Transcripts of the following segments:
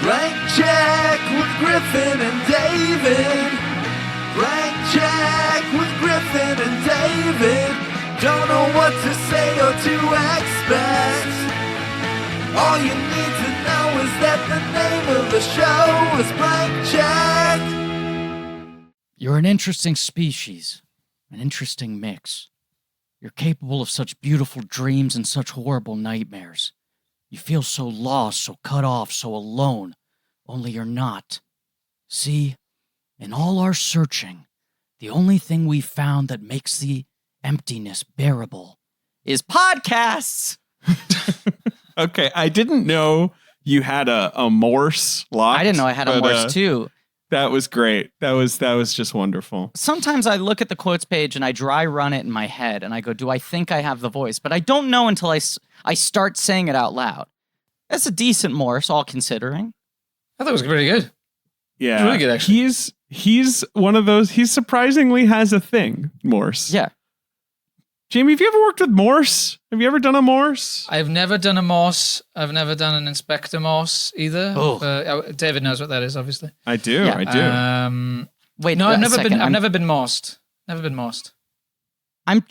Blank check with Griffin and David. Blank check with Griffin and David. Don't know what to say or to expect. All you need to know is that the name of the show is Blank Check. You're an interesting species, an interesting mix. You're capable of such beautiful dreams and such horrible nightmares. You feel so lost, so cut off, so alone, only you're not. See, in all our searching, the only thing we found that makes the emptiness bearable is podcasts. Okay, I didn't know you had a Morse lock. I didn't know I had a Morse too. That was great. That was just wonderful. Sometimes I look at the quotes page and I dry run it in my head and I go, do I think I have the voice? But I don't know until I start saying it out loud. That's a decent Morse, all considering. I thought it was pretty good. Yeah. Really good, actually. He's one of those, he surprisingly has a thing, Morse. Yeah. Jamie, have you ever worked with Morse? Have you ever done a Morse? I've never done a Morse. I've never done an Inspector Morse either. Oh. David knows what that is, obviously. I do. Yeah. I do. Wait, No, I've never second. been. I've never been morsed. Never been morsed. I'm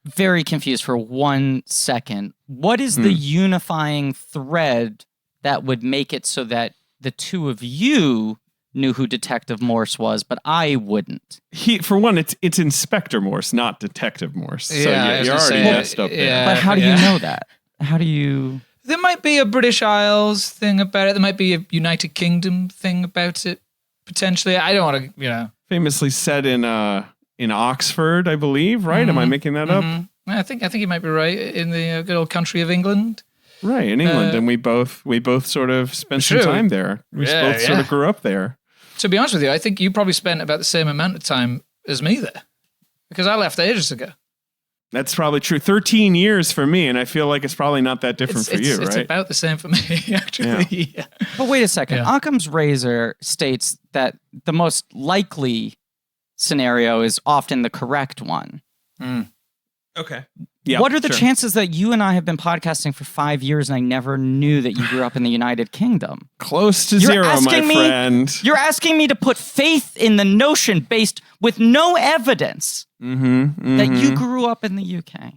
very confused for 1 second. What is the unifying thread that would make it so that the two of you knew who Detective Morse was, but I wouldn't? For one, it's Inspector Morse, not Detective Morse. Yeah, So I was you're gonna already say, messed up there. But how do you know that? How do you... There might be a British Isles thing about it. There might be a United Kingdom thing about it, potentially. I don't want to, Famously set in Oxford, I believe, right? Am I making that up? I think you might be right. In the good old country of England. Right, in England. And we both sort of spent some time there. We both sort of grew up there. To be honest with you, I think you probably spent about the same amount of time as me there. Because I left ages ago. That's probably true. 13 years for me, and I feel like it's probably not that different for you, right? It's about the same for me, actually. Yeah. But wait a second. Yeah. Occam's razor states that the most likely scenario is often the correct one. Okay. Yeah, what are the sure. chances that you and I have been podcasting for 5 years and I never knew that you grew up in the United Kingdom? Close to zero, my friend. You're asking me to put faith in the notion based with no evidence that you grew up in the UK.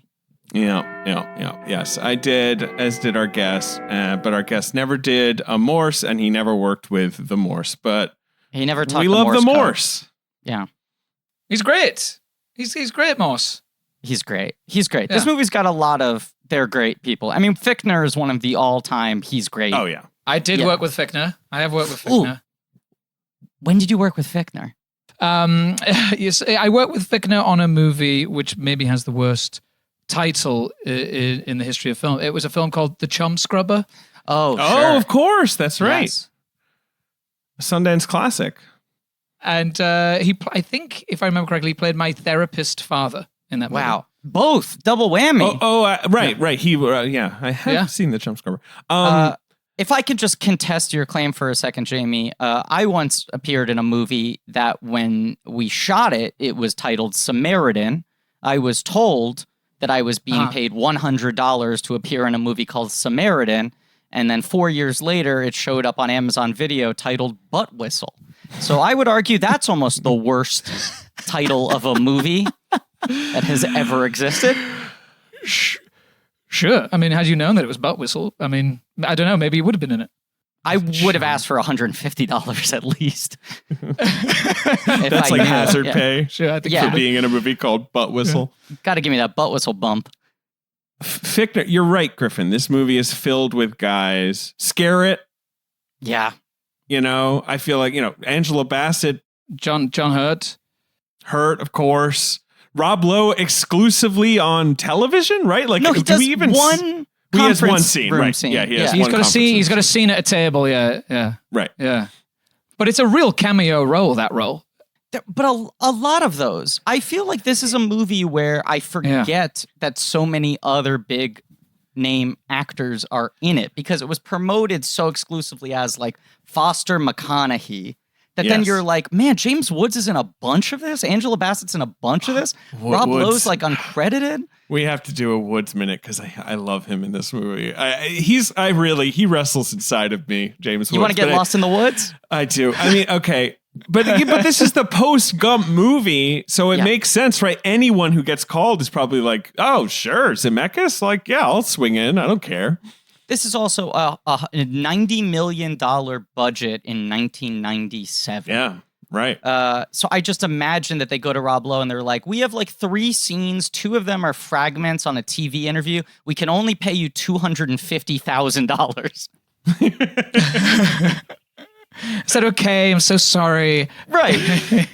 Yeah. Yes, I did, as did our guest. But our guest never did a Morse, and he never worked with the Morse. But he never taught we the love Morse the code. Morse. Yeah. He's great. He's great, Morse. He's great. He's great. Yeah. This movie's got a lot of they're great people. I mean, Fichtner is one of the all-time he's great. Oh, yeah. I did work with Fichtner. I have worked with Fichtner. Ooh. When did you work with Fichtner? Yes, I worked with Fichtner on a movie which maybe has the worst title in the history of film. It was a film called The Chum Scrubber. Oh, Oh, of course. That's right. Yes. A Sundance classic. And I think, if I remember correctly, he played my therapist father in that movie. Wow. Both. Double whammy. Right. He, I have seen The Chum Scrubber. If I could just contest your claim for a second, Jamie, I once appeared in a movie that when we shot it, it was titled Samaritan. I was told that I was being paid $100 to appear in a movie called Samaritan, and then 4 years later, it showed up on Amazon Video titled Butt Whistle. So I would argue that's almost the worst title of a movie that has ever existed. Sure. I mean, had you known that it was Butt Whistle, I mean, I don't know, maybe you would have been in it. I would have asked for $150 at least. That's like hazard pay Sure, I think for being in a movie called Butt Whistle. Got to give me that butt whistle bump. Fichtner, you're right, Griffin. This movie is filled with guys. Scarrett. Yeah. I feel like, Angela Bassett. John Hurt. Hurt, of course. Rob Lowe exclusively on television, right? Like, no, he does one he has one scene, right? Scene. Yeah, he has He's one got a scene. conference He's got a scene at a table. Yeah. Right. Yeah. But it's a real cameo role. That role. But a lot of those, I feel like this is a movie where I forget that so many other big name actors are in it because it was promoted so exclusively as like Foster McConaughey that then you're like, man, James Woods is in a bunch of this. Angela Bassett's in a bunch of this. Rob Lowe's like uncredited. We have to do a Woods minute because I love him in this movie. He wrestles inside of me, James Woods. You want to get lost in the woods? I do. I mean, okay. But this is the post-Gump movie, so it makes sense, right? Anyone who gets called is probably like, oh, sure, Zemeckis? Like, yeah, I'll swing in. I don't care. This is also a $90 million budget in 1997. Yeah, right. So I just imagine that they go to Rob Lowe and they're like, we have like 3 scenes. 2 of them are fragments on a TV interview. We can only pay you $250,000. I said, okay, I'm so sorry. Right.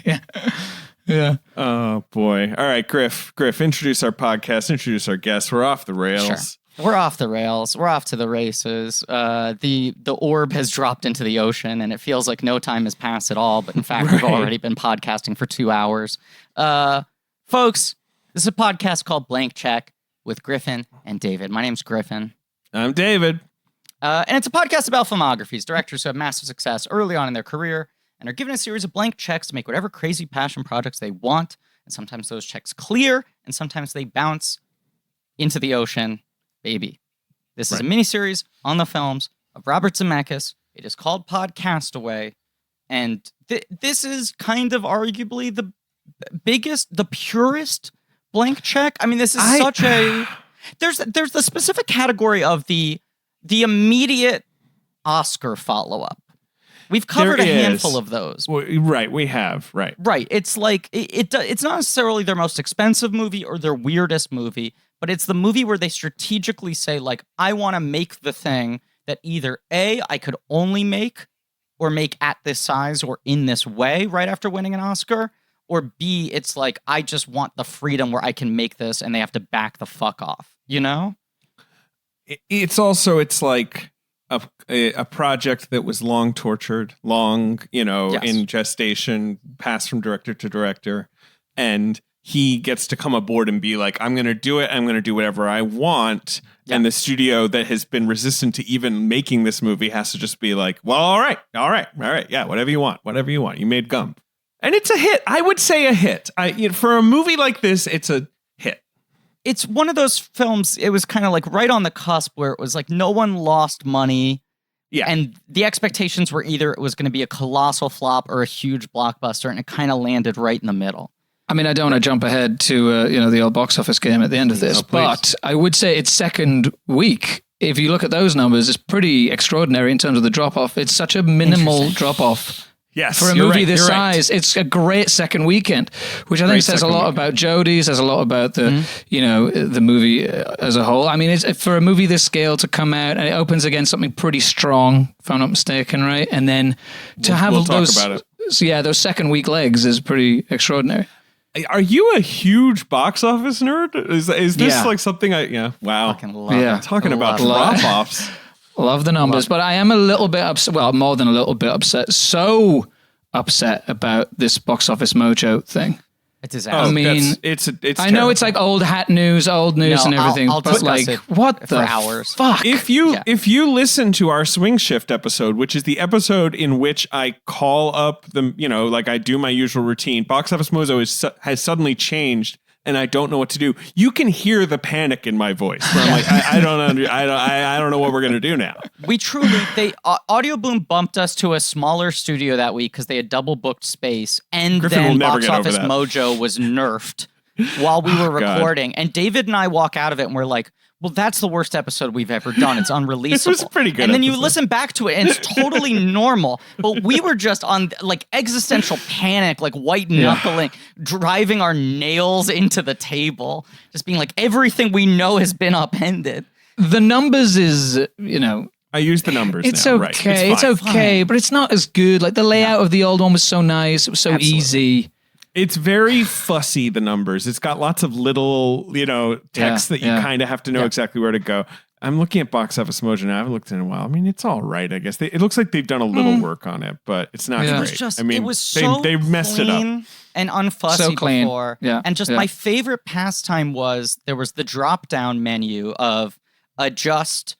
Yeah. Oh, boy. All right, Griff, introduce our podcast, introduce our guests. We're off the rails. Sure. We're off the rails. We're off to the races. The orb has dropped into the ocean, and it feels like no time has passed at all. But in fact, we've already been podcasting for 2 hours. Folks, this is a podcast called Blank Check with Griffin and David. My name's Griffin. I'm David. And it's a podcast about filmographies, directors who have massive success early on in their career and are given a series of blank checks to make whatever crazy passion projects they want. And sometimes those checks clear, and sometimes they bounce into the ocean. Baby. This is a miniseries on the films of Robert Zemeckis. It is called Podcastaway. And this is kind of arguably the biggest, the purest blank check. I mean, this is such a... There's the specific category of the immediate Oscar follow-up. We've covered a handful of those. Well, right, we have. Right. It's like, it's not necessarily their most expensive movie or their weirdest movie, but it's the movie where they strategically say, like, I want to make the thing that either A, I could only make or make at this size or in this way right after winning an Oscar, or B, it's like, I just want the freedom where I can make this and they have to back the fuck off, you know? It's like a project that was long tortured, long, in gestation, passed from director to director, and he gets to come aboard and be like, I'm going to do it. I'm going to do whatever I want. Yeah. And the studio that has been resistant to even making this movie has to just be like, well, all right. Yeah, whatever you want. You made Gump. And it's a hit. I would say a hit. For a movie like this, it's a hit. It's one of those films, it was kind of like right on the cusp where it was like no one lost money. Yeah. And the expectations were either it was going to be a colossal flop or a huge blockbuster, and it kind of landed right in the middle. I mean, I don't want to jump ahead to the old box office game at the end of this, but I would say its second week, if you look at those numbers, is pretty extraordinary in terms of the drop-off. It's such a minimal drop-off. Yes, for a movie this size, it's a great second weekend, which I think says a lot about Jodie, says a lot about the the movie as a whole. I mean, it's for a movie this scale to come out and it opens against something pretty strong, if I'm not mistaken, right? And then to have those, talk about it. So yeah, those second week legs is pretty extraordinary. Are you a huge box office nerd? Is this like something wow. Fucking love it. Talking about drop-offs. Love the numbers, but I am a little bit upset. Well, more than a little bit upset. So upset about this box office mojo thing. It's disaster. I mean, it's I know it's like old news and everything, I'll but like, what the hours? Fuck? If you listen to our Swing Shift episode, which is the episode in which I call up like I do my usual routine, Box Office Mojo has suddenly changed, and I don't know what to do. You can hear the panic in my voice. Where I'm like, I don't know what we're gonna do now. We Audio Boom bumped us to a smaller studio that week because they had double booked space, and Griffin then Box Office Mojo was nerfed while we were recording. God. And David and I walk out of it and we're like, well, that's the worst episode we've ever done. It's unreleasable. It was pretty good. And then you listen back to it and it's totally normal. But we were just on like existential panic, like white knuckling, driving our nails into the table, just being like, everything we know has been upended. The numbers is, I use the numbers. It's now, okay. Right. It's okay, but it's not as good. Like the layout of the old one was so nice. It was so easy. It's very fussy, the numbers. It's got lots of little, text that you kind of have to know exactly where to go. I'm looking at Box Office Mojo now. I haven't looked in a while. I mean, it's all right, I guess. It looks like they've done a little work on it, but it's not great. It was so they messed it up. And unfussy before. Yeah. And just my favorite pastime was there was the drop-down menu of adjust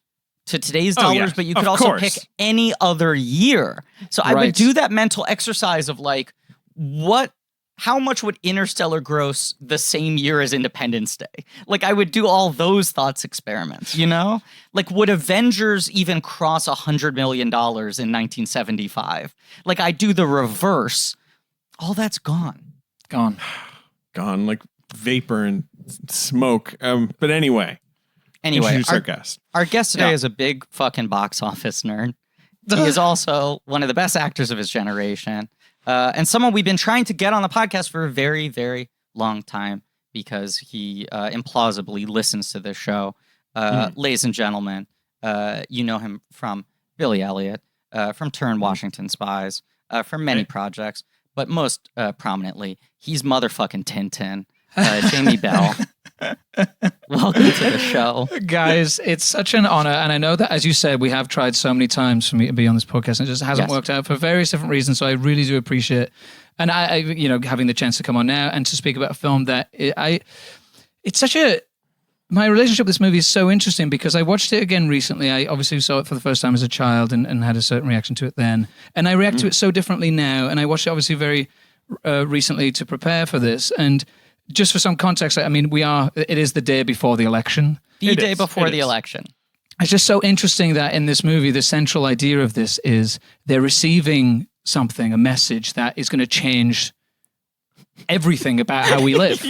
to today's dollars, but you could also pick any other year. So I would do that mental exercise of like, what how much would Interstellar gross the same year as Independence Day? Like, I would do all those thoughts experiments, you know? Like, would Avengers even cross $100 million in 1975? Like, I do the reverse. All that's gone. Gone, like vapor and smoke. But anyway, our guest today is a big fucking box office nerd. He is also one of the best actors of his generation. And someone we've been trying to get on the podcast for a very, very long time because he implausibly listens to this show. Ladies and gentlemen, you know him from Billy Elliot, from Turn Washington Spies, from many projects, but most prominently, he's motherfucking Tintin, Jamie Bell. Welcome to the show. Guys, it's such an honor. And I know that, as you said, we have tried so many times for me to be on this podcast and it just hasn't worked out for various different reasons. So I really do appreciate it. And I having the chance to come on now and to speak about a film that my relationship with this movie is so interesting because I watched it again recently. I obviously saw it for the first time as a child and had a certain reaction to it then. And I react to it so differently now. And I watched it obviously very recently to prepare for this. And just for some context, I mean, it is the day before the election. The day before the election. It's just so interesting that in this movie, the central idea of this is they're receiving something, a message that is going to change everything about how we live.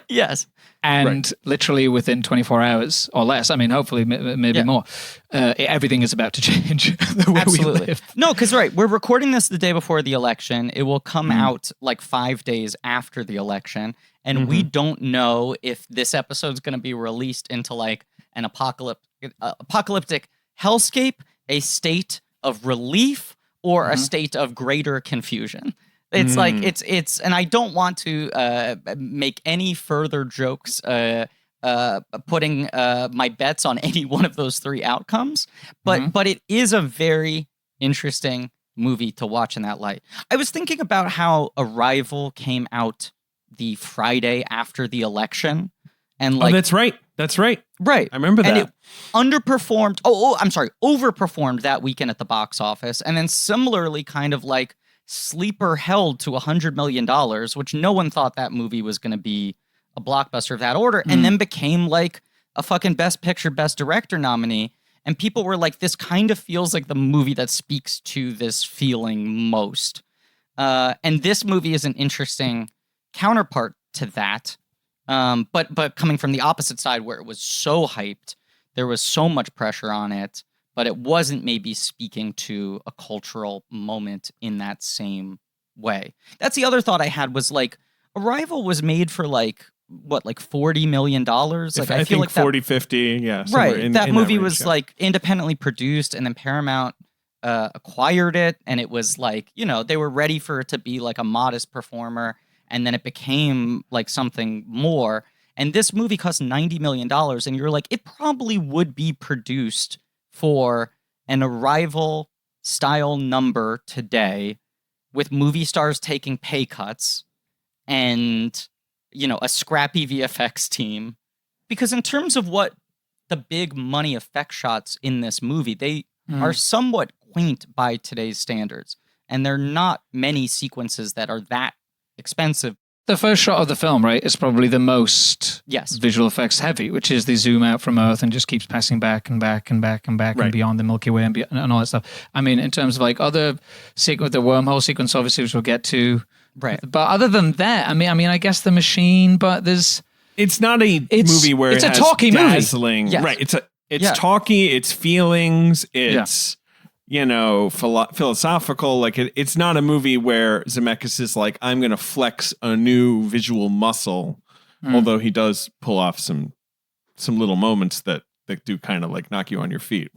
Yes. And literally within 24 hours or less, I mean, hopefully maybe more, everything is about to change the way we live. No, because we're recording this the day before the election. It will come out like 5 days after the election. And we don't know if this episode's going to be released into like an apocalyptic hellscape, a state of relief, or a state of greater confusion. It's like it's, and I don't want to make any further jokes putting my bets on any one of those three outcomes, but it is a very interesting movie to watch in that light. I was thinking about how Arrival came out the Friday after the election, and like that's right. Right. I remember that. And it underperformed. Overperformed that weekend at the box office, and then similarly, kind of like sleeper held to $100 million, which no one thought that movie was going to be a blockbuster of that order, and then became like a fucking Best Picture, Best Director nominee. And people were like, this kind of feels like the movie that speaks to this feeling most. And this movie is an interesting counterpart to that. But coming from the opposite side where it was so hyped, there was so much pressure on it, but it wasn't maybe speaking to a cultural moment in that same way. That's the other thought I had was like, Arrival was made for like, what, like $40 million? Like I feel like 40, 50, yeah. Right. That movie was like independently produced, and then Paramount acquired it, and it was like, they were ready for it to be like a modest performer, and then it became like something more. And this movie cost $90 million, and you're like, it probably would be produced for an Arrival style number today, with movie stars taking pay cuts and a scrappy VFX team. Because in terms of what the big money effect shots in this movie, they are somewhat quaint by today's standards, and there are not many sequences that are that expensive. The first shot of the film, right, is probably the most visual effects heavy, which is they zoom out from Earth and just keeps passing back and back and back and back and beyond the Milky Way and all that stuff. I mean, in terms of like other the wormhole sequence, obviously, which we'll get to. Right. But other than that, I mean, I guess the machine, but it's not a movie where it's a talky dazzling. Movie. Yes. Right. It's talky, it's feelings, it's philosophical. Like it's not a movie where Zemeckis is like, I'm going to flex a new visual muscle, although he does pull off some little moments that do kind of like knock you on your feet,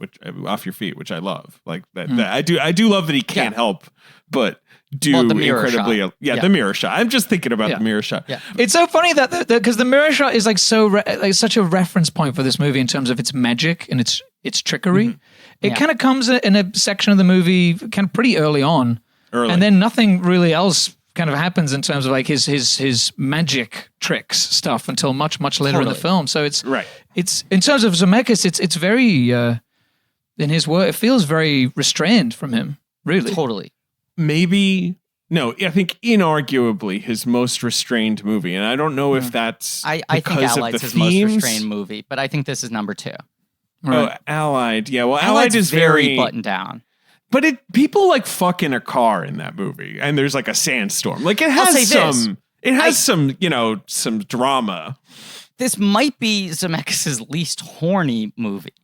off your feet, which I love. Like that I do love that he can't help but do the mirror incredibly shot. The mirror shot. I'm just thinking about the mirror shot. Yeah. It's so funny that because the mirror shot is like such a reference point for this movie in terms of its magic and its trickery. It kind of comes in a section of the movie kind of pretty early on, and then nothing really else kind of happens in terms of like his magic tricks stuff until much later in the film. So it's in terms of Zemeckis, it's very in his work, it feels very restrained from him. Really, totally. Maybe No, I think inarguably his most restrained movie, and I don't know if that's I think because Allied's of the his most themes. restrained movie, but I think this is number 2. Right. Oh, Allied. Yeah, well, Allied's Allied is very buttoned down. But people like fuck in a car in that movie, and there's like a sandstorm. Like it has some drama. This might be Zemeckis' least horny movie.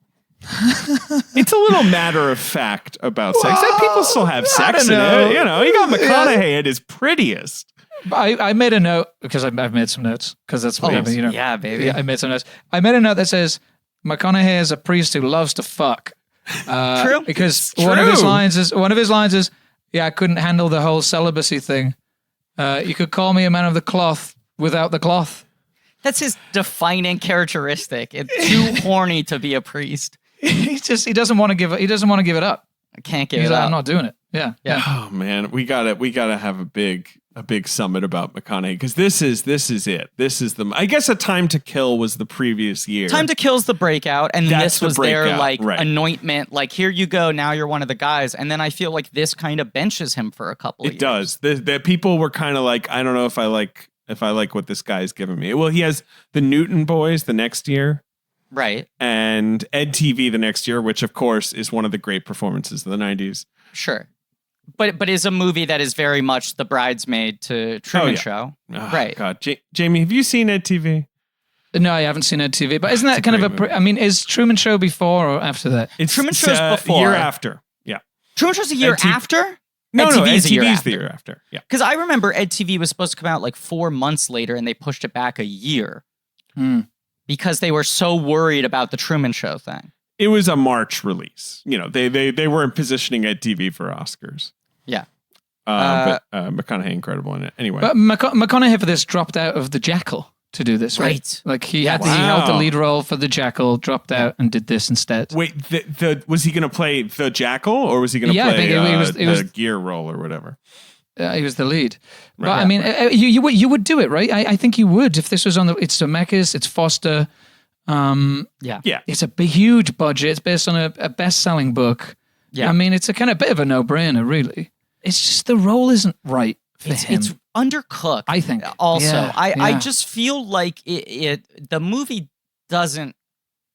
It's a little matter of fact about sex. And people still have sex in it. You know, you got McConaughey at his prettiest. I made a note because I've made some notes because that's what happened. You know, yeah, baby. Yeah, I made some notes. I made a note that says McConaughey is a priest who loves to fuck. True. Because one of his lines is, yeah, I couldn't handle the whole celibacy thing. You could call me a man of the cloth without the cloth. That's his defining characteristic. It's too horny to be a priest. He doesn't want to give it up. I can't give it up. I'm not doing it. Yeah. Oh man, we gotta have a big summit about McConaughey because this is it. This is I guess A Time to Kill was the previous year. Time to Kill's the breakout, and this was their like right. anointment. Like, here you go, now you're one of the guys. And then I feel like this kind of benches him for a couple of years. It does. The people were kind of like, I don't know if I like what this guy's giving me. Well, he has the Newton Boys the next year. Right. And Ed TV the next year, which of course is one of the great performances of the 90s. Sure. But is a movie that is very much the bridesmaid to Truman Show. Oh, right. God. Jamie, have you seen Ed TV? No, I haven't seen Ed TV. But isn't that kind of I mean, is Truman Show before or after that? It's Truman Show's before. Year after. Yeah. Truman Show's a year after? No, Ed TV's the year after. Yeah. Because I remember Ed TV was supposed to come out like 4 months later and they pushed it back a year. Because they were so worried about the Truman Show thing. It was a March release. You know, they weren't positioning Ed TV for Oscars. Yeah. But McConaughey incredible in it. Anyway. But McConaughey for this dropped out of The Jackal to do this, right? Like he held the lead role for The Jackal, dropped out and did this instead. Wait, was he going to play The Jackal or was he going to play the gear role or whatever? He was the lead. Right. But I mean, you would do it, right? I think you would if this was on it's Zemeckis, it's Foster. Yeah. It's a big, huge budget. It's based on a best-selling book. Yeah. I mean, it's a kind of bit of a no-brainer, really. It's just the role isn't right for him. It's undercooked. I think. Also, I just feel like the movie doesn't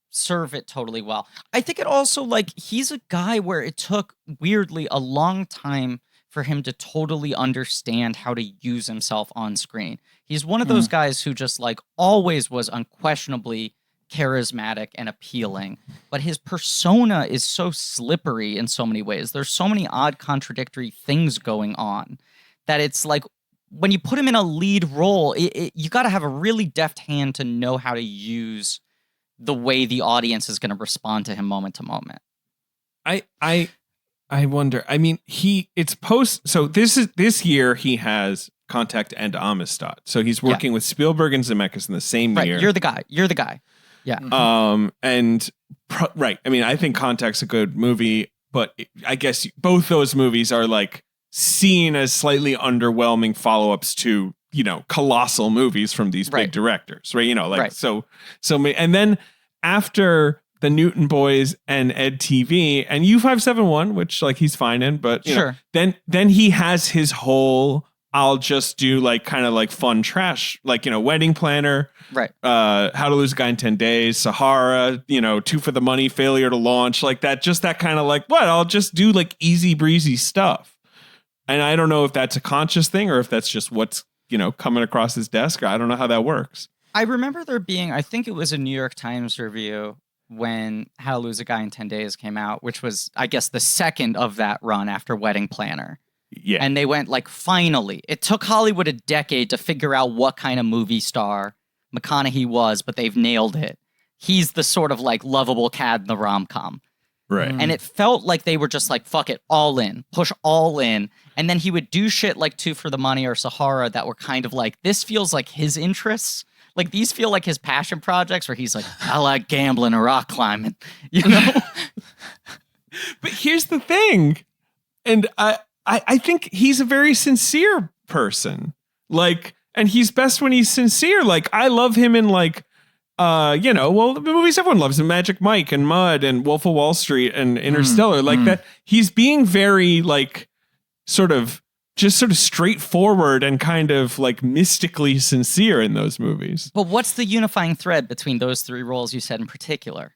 serve it totally well. I think it also he's a guy where it took weirdly a long time for him to totally understand how to use himself on screen. He's one of those guys who just always was unquestionably charismatic and appealing, but his persona is so slippery in so many ways. There's so many odd contradictory things going on that it's like when you put him in a lead role, you got to have a really deft hand to know how to use the way the audience is going to respond to him moment to moment. I wonder. I mean, so this year he has Contact and Amistad. So he's working with Spielberg and Zemeckis in the same year. You're the guy. Yeah. Right. I mean, I think Contact's a good movie, but I guess both those movies are seen as slightly underwhelming follow-ups to, colossal movies from these big directors, right? So and then after the Newton Boys and Ed TV and U571, which he's fine in, but then he has his whole I'll just do fun trash, Wedding Planner, right? How to Lose a Guy in 10 Days, Sahara, Two for the Money, Failure to Launch, just that kind of what? I'll just do easy breezy stuff. And I don't know if that's a conscious thing or if that's just what's, coming across his desk. I don't know how that works. I remember there being, I think it was a New York Times review when How to Lose a Guy in 10 Days came out, which was, I guess, the second of that run after Wedding Planner. Yeah. And they went finally. It took Hollywood a decade to figure out what kind of movie star McConaughey was, but they've nailed it. He's the sort of lovable cad in the rom-com. Right. And it felt like they were just fuck it, all in, push all in. And then he would do shit like Two for the Money or Sahara that were kind of this feels like his interests. These feel like his passion projects where he's I like gambling or rock climbing, But here's the thing. And I think he's a very sincere person. And he's best when he's sincere. I love him in the movies everyone loves him, Magic Mike and Mud and Wolf of Wall Street and Interstellar. That he's being very sort of just sort of straightforward and kind of like mystically sincere in those movies. But what's the unifying thread between those three roles you said in particular?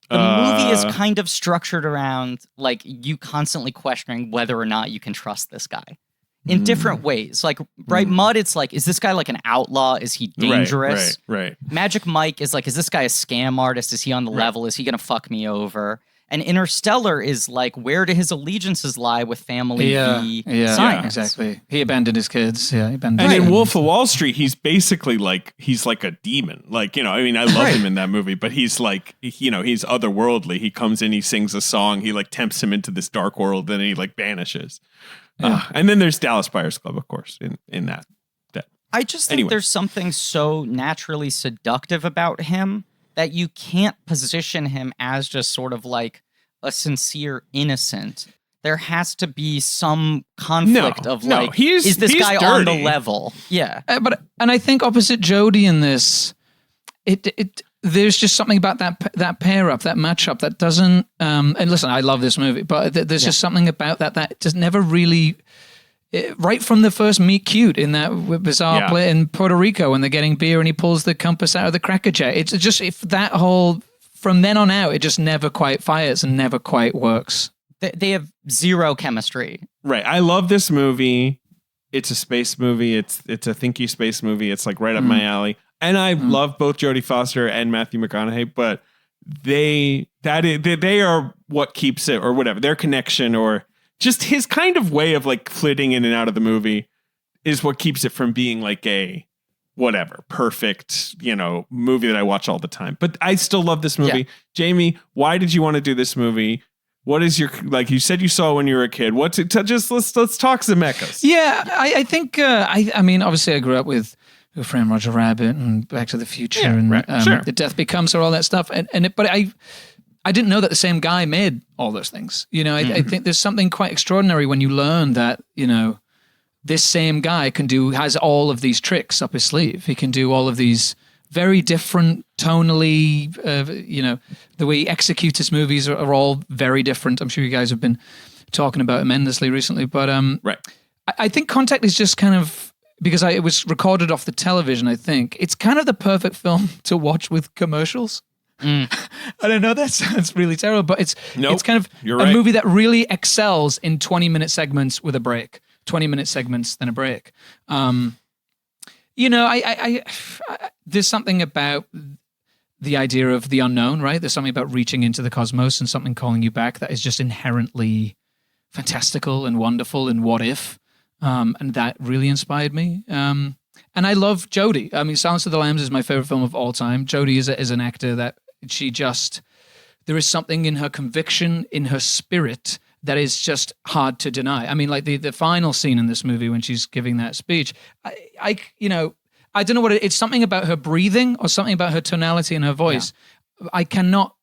The movie is kind of structured around like you constantly questioning whether or not you can trust this guy in different ways. Like Bright Mud, it's like, is this guy like an outlaw? Is he dangerous? Right. Magic Mike is like, is this guy a scam artist? Is he on the level? Is he going to fuck me over? And Interstellar is like, where do his allegiances lie with family v. science? Yeah, exactly. He abandoned his kids. Yeah, he abandoned. And in Wolf of Wall Street, he's basically like, he's like a demon. Like, I mean, I love him in that movie, but he's like, he's otherworldly. He comes in, he sings a song, he like tempts him into this dark world, then he like vanishes. Yeah. And then there's Dallas Buyers Club, of course, in that. I just think there's something so naturally seductive about him that you can't position him as just sort of like a sincere innocent. There has to be some conflict of like, is this guy dirty. on the level? Yeah. And I think opposite Jodie in this, there's just something about that pair up, that match up that doesn't, and listen, I love this movie, but there's just something about that just never really, right from the first meet cute in that bizarre play in Puerto Rico when they're getting beer and he pulls the compass out of the Cracker Jack. It's just, if that whole, from then on out, it just never quite fires and never quite works. They have zero chemistry. Right. I love this movie. It's a space movie. It's a thinky space movie. It's like right up my alley. And I love both Jodie Foster and Matthew McConaughey, but they are what keeps it, or whatever, their connection or just his kind of way of like flitting in and out of the movie is what keeps it from being like a whatever perfect, movie that I watch all the time. But I still love this movie. Yeah. Jamie, why did you want to do this movie? What is your, like you said you saw when you were a kid? What's it? Let's talk Zemeckis. Yeah, I think I mean obviously I grew up with Who Framed Roger Rabbit and Back to the Future and The Death Becomes Her, all that stuff. But I didn't know that the same guy made all those things. I think there's something quite extraordinary when you learn that, this same guy has all of these tricks up his sleeve. He can do all of these very different tonally, the way he executes his movies are all very different. I'm sure you guys have been talking about him endlessly recently. But I think Contact is just kind of, because it was recorded off the television, I think, it's kind of the perfect film to watch with commercials. I don't know, that sounds really terrible, but it's kind of a movie that really excels in 20-minute segments with a break. 20-minute segments, then a break. There's something about the idea of the unknown, right? There's something about reaching into the cosmos and something calling you back that is just inherently fantastical and wonderful and what if. And that really inspired me. And I love Jodie. I mean, Silence of the Lambs is my favorite film of all time. Jodie is an actor that there is something in her conviction, in her spirit, that is just hard to deny. I mean, like the final scene in this movie when she's giving that speech, I don't know what it's something about her breathing or something about her tonality and her voice. Yeah. I cannot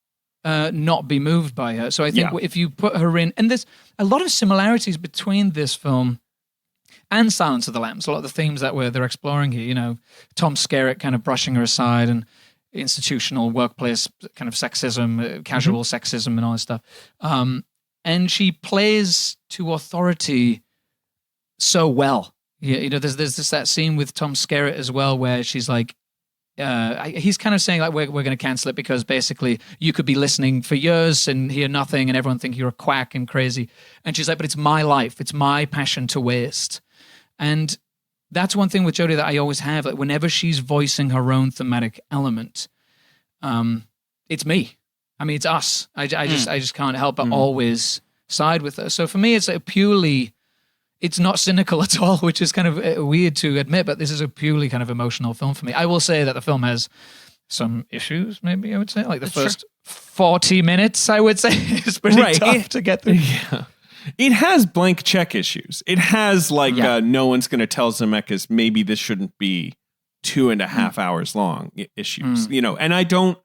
not be moved by her. So I think if you put her in, and there's a lot of similarities between this film and Silence of the Lambs, a lot of the themes that they're exploring here, Tom Skerritt kind of brushing her aside and institutional workplace kind of sexism, casual sexism and all this stuff. And she plays to authority so well. There's that scene with Tom Skerritt as well where she's like, he's kind of saying like, we're going to cancel it because basically you could be listening for years and hear nothing and everyone think you're a quack and crazy. And she's like, but it's my life. It's my passion to waste. And that's one thing with Jodie that I always have. Like whenever she's voicing her own thematic element, it's me. I mean, it's us. I just can't help but always side with her. So for me, it's it's not cynical at all, which is kind of weird to admit, but this is a purely kind of emotional film for me. I will say that the film has some issues, maybe I would say. Like the first 40 minutes, I would say, is pretty tough to get through. Yeah. It has blank check issues. It has like no one's going to tell Zemeckis maybe this shouldn't be 2.5 hours long issues, and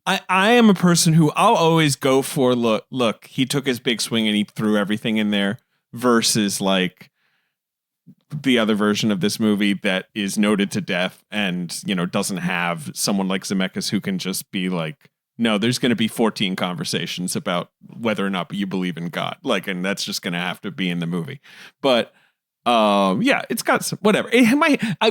I am a person who I'll always go for, look, he took his big swing and he threw everything in there versus like the other version of this movie that is noted to death and, doesn't have someone like Zemeckis who can just be like, no, there's going to be 14 conversations about whether or not you believe in God. Like, and that's just going to have to be in the movie. But Yeah, it's got some whatever.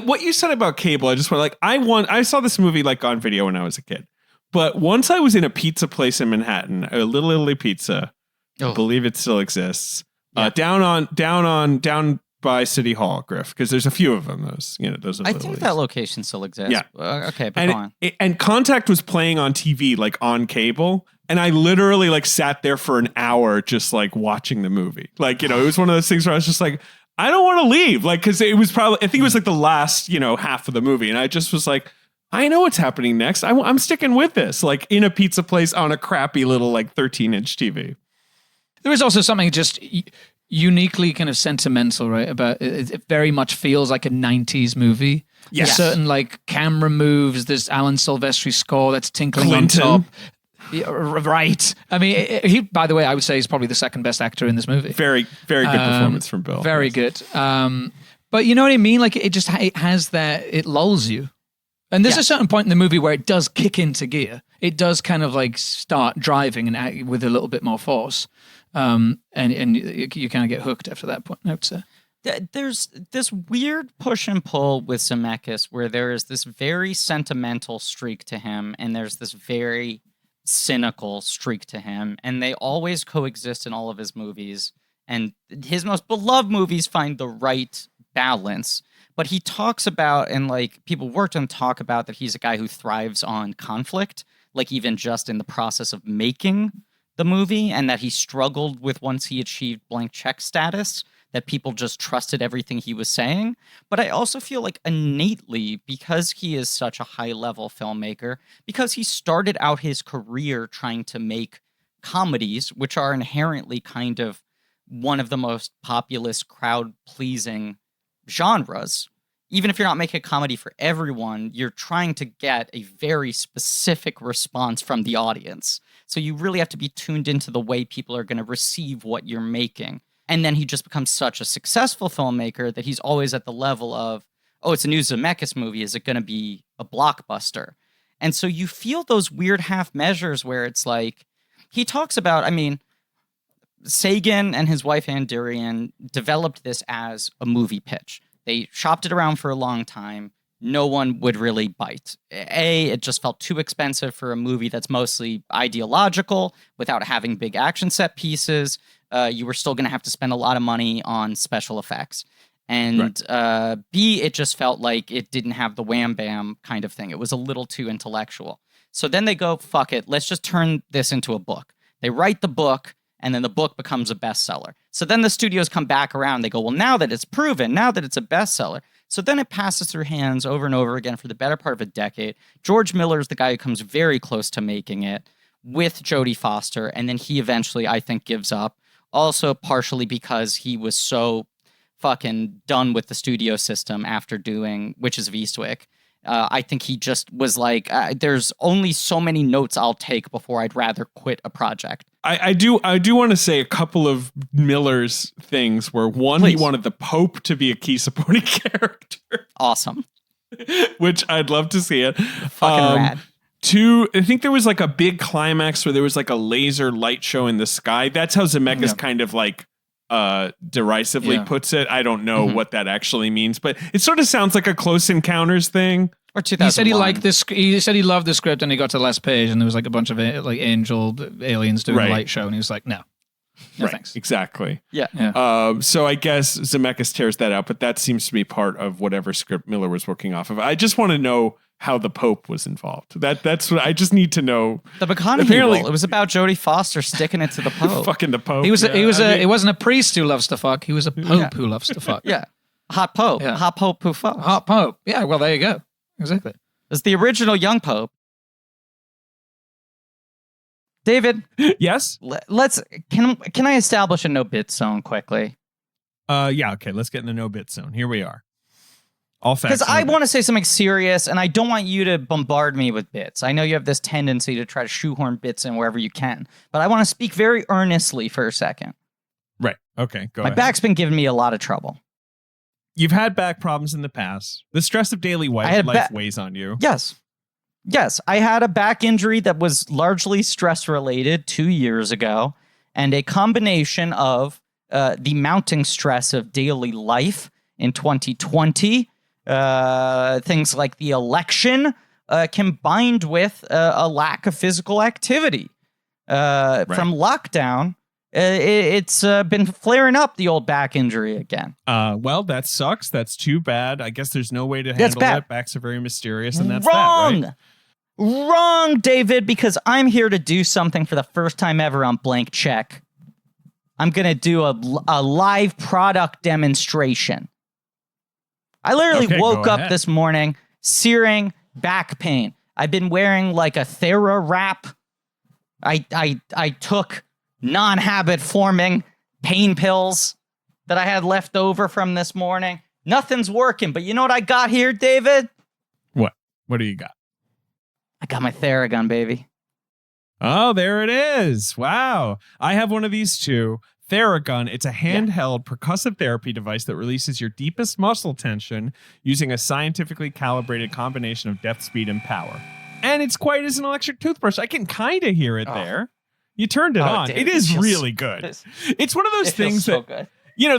What you said about cable, I just want like I saw this movie like on video when I was a kid, but once I was in a pizza place in Manhattan, a Little Italy Pizza, I believe it still exists. Yeah. Down by City Hall, Griff, because there's a few of them. Those are. I think that location still exists. Yeah. Okay, but go on. And Contact was playing on TV, like on cable, and I literally like sat there for an hour just like watching the movie. Like it was one of those things where I was just like, I don't want to leave, like because it was probably I think it was like the last half of the movie, and I just was like, I know what's happening next. I'm sticking with this, like in a pizza place on a crappy little like 13-inch TV. There is also something just uniquely kind of sentimental, right? About it very much feels like a 90s movie. Yes. There's certain like camera moves. There's Alan Silvestri's score that's tinkling Clinton. on top. Yeah, right. I mean, he, by the way, I would say he's probably the second best actor in this movie. Very, very good performance from Bill. Very good. But you know what I mean? Like it has that, it lulls you. And there's a certain point in the movie where it does kick into gear. It does kind of like start driving and act with a little bit more force. And you kind of get hooked after that point, I would say. There's this weird push and pull with Zemeckis where there is this very sentimental streak to him and there's this very cynical streak to him, and they always coexist in all of his movies, and his most beloved movies find the right balance. But he talks about, and like people worked on talk about, that he's a guy who thrives on conflict, like even just in the process of making the movie, and that he struggled with once he achieved blank check status, that people just trusted everything he was saying. But I also feel like innately, because he is such a high-level filmmaker, because he started out his career trying to make comedies, which are inherently kind of one of the most populous, crowd-pleasing genres. Even if you're not making a comedy for everyone, you're trying to get a very specific response from the audience. So you really have to be tuned into the way people are going to receive what you're making. And then he just becomes such a successful filmmaker that he's always at the level of, oh, it's a new Zemeckis movie. Is it going to be a blockbuster? And so you feel those weird half measures where it's like, he talks about, I mean, Sagan and his wife Ann Durian developed this as a movie pitch. They shopped it around for a long time. No one would really bite. It just felt too expensive for a movie that's mostly ideological without having big action set pieces. You were still going to have to spend a lot of money on special effects. And B, it just felt like it didn't have the wham bam kind of thing. It was a little too intellectual. So then they go, fuck it, let's just turn this into a book. They write the book, and then the book becomes a bestseller. So then the studios come back around. They go, well, now that it's proven, now that it's a bestseller. So then it passes through hands over and over again for the better part of a decade. George Miller is the guy who comes very close to making it with Jodie Foster, and then he eventually, I think, gives up. Also partially because he was so fucking done with the studio system after doing Witches of Eastwick. I think he just was like, there's only so many notes I'll take before I'd rather quit a project. I do want to say a couple of Miller's things where one, Please. He wanted the Pope to be a key supporting character. Awesome. Which I'd love to see it. Fucking rad. Two, I think there was like a big climax where there was like a laser light show in the sky. That's how Zemeckis kind of like derisively puts it. I don't know what that actually means, but it sort of sounds like a Close Encounters thing. Or 2001. He said he liked this. He said he loved the script, and he got to the last page, and there was like a bunch of like angel aliens doing a light show, and he was like, "No, thanks." Exactly. Yeah. So I guess Zemeckis tears that out, but that seems to be part of whatever script Miller was working off of. I just want to know how the Pope was involved. That's what I just need to know. The McConaughey role. It was about Jodie Foster sticking it to the Pope. Fucking the Pope. He was. It wasn't a priest who loves to fuck. He was a Pope who loves to fuck. Yeah. Hot Pope. Yeah. Hot Pope who fucks. Hot Pope. Yeah. Well, there you go. Exactly. It's the original young Pope. David. Yes. Can I establish a no bit zone quickly? Yeah. Okay. Let's get in the no bit zone. Here we are. All facts. Because I want to say something serious, and I don't want you to bombard me with bits. I know you have this tendency to try to shoehorn bits in wherever you can, but I want to speak very earnestly for a second. Right. Okay. Go ahead. My back's been giving me a lot of trouble. You've had back problems in the past. The stress of daily life weighs on you. Yes. I had a back injury that was largely stress related 2 years ago, and a combination of the mounting stress of daily life in 2020, things like the election, combined with a lack of physical activity from lockdown. It's been flaring up, the old back injury again. Well, that sucks. That's too bad. I guess there's no way to handle it. Backs are very mysterious, and that's wrong. That, right? Wrong, David, because I'm here to do something for the first time ever on Blank Check. I'm going to do a live product demonstration. I literally woke up this morning searing back pain. I've been wearing like a Thera wrap. I took non-habit forming pain pills that I had left over from this morning. Nothing's working, but you know what I got here, David? What? What do you got? I got my Theragon, baby. Oh, there it is. Wow. I have one of these too. Theragon. It's a handheld percussive therapy device that releases your deepest muscle tension using a scientifically calibrated combination of depth, speed, and power. And it's quiet as an electric toothbrush. I can kind of hear it there. You turned it on. Dude, it is really good. It's one of those things that, good.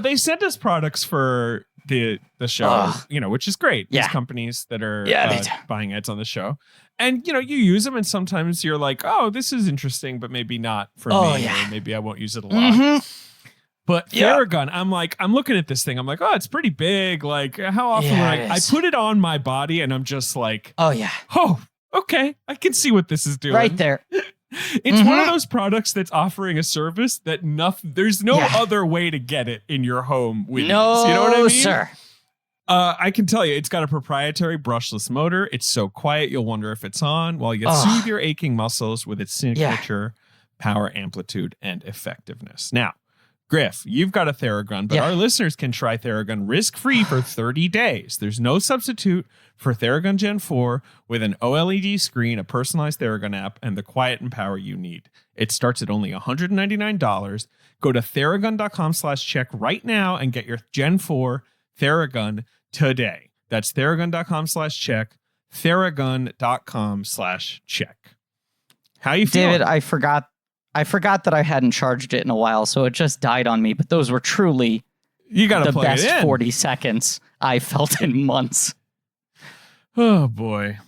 They send us products for the show, which is great. These companies that are buying ads on the show. And, you use them and sometimes you're like, oh, this is interesting, but maybe not for me. Or maybe I won't use it a lot. Mm-hmm. But Theragon, I'm looking at this thing. I'm like, oh, it's pretty big. Like, how often I put it on my body and I'm just like, oh, okay, I can see what this is doing. Right there. It's one of those products that's offering a service that there's no other way to get it in your home with you know what I mean? Sir. I can tell you, it's got a proprietary brushless motor. It's so quiet, you'll wonder if it's on, while you soothe your aching muscles with its signature power, amplitude, and effectiveness. Now, Griff, you've got a Theragun, but our listeners can try Theragun risk-free for 30 days. There's no substitute for Theragun Gen 4 with an OLED screen, a personalized Theragun app, and the quiet and power you need. It starts at only $199. Go to Theragun.com/check right now and get your Gen 4 Theragun today. That's Theragun.com/check. Theragun.com/check. How you feeling? David, I forgot that I hadn't charged it in a while, so it just died on me. But those were truly the best 40 seconds I felt in months. Oh, boy.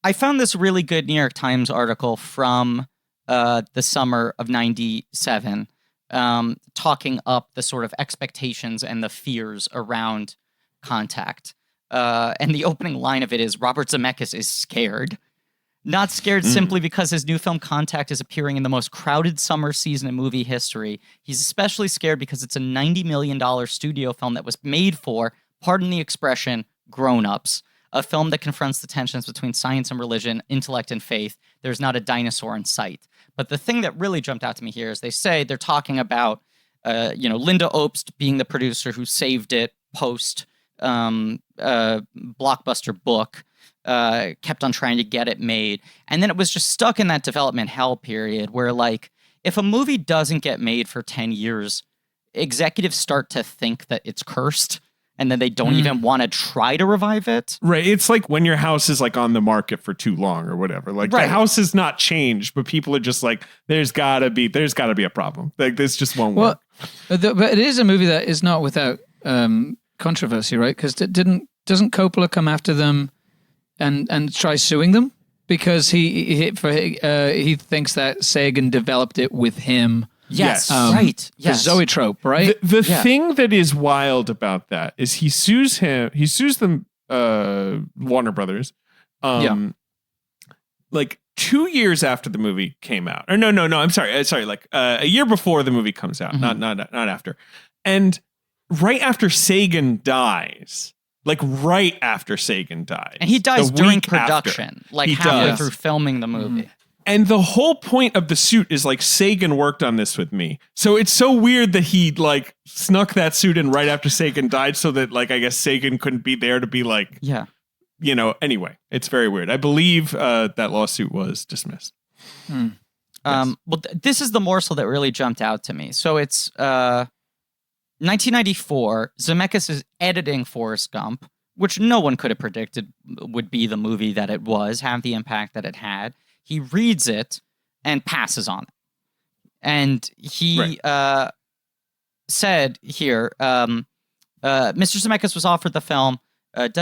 I found this really good New York Times article from the summer of 97, talking up the sort of expectations and the fears around Contact. And the opening line of it is, Robert Zemeckis is scared. Not scared simply because his new film Contact is appearing in the most crowded summer season in movie history. He's especially scared because it's a $90 million studio film that was made for, pardon the expression, grown-ups. A film that confronts the tensions between science and religion, intellect and faith. There's not a dinosaur in sight. But the thing that really jumped out to me here is they're talking about, Linda Obst being the producer who saved it post blockbuster book. Kept on trying to get it made. And then it was just stuck in that development hell period where, like, if a movie doesn't get made for 10 years, executives start to think that it's cursed and then they don't even want to try to revive it. Right. It's like when your house is like on the market for too long or whatever. Like the house has not changed, but people are just like, there's gotta be a problem. Like this just won't work. But it is a movie that is not without controversy, right? Because doesn't Coppola come after them and try suing them because he thinks that Sagan developed it with him. Yes, right. Yes, the Zoetrope, right? The thing that is wild about that is he sues them, Warner Brothers, like 2 years after the movie came out. Or no, I'm sorry, like a year before the movie comes out, not after, and right after Sagan dies. Like right after Sagan dies. And he dies during production, like halfway through filming the movie. And the whole point of the suit is like, Sagan worked on this with me. So it's so weird that he like snuck that suit in right after Sagan died so that like, I guess Sagan couldn't be there to be like, anyway, it's very weird. I believe that lawsuit was dismissed. Yes. Well, this is the morsel that really jumped out to me. So it's 1994, Zemeckis is editing Forrest Gump, which no one could have predicted would be the movie that it was, have the impact that it had. He reads it and passes on it. And he said here, Mr. Zemeckis was offered the film, but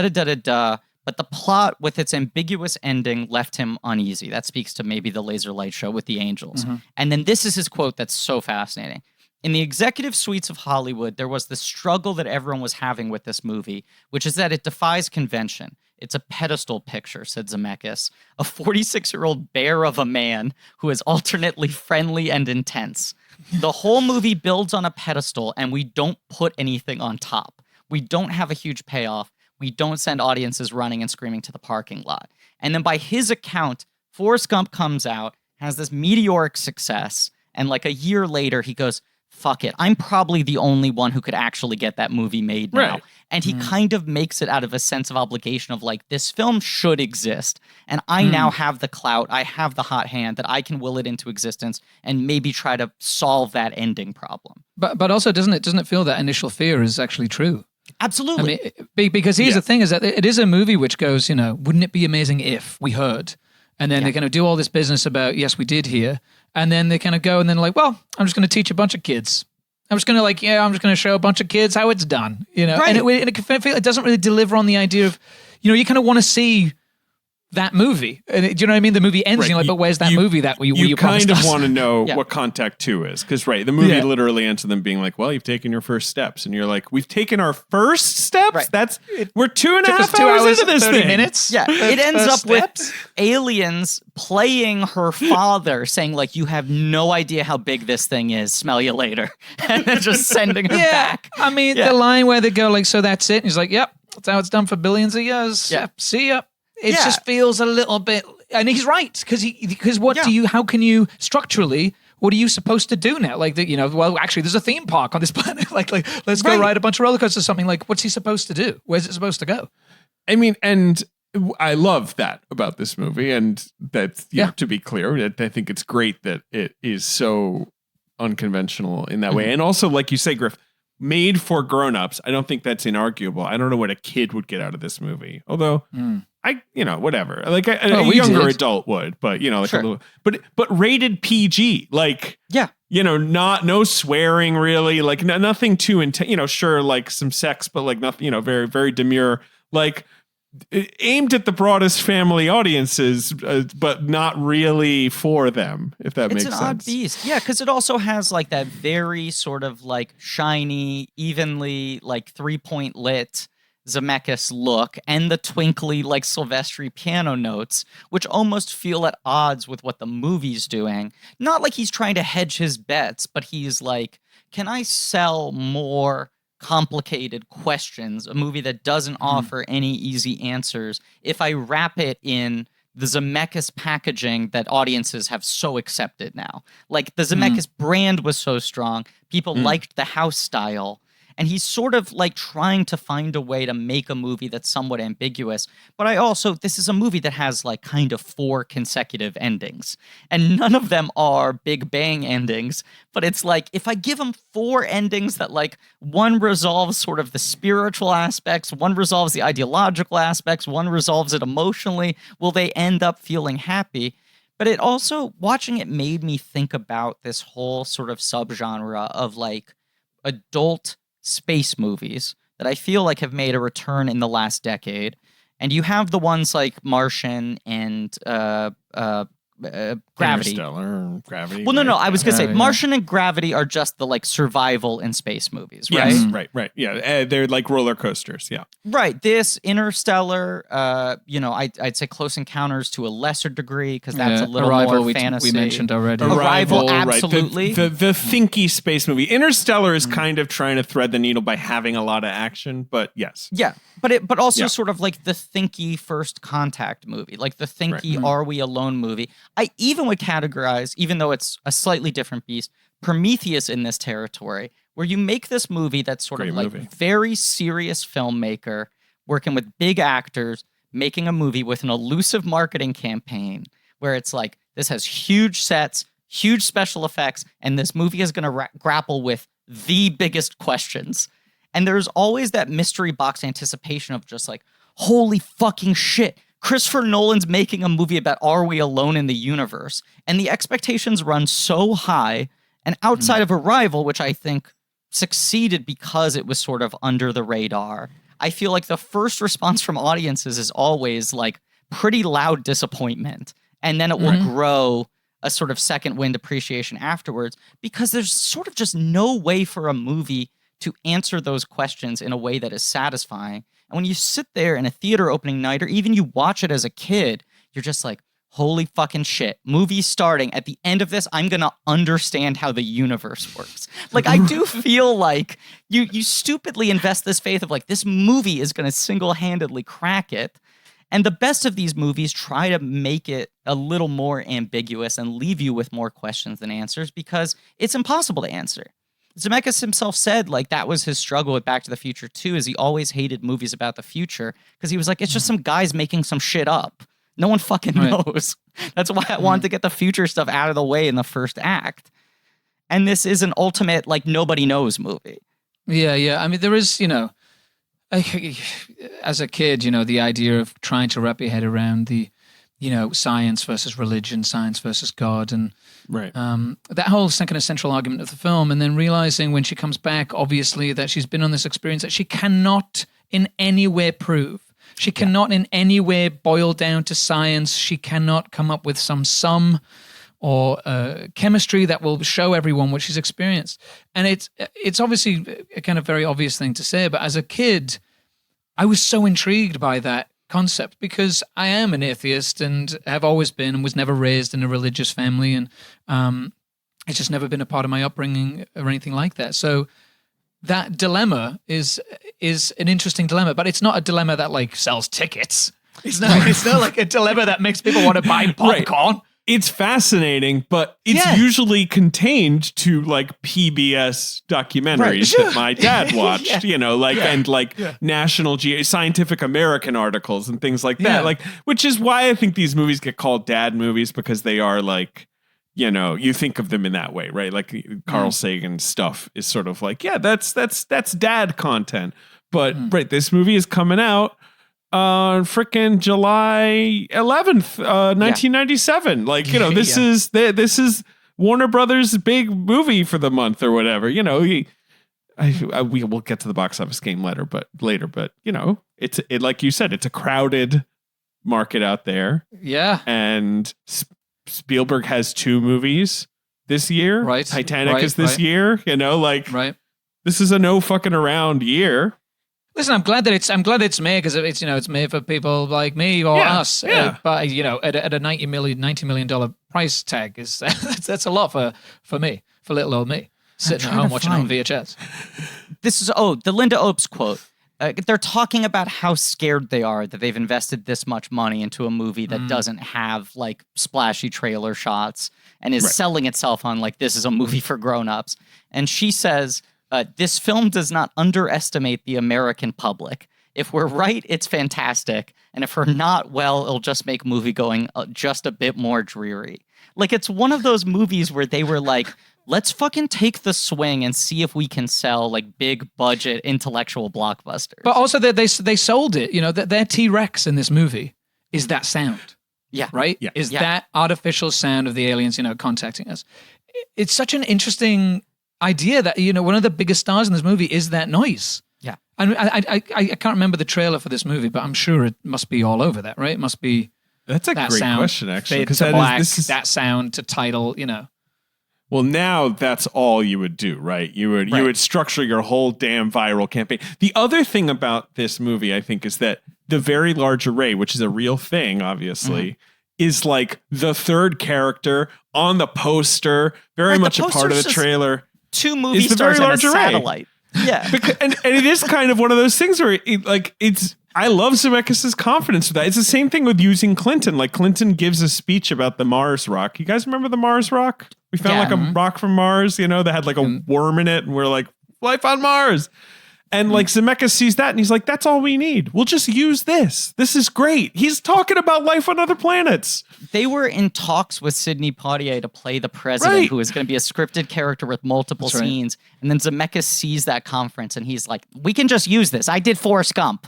the plot with its ambiguous ending left him uneasy. That speaks to maybe the Laser Light Show with the Angels. Mm-hmm. And then this is his quote that's so fascinating. In the executive suites of Hollywood, there was the struggle that everyone was having with this movie, which is that it defies convention. It's a pedestal picture, said Zemeckis, a 46-year-old bear of a man who is alternately friendly and intense. The whole movie builds on a pedestal, and we don't put anything on top. We don't have a huge payoff. We don't send audiences running and screaming to the parking lot. And then by his account, Forrest Gump comes out, has this meteoric success, and like a year later, he goes, fuck it, I'm probably the only one who could actually get that movie made now. Right. And he kind of makes it out of a sense of obligation of like, this film should exist. And I now have the clout, I have the hot hand that I can will it into existence and maybe try to solve that ending problem. But also, doesn't it feel that initial fear is actually true? Absolutely. I mean, because here's the thing is that it is a movie which goes, wouldn't it be amazing if we heard? And then they're going to do all this business about, yes, we did hear. And then they kind of go and then like, well, I'm just going to teach a bunch of kids. I'm just going to show a bunch of kids how it's done, Right. And it doesn't really deliver on the idea of, you kind of want to see that movie. Do you know what I mean? The movie ends, and you're like, but where's that movie that you kind of want to know what Contact 2 is. Because, the movie literally ends with them being like, well, you've taken your first steps. And you're like, we've taken our first steps? Right. We're 2.5 hours into this 30 thing. minutes? Yeah, it ends up with aliens playing her father, saying like, you have no idea how big this thing is, smell you later. And then just sending her back. I mean, the line where they go like, so that's it? And he's like, yep, that's how it's done for billions of years. Yeah. See ya. It just feels a little bit, and he's right, because how can you structurally, what are you supposed to do now? Like, well, actually, there's a theme park on this planet. like let's go ride a bunch of roller coasters or something. Like, what's he supposed to do? Where's it supposed to go? I mean, and I love that about this movie, and that's, to be clear, I think it's great that it is so unconventional in that way. And also, like you say, Griff, made for grown-ups. I don't think that's inarguable. I don't know what a kid would get out of this movie. Although, whatever. Like a younger adult would, but, like a little, but rated PG. Like, no swearing really. Like, nothing too intense. Sure, like some sex, but like nothing, very, very demure. Like, aimed at the broadest family audiences, but not really for them, if that makes sense. It's an odd beast. Yeah, because it also has like that very sort of like shiny, evenly like 3-point lit Zemeckis look and the twinkly like Silvestri piano notes, which almost feel at odds with what the movie's doing. Not like he's trying to hedge his bets, but he's like, can I sell more complicated questions, a movie that doesn't offer any easy answers, if I wrap it in the Zemeckis packaging that audiences have so accepted now? Like, the Zemeckis brand was so strong, people liked the house style, and he's sort of like trying to find a way to make a movie that's somewhat ambiguous. But this is a movie that has like kind of 4 consecutive endings, and none of them are Big Bang endings. But it's like, if I give them 4 endings that like one resolves sort of the spiritual aspects, one resolves the ideological aspects, one resolves it emotionally, will they end up feeling happy? But it also, watching it made me think about this whole sort of subgenre of like adult space movies that I feel like have made a return in the last decade. And you have the ones like Martian and Gravity. Interstellar, Gravity. Well, no. I was going to say Martian and Gravity are just the like survival in space movies, right? Yes, right. Yeah, they're like roller coasters. Yeah. Right. This Interstellar, I'd say Close Encounters to a lesser degree because that's a little Arrival, more fantasy. We mentioned already. Arrival, absolutely. Right. The thinky space movie. Interstellar is kind of trying to thread the needle by having a lot of action, but yes. Yeah, but also sort of like the thinky First Contact movie, like the thinky Are We Alone movie. I even would categorize, even though it's a slightly different beast, Prometheus in this territory, where you make this movie that's sort of like very serious filmmaker working with big actors, making a movie with an elusive marketing campaign where it's like, this has huge sets, huge special effects, and this movie is going to grapple with the biggest questions. And there's always that mystery box anticipation of just like, holy fucking shit, Christopher Nolan's making a movie about Are We Alone in the Universe? And the expectations run so high, And outside of Arrival, which I think succeeded because it was sort of under the radar, I feel like the first response from audiences is always like pretty loud disappointment. And then it will grow a sort of second wind appreciation afterwards, because there's sort of just no way for a movie to answer those questions in a way that is satisfying. And when you sit there in a theater opening night, or even you watch it as a kid, you're just like, holy fucking shit, movie starting. At the end of this, I'm going to understand how the universe works. Like, I do feel like you stupidly invest this faith of like, this movie is going to single-handedly crack it. And the best of these movies try to make it a little more ambiguous and leave you with more questions than answers, because it's impossible to answer. Zemeckis himself said, like, that was his struggle with Back to the Future 2, is he always hated movies about the future, because he was like, it's just some guys making some shit up. No one fucking knows. That's why I wanted to get the future stuff out of the way in the first act. And this is an ultimate, like, nobody knows movie. Yeah. I mean, there is, as a kid, the idea of trying to wrap your head around the, science versus religion, science versus God, and that whole kind of central argument of the film, and then realizing when she comes back, obviously, that she's been on this experience that she cannot in any way prove. She cannot in any way boil down to science. She cannot come up with some sum or chemistry that will show everyone what she's experienced. And it's obviously a kind of very obvious thing to say, but as a kid, I was so intrigued by that concept, because I am an atheist and have always been, and was never raised in a religious family, and it's just never been a part of my upbringing or anything like that. So that dilemma is an interesting dilemma, but it's not a dilemma that like sells tickets. It's not like a dilemma that makes people want to buy popcorn. Right. It's fascinating, but it's usually contained to like PBS documentaries that my dad watched, and National Scientific American articles and things like that. Like, which is why I think these movies get called dad movies, because they are like, you think of them in that way, right? Like Carl Sagan stuff is sort of like, that's dad content. But this movie is coming out on frickin' July 11th, 1997. Like, this is Warner Brothers' big movie for the month or whatever. We will get to the box office game later, but it's like you said, it's a crowded market out there. Yeah. And Spielberg has 2 movies this year. Right. Titanic is this year. This is a no fucking around year. Listen, I'm glad it's made, because it's made for people like me or us. But at a $90 million price tag, is that's a lot for me, for little old me, sitting at home watching on VHS. This is the Linda Opes quote. They're talking about how scared they are that they've invested this much money into a movie that doesn't have like splashy trailer shots and is selling itself on like, this is a movie for grown-ups. And she says, this film does not underestimate the American public. If we're right, it's fantastic. And if we're not, well, it'll just make moviegoing just a bit more dreary. Like, it's one of those movies where they were like, let's fucking take the swing and see if we can sell like big budget intellectual blockbusters. But also they sold it. Their T-Rex in this movie is that sound. Yeah. Right? Yeah. Is that artificial sound of the aliens, contacting us. It's such an interesting idea that, one of the biggest stars in this movie is that noise. Yeah. And I can't remember the trailer for this movie, but I'm sure it must be all over that, right? It must be. That's a great question, actually. Because that sound to title, Well, now that's all you would do, right? You would structure your whole damn viral campaign. The other thing about this movie, I think, is that the very large array, which is a real thing, obviously, is like the third character on the poster, very much a part of the trailer. 2 movie stars and a satellite. Yeah. and it is kind of one of those things where I love Zemeckis' confidence with that. It's the same thing with using Clinton. Like, Clinton gives a speech about the Mars rock. You guys remember the Mars rock? We found like a rock from Mars, that had like a worm in it, and we're like, life on Mars. And like Zemeckis sees that and he's like, that's all we need. We'll just use this. This is great. He's talking about life on other planets. They were in talks with Sidney Poitier to play the president, who is going to be a scripted character with multiple scenes. And then Zemeckis sees that conference and he's like, we can just use this. I did Forrest Gump.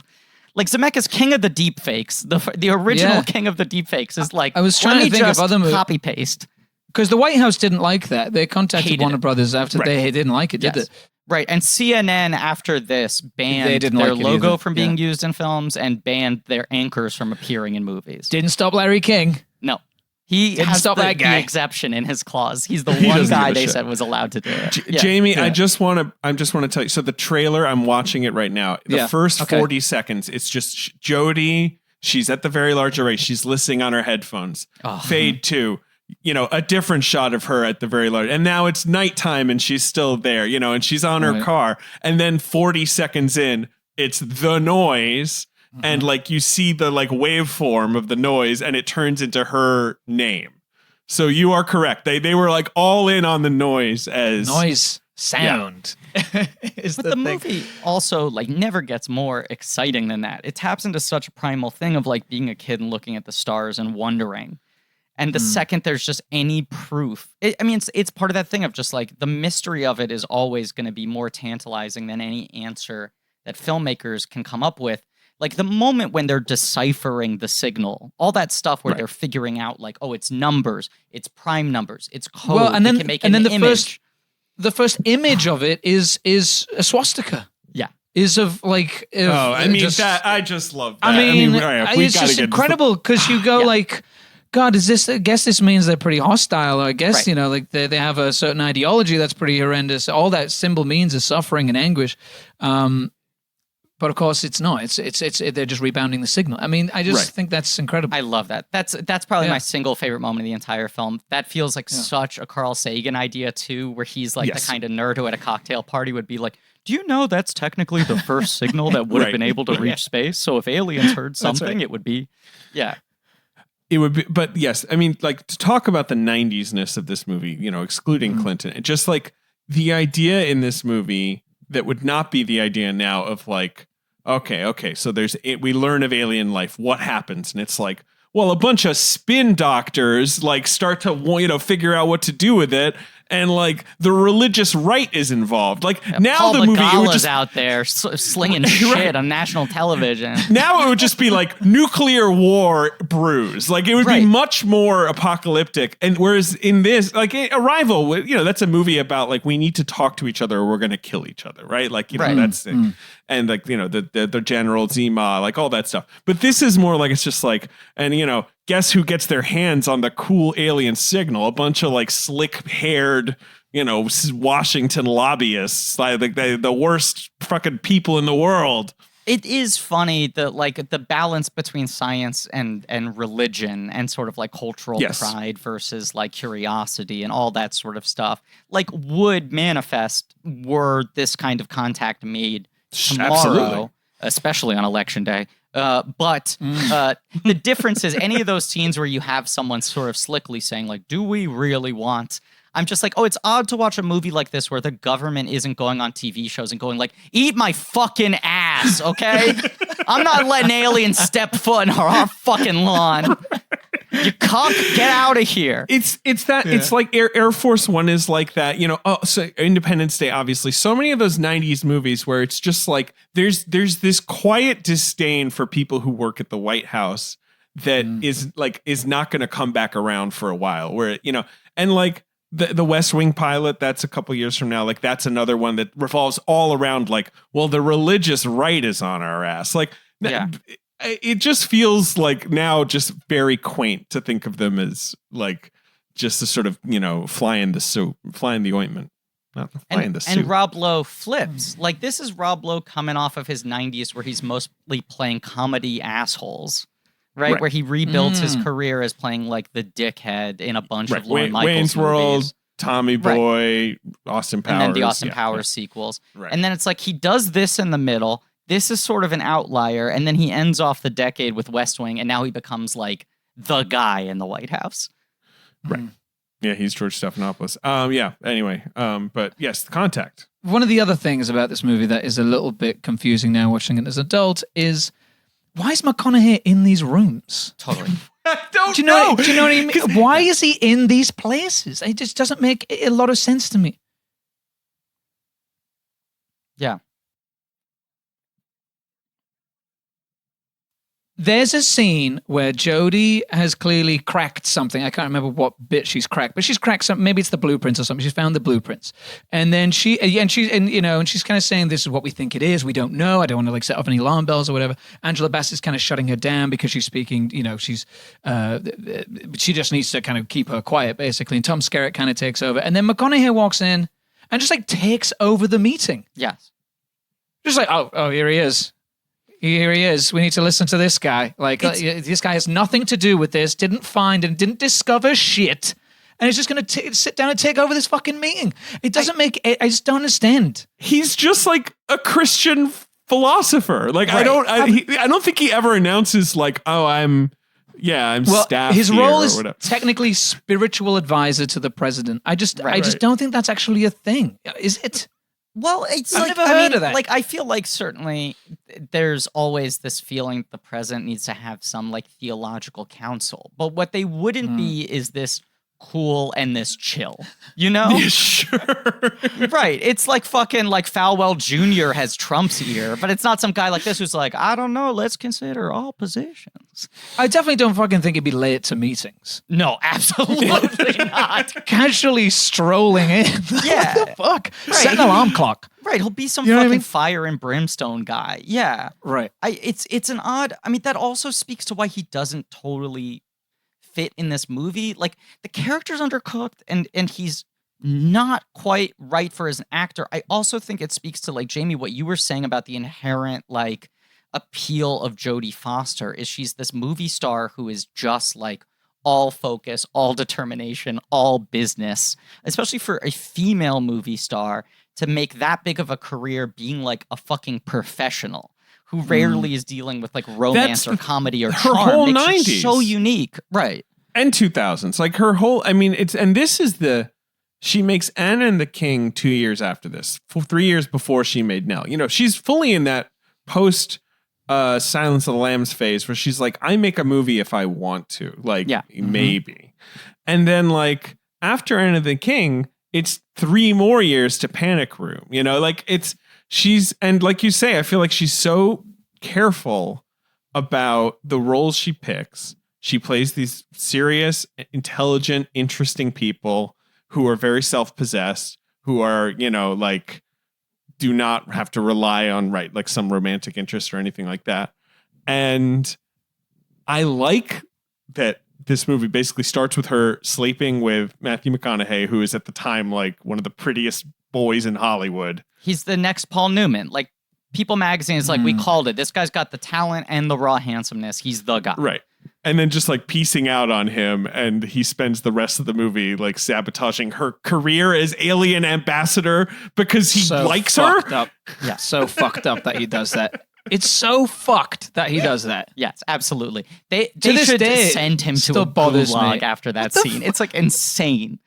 Like, Zemeckis, king of the deep fakes, the original king of the deep fakes, is like, I was trying to think of other movies. Copy paste. Because the White House didn't like that. They contacted Hated Warner it. Brothers after they didn't like it, did Yes. they? Right, and CNN after this banned They didn't their like it logo either. from being used in films and banned their anchors from appearing in movies. Didn't stop Larry King. No. He Didn't has stop the, that guy. the exception in his clause. He's the He one doesn't guy give a they shit. said was allowed to do it. Yeah. Jamie, I just want to tell you. So the trailer, I'm watching it right now. The first 40 seconds, it's just Jodie. She's at the very large array. She's listening on her headphones. Oh. Fade to, a different shot of her at the very large. And now it's nighttime and she's still there, and she's on her car. And then 40 seconds in, it's the noise. And like you see the like waveform of the noise and it turns into her name. So you are correct. They were like all in on the noise as sound. But the movie also like never gets more exciting than that. It taps into such a primal thing of like being a kid and looking at the stars and wondering. And the second there's just any proof, it's part of that thing of just like the mystery of it is always going to be more tantalizing than any answer that filmmakers can come up with. Like the moment when they're deciphering the signal, all that stuff where they're figuring out like, oh, it's numbers, it's prime numbers, it's code. Well, and then the image. The first image of it is a swastika. Yeah. Is of like. I just love that. It's just incredible because you go like, God, I guess this means they're pretty hostile. I guess, like they have a certain ideology that's pretty horrendous. All that symbol means is suffering and anguish. But of course it's not. It's they're just rebounding the signal. I mean, I just think that's incredible. I love that. That's probably my single favorite moment of the entire film. That feels like such a Carl Sagan idea too, where he's like the kind of nerd who at a cocktail party would be like, do you know that's technically the first signal that would have been able to reach space? So if aliens heard something, it would be, It would be, but yes, I mean, like to talk about the 90s-ness of this movie, excluding Clinton, just like the idea in this movie that would not be the idea now of like, okay, so we learn of alien life. What happens? And it's like, well, a bunch of spin doctors like start to, figure out what to do with it. And like the religious right is involved. Like now Paul the movie it would Magala's just out there slinging shit on national television. Now it would just be like nuclear war brews. Like it would be much more apocalyptic. And whereas in this, like Arrival, that's a movie about like we need to talk to each other or we're going to kill each other, right? Like that's and like the General Zima, like all that stuff. But this is more like it's just like guess who gets their hands on the cool alien signal? A bunch of like slick-haired, Washington lobbyists, like the worst fucking people in the world. It is funny that like the balance between science and religion and sort of like cultural pride versus like curiosity and all that sort of stuff like would manifest were this kind of contact made tomorrow, especially on election day. But the difference is any of those scenes where you have someone sort of slickly saying like, do we really want... I'm just like, it's odd to watch a movie like this where the government isn't going on TV shows and going like, eat my fucking ass, okay? I'm not letting aliens step foot on our fucking lawn. You cuck, get out of here. It's like Air Force One is like that, so Independence Day, obviously. So many of those 90s movies where it's just like, there's this quiet disdain for people who work at the White House that is not going to come back around for a while where, and like, the West Wing pilot, that's a couple years from now. Like that's another one that revolves all around like, well, the religious right is on our ass. Like, it just feels like now just very quaint to think of them as like just a sort of fly in the ointment, not fly in the suit. And Rob Lowe flips. Like this is Rob Lowe coming off of his 90s where he's mostly playing comedy assholes. Right, where he rebuilt his career as playing like the dickhead in a bunch of Lorne Michaels Wayne's movies. World, Tommy Boy, Austin Powers. And then the Austin Powers sequels. Right. And then it's like he does this in the middle. This is sort of an outlier. And then he ends off the decade with West Wing. And now he becomes like the guy in the White House. Right. Yeah, he's George Stephanopoulos. Anyway. But yes, The Contact. One of the other things about this movie that is a little bit confusing now watching it as an adult is... why is McConaughey in these rooms? Totally. Do you know what I mean? Why is he in these places? It just doesn't make a lot of sense to me. Yeah. There's a scene where Jodie has clearly cracked something. I can't remember what bit she's cracked, but she's cracked something. Maybe it's the blueprints or something. She's found the blueprints, and then she's kind of saying, "This is what we think it is. We don't know. I don't want to set off any alarm bells or whatever." Angela Bassett's kind of shutting her down because she's speaking. She just needs to kind of keep her quiet, basically. And Tom Skerritt kind of takes over, and then McConaughey walks in and just takes over the meeting. Yes, just oh, here he is. Here he is. We need to listen to this guy. This guy has nothing to do with this, didn't find and didn't discover shit, and he's just going to sit down and take over this fucking meeting. It doesn't I just don't understand. He's just a Christian philosopher. Right. I don't think he ever announces I'm staff. His here role or is whatever. technically spiritual advisor to the president. I just don't think that's actually a thing. Is it? Well, I've never heard of that. I feel like certainly there's always this feeling the president needs to have some theological counsel. But what they wouldn't be is this cool and this chill, Yeah, sure. Right. It's fucking Falwell Jr. has Trump's ear, but it's not some guy like this who's I don't know, let's consider all positions. I definitely don't fucking think he'd be late to meetings. No, absolutely not. Casually strolling in. Yeah. What the fuck? Right. Set an alarm clock. Right, he'll be some You know fucking what I mean? fire and brimstone guy. Yeah. Right. It's an odd, that also speaks to why he doesn't totally fit in this movie. The character's undercooked and he's not quite right for as an actor. I also think it speaks to Jamie, what you were saying about the inherent appeal of Jodie Foster is she's this movie star who is just all focus, all determination, all business, especially for a female movie star to make that big of a career being a fucking professional who rarely is dealing with romance or comedy or her charm. whole Makes her 90s. so unique. Right. And 2000s. Her whole, she makes Anna and the King 2 years after this, 3 years before she made Nell. She's fully in that post Silence of the Lambs phase where she's I make a movie if I want to, maybe. And then after Anna and the King, it's 3 more years to Panic Room. And like you say, I feel like she's so careful about the roles she picks. She plays these serious, intelligent, interesting people who are very self-possessed, who are, do not have to rely on some romantic interest or anything like that. And I like that this movie basically starts with her sleeping with Matthew McConaughey, who is at the time one of the prettiest boys in Hollywood. He's the next Paul Newman. People magazine is we called it. This guy's got the talent and the raw handsomeness. He's the guy. Right. And then just piecing out on him, and he spends the rest of the movie sabotaging her career as alien ambassador because he likes her. Up. Yeah, so fucked up that he does that. It's so fucked that he does that. Yes, absolutely. They this should day, send him to still a bothers gulag me. after that scene. It's insane.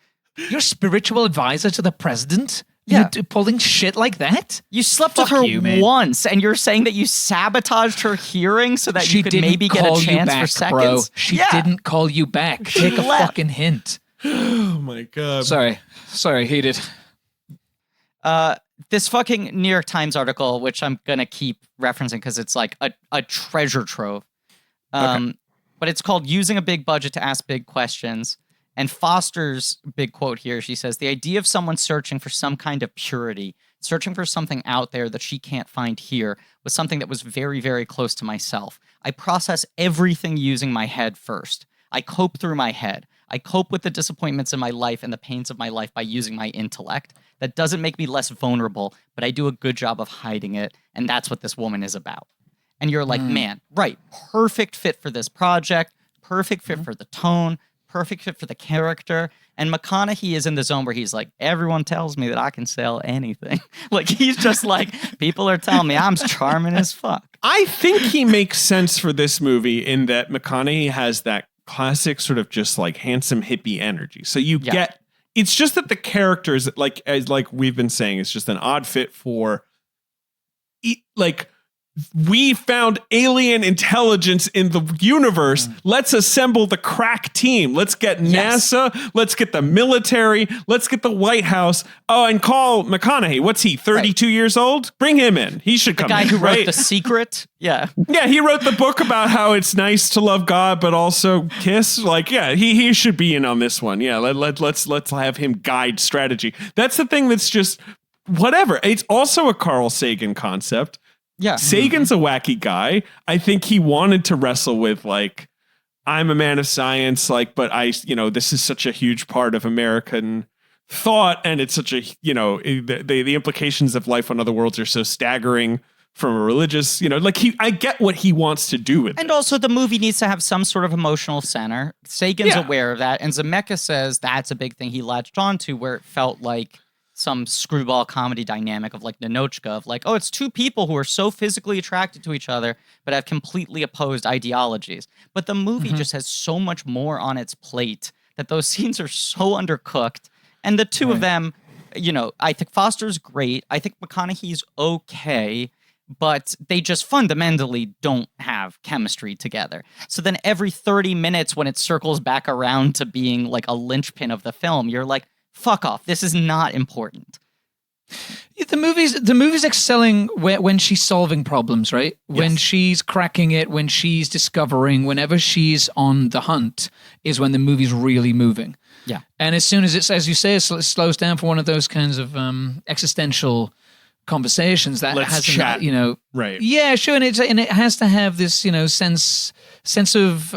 You're spiritual advisor to the president? Yeah. You're pulling shit like that? You slept Fuck with her you, man. once, and you're saying that you sabotaged her hearing so that you could maybe get a chance for seconds? Bro. She didn't call you back. Take a fucking hint. Oh my God. Sorry, heated. This fucking New York Times article, which I'm going to keep referencing because it's a treasure trove. But it's called Using a Big Budget to Ask Big Questions. And Foster's big quote here, she says, the idea of someone searching for some kind of purity, searching for something out there that she can't find here, was something that was very, very close to myself. I process everything using my head first. I cope through my head. I cope with the disappointments in my life and the pains of my life by using my intellect. That doesn't make me less vulnerable, but I do a good job of hiding it, and that's what this woman is about. And you're man, right, perfect fit for this project, perfect fit for the tone, perfect fit for the character. And McConaughey is in the zone where he's everyone tells me that I can sell anything. He's just people are telling me I'm charming as fuck. I think he makes sense for this movie in that McConaughey has that classic sort of just handsome hippie energy. So you get, it's just that the characters, as we've been saying, it's just an odd fit for we found alien intelligence in the universe. Let's assemble the crack team. Let's get NASA. Let's get the military. Let's get the White House. Oh, and call McConaughey. What's he, 32 years old? Bring him in. He should come in. The guy who wrote The Secret. Yeah. Yeah, he wrote the book about how it's nice to love God, but also kiss. Like, yeah, he should be in on this one. Yeah, let's have him guide strategy. That's the thing that's just whatever. It's also a Carl Sagan concept. Yeah. Sagan's a wacky guy. I think he wanted to wrestle with like, I'm a man of science, like, but this is such a huge part of American thought. And it's such a, the implications of life on other worlds are so staggering from a religious, I get what he wants to do with it. And also the movie needs to have some sort of emotional center. Sagan's aware of that. And Zemeckis says that's a big thing he latched onto, where it felt like some screwball comedy dynamic of like Ninochka, of like, oh, it's two people who are so physically attracted to each other, but have completely opposed ideologies. But the movie just has so much more on its plate that those scenes are so undercooked. And the two of them, I think Foster's great. I think McConaughey's okay, but they just fundamentally don't have chemistry together. So then every 30 minutes when it circles back around to being like a linchpin of the film, you're like, fuck off. This is not important. The movie's excelling when she's solving problems, right? Yes. When she's cracking it, when she's discovering, whenever she's on the hunt is when the movie's really moving. Yeah. And as soon as it's, as you say, it slows down for one of those kinds of existential conversations that Let's has chat. Right. Yeah, sure. And it has to have this, sense of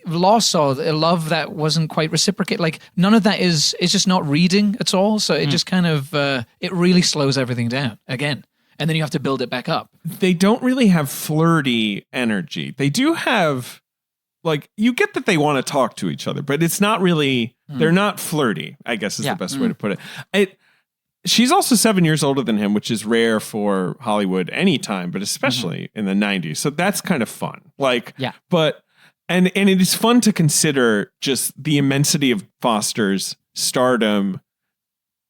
loss or a love that wasn't quite reciprocated. Like none of that it's just not reading at all. So it just kind of, it really slows everything down again. And then you have to build it back up. They don't really have flirty energy. They do have, like, you get that they want to talk to each other, but it's not really, they're not flirty, I guess is the best way to put it. She's also 7 years older than him, which is rare for Hollywood anytime, but especially in the 90s. So that's kind of fun. But and it is fun to consider just the immensity of Foster's stardom,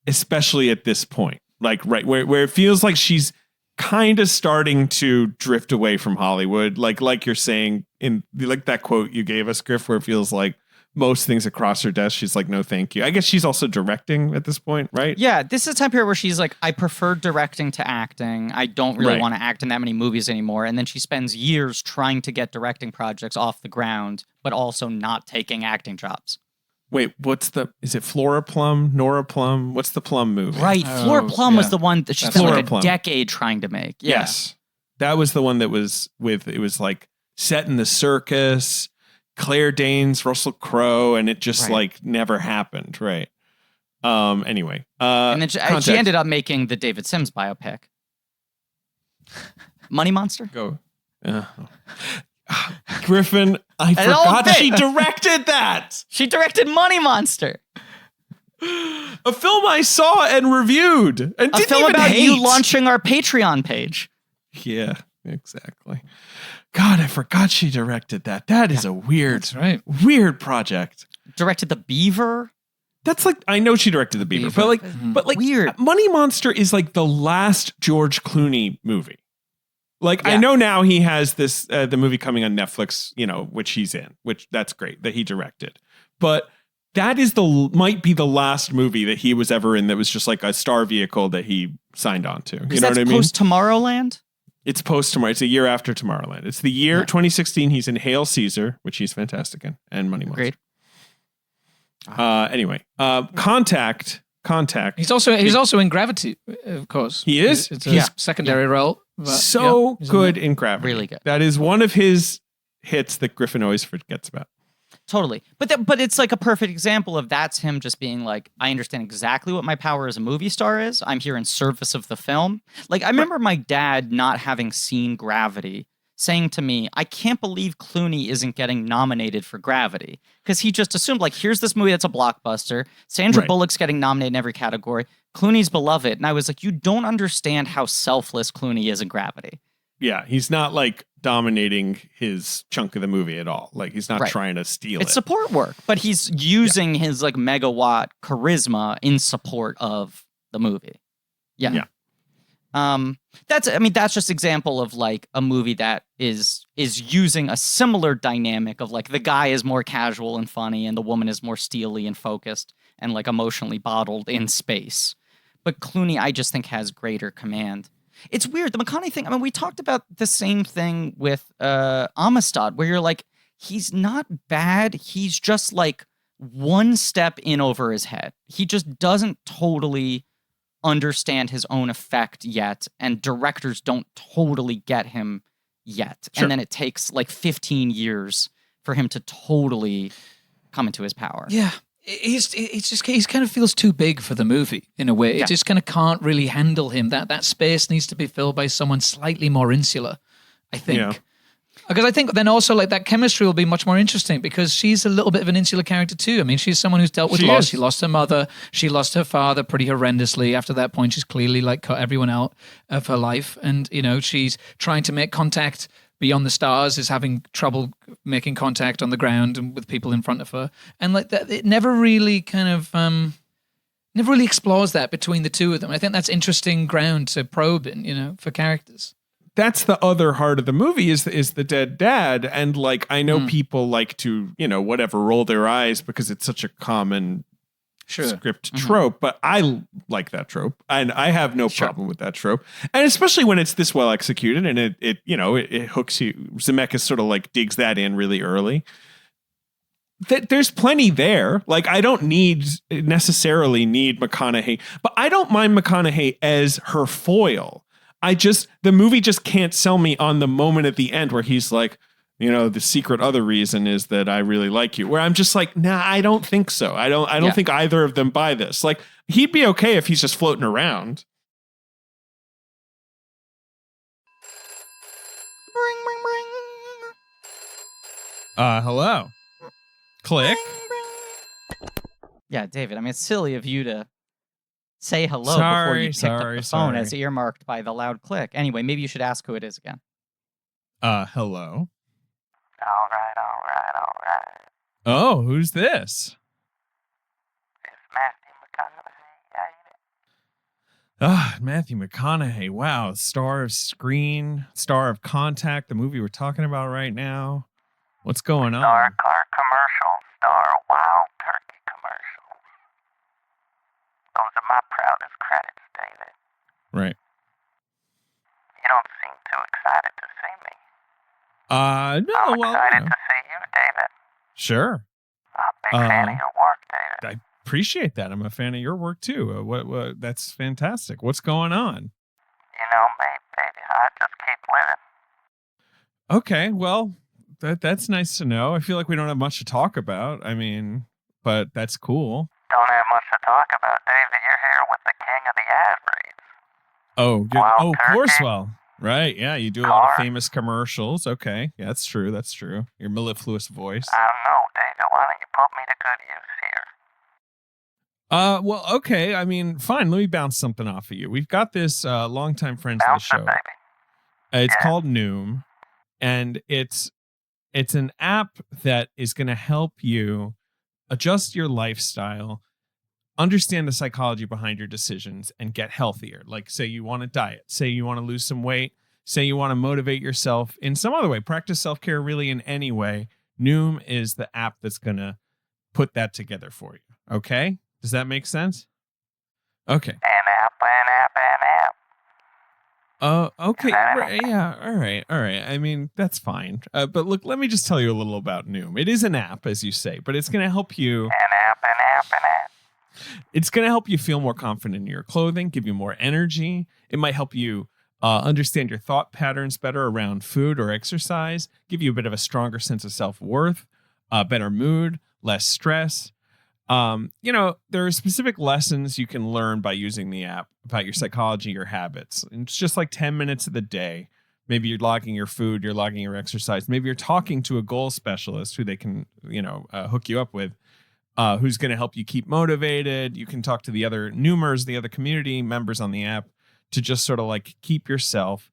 especially at this point. Like where it feels like she's kind of starting to drift away from Hollywood. Like you're saying in like that quote you gave us, Griff, where it feels like most things across her desk, she's like, no, thank you. I guess she's also directing at this point, right? Yeah, this is a time period where she's like, I prefer directing to acting. I don't really want to act in that many movies anymore. And then she spends years trying to get directing projects off the ground, but also not taking acting jobs. Wait, is it Flora Plum, Nora Plum? What's the Plum movie? Right, Flora Plum was the one that she spent like a decade trying to make. Yeah. Yes, that was the one that was it was like set in the circus, Claire Danes, Russell Crowe, and it just like never happened, right? Anyway, and then she ended up making the David Sims biopic, Money Monster. Go, Griffin. I forgot she directed that. She directed Money Monster, a film I saw and reviewed, and a didn't film even about hate. you launching our Patreon page. Yeah, exactly. God, I forgot she directed that. That is a weird project. Directed The Beaver. That's like, I know she directed The Beaver. but like weird. Money Monster is like the last George Clooney movie. Like, I know now he has this, the movie coming on Netflix, which he's in, which that's great that he directed. But that is might be the last movie that he was ever in that was just like a star vehicle that he signed on to. You know what I mean? Post Tomorrowland? It's post-Tomorrow. It's a year after Tomorrowland. It's the year 2016. He's in Hail Caesar, which he's fantastic in, and Money Monster. Great. Anyway, Contact. He's also in Gravity, of course. He is. It's a secondary role. So good in Gravity. Really good. That is one of his hits that Griffin always forgets about. Totally. But it's like a perfect example of that's him just being like, I understand exactly what my power as a movie star is. I'm here in service of the film. Like, I remember my dad not having seen Gravity saying to me, I can't believe Clooney isn't getting nominated for Gravity. Because he just assumed, like, here's this movie that's a blockbuster. Sandra Bullock's getting nominated in every category. Clooney's beloved. And I was like, you don't understand how selfless Clooney is in Gravity. Yeah, he's not like dominating his chunk of the movie at all. Like, he's not trying to steal it. It's support work, but he's using his like megawatt charisma in support of the movie. Yeah. That's just example of like a movie that is using a similar dynamic of like the guy is more casual and funny and the woman is more steely and focused and like emotionally bottled in space. But Clooney, I just think, has greater command. It's weird. The McConaughey thing, I mean, we talked about the same thing with Amistad, where you're like, he's not bad. He's just like one step in over his head. He just doesn't totally understand his own effect yet, and directors don't totally get him yet. Sure. And then it takes like 15 years for him to totally come into his power. Yeah. He's kind of feels too big for the movie in a way. It just kind of can't really handle him. That space needs to be filled by someone slightly more insular, I think. Yeah. Because I think then also like that chemistry will be much more interesting because she's a little bit of an insular character too. I mean, she's someone who's dealt with loss. She lost her mother. She lost her father pretty horrendously. After that point, she's clearly like cut everyone out of her life. And, you know, she's trying to make contact beyond the stars, is having trouble making contact on the ground and with people in front of her. And like that, it never really kind of, never really explores that between the two of them. I think that's interesting ground to probe in, you know, for characters. That's the other heart of the movie is the dead dad. And like, I know people like to, you know, whatever, roll their eyes because it's such a common script trope, but I like that trope and I have no problem with that trope. And especially when it's this well executed and it you know, it hooks you. Zemeckis sort of like digs that in really early. There's plenty there. Like, I don't necessarily need McConaughey, but I don't mind McConaughey as her foil. The movie just can't sell me on the moment at the end where he's like, you know, the secret other reason is that I really like you. Where I'm just like, nah, I don't think so. I don't think either of them buy this. Like, he'd be okay if he's just floating around. Ring, ring, ring. Hello. Click. Yeah, David, I mean, it's silly of you to say hello before you picked up the phone as earmarked by the loud click. Anyway, maybe you should ask who it is again. Hello. All right. Oh, who's this? It's Matthew McConaughey, ain't it? Matthew McConaughey. Wow. Star of Screen, star of Contact, the movie we're talking about right now. What's going on? Star car commercial, star Wild Turkey commercial. Those are my proudest credits, David. Right. You don't seem too excited to see me. No, I'm excited to see you, David. Sure. I'm a big fan of your work, David. I appreciate that. I'm a fan of your work too. What? That's fantastic. What's going on? You know me, baby. I just keep living. Okay, well, that's nice to know. I feel like we don't have much to talk about. I mean, but that's cool. Don't have much to talk about, David. You're here with the king of the ad reads. Oh, good. Wild Turkey. Corswell. Right, yeah, you do a lot of famous commercials. Okay, yeah, that's true. Your mellifluous voice. I don't know, David. Why don't you put me to good use here? Well, okay. I mean, fine. Let me bounce something off of you. We've got this longtime friends of the show. Baby. It's called Noom, and it's an app that is going to help you adjust your lifestyle, understand the psychology behind your decisions, and get healthier. Like, say you want to diet, say you want to lose some weight, say you want to motivate yourself in some other way, practice self-care really in any way. Noom is the app that's going to put that together for you. Okay? Does that make sense? Okay. An app. Okay. Yeah. All right. I mean, that's fine. But look, let me just tell you a little about Noom. It is an app, as you say, but it's going to help you. An app. It's going to help you feel more confident in your clothing, give you more energy. It might help you understand your thought patterns better around food or exercise, give you a bit of a stronger sense of self-worth, better mood, less stress. There are specific lessons you can learn by using the app about your psychology, your habits. And it's just like 10 minutes of the day. Maybe you're logging your food, you're logging your exercise. Maybe you're talking to a goal specialist who they can, hook you up with, who's going to help you keep motivated. You can talk to the other Noomers, the other community members on the app to just sort of like keep yourself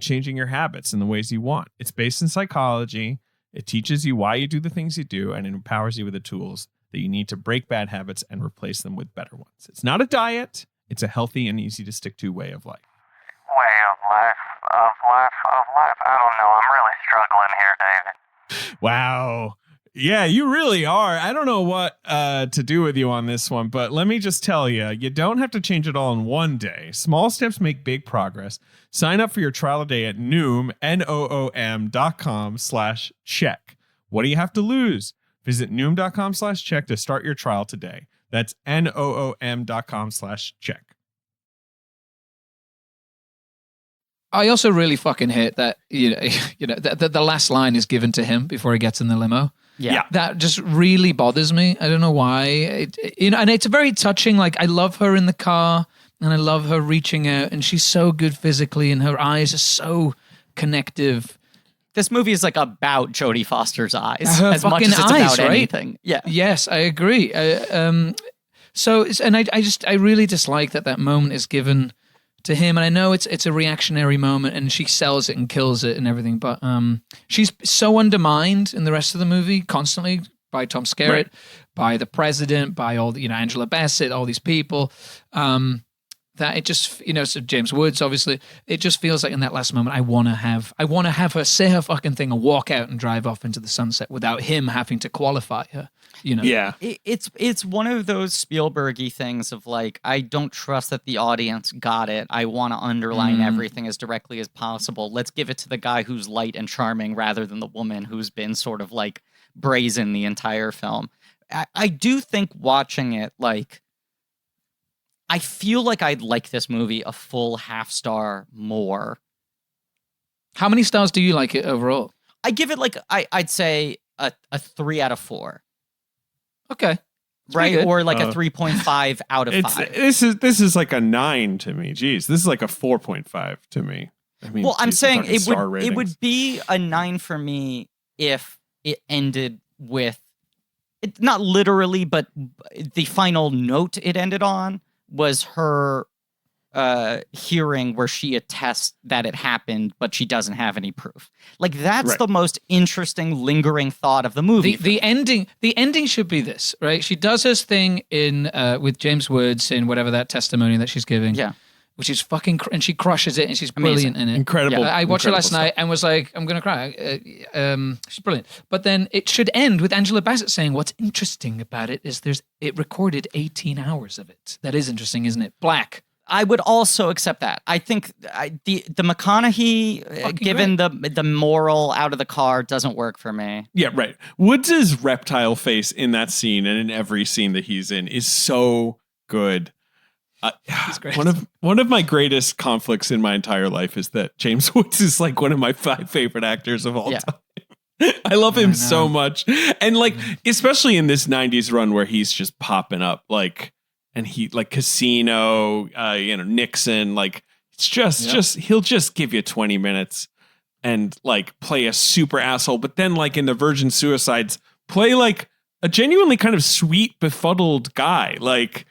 changing your habits in the ways you want. It's based in psychology. It teaches you why you do the things you do, and it empowers you with the tools that you need to break bad habits and replace them with better ones. It's not a diet. It's a healthy and easy to stick to way of life. life. I don't know. I'm really struggling here, David. Wow. Yeah, you really are. I don't know what to do with you on this one, but let me just tell you, you don't have to change it all in one day. Small steps make big progress. Sign up for your trial today at noom.com/check. What do you have to lose? Visit noom.com/check to start your trial today. That's noom.com/check. I also really fucking hate that that the last line is given to him before he gets in the limo. Yeah. That just really bothers me. I don't know why. And it's very touching. Like, I love her in the car and I love her reaching out, and she's so good physically and her eyes are so connective. This movie is like about Jodie Foster's eyes Her as much fucking as it's eyes, about right? anything. Yeah. Yes, I agree. I really dislike that moment is given to him, and I know it's a reactionary moment, and she sells it and kills it and everything, but she's so undermined in the rest of the movie constantly by Tom Skerritt, right, by the president, by all the, Angela Bassett, all these people, that it just, so James Woods, obviously, it just feels like in that last moment, I want to have her say her fucking thing and walk out and drive off into the sunset without him having to qualify her. Yeah. It's one of those Spielberg-y things of like, I don't trust that the audience got it. I want to underline everything as directly as possible. Let's give it to the guy who's light and charming rather than the woman who's been sort of like brazen the entire film. I do think watching it, like, I feel like I'd like this movie a full half star more. How many stars do you like it overall? I give it like, I'd say a 3 out of 4. Okay. Right? Or like a 3.5 out of 5. This is like a 9 to me. Jeez, this is like a 4.5 to me. I mean, well, I'm saying it would be a 9 for me if it ended with, not literally, but the final note it ended on was her hearing where she attests that it happened, but she doesn't have any proof. Like, that's right. The most interesting, lingering thought of the movie. The ending should be this, right? She does her thing in with James Woods in whatever that testimony that she's giving. Yeah. Which is fucking, and she crushes it, and she's brilliant in it. Incredible. Yeah, I watched her last night and was like, I'm going to cry. She's brilliant. But then it should end with Angela Bassett saying, what's interesting about it is it recorded 18 hours of it. That is interesting, isn't it? Black. I would also accept that. I think the McConaughey, given the moral out of the car, doesn't work for me. Yeah, right. Woods' reptile face in that scene and in every scene that he's in is so good. One of my greatest conflicts in my entire life is that James Woods is like one of my 5 favorite actors of all time. I love him so much. And like, especially in this 90s run where he's just popping up, like, and he like Casino, Nixon, like, it's just he'll just give you 20 minutes and like play a super asshole. But then like in the Virgin Suicides, play like a genuinely kind of sweet, befuddled guy. Like,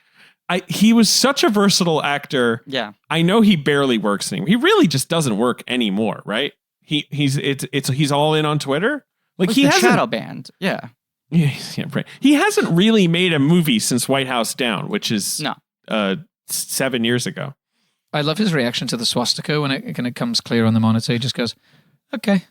he was such a versatile actor. Yeah. I know he barely works anymore. He really just doesn't work anymore, right? He's all in on Twitter. Like, he has shadow banned. Yeah. Yeah, right. He hasn't really made a movie since White House Down, which is 7 years ago. I love his reaction to the swastika when it comes clear on the monitor. He just goes, okay.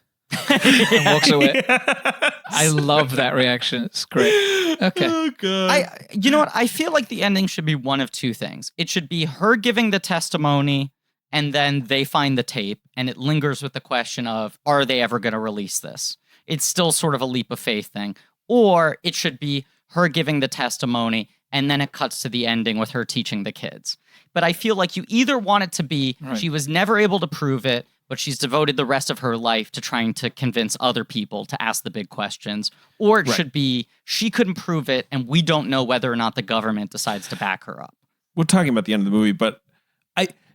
And walks away. I love that reaction. It's great. Okay. Oh, God. You know what? I feel like the ending should be one of two things. It should be her giving the testimony, and then they find the tape, and it lingers with the question of, are they ever going to release this? It's still sort of a leap of faith thing. Or it should be her giving the testimony, and then it cuts to the ending with her teaching the kids. But I feel like you either want it to be she was never able to prove it, but she's devoted the rest of her life to trying to convince other people to ask the big questions. Or it should be she couldn't prove it, and we don't know whether or not the government decides to back her up. We're talking about the end of the movie, but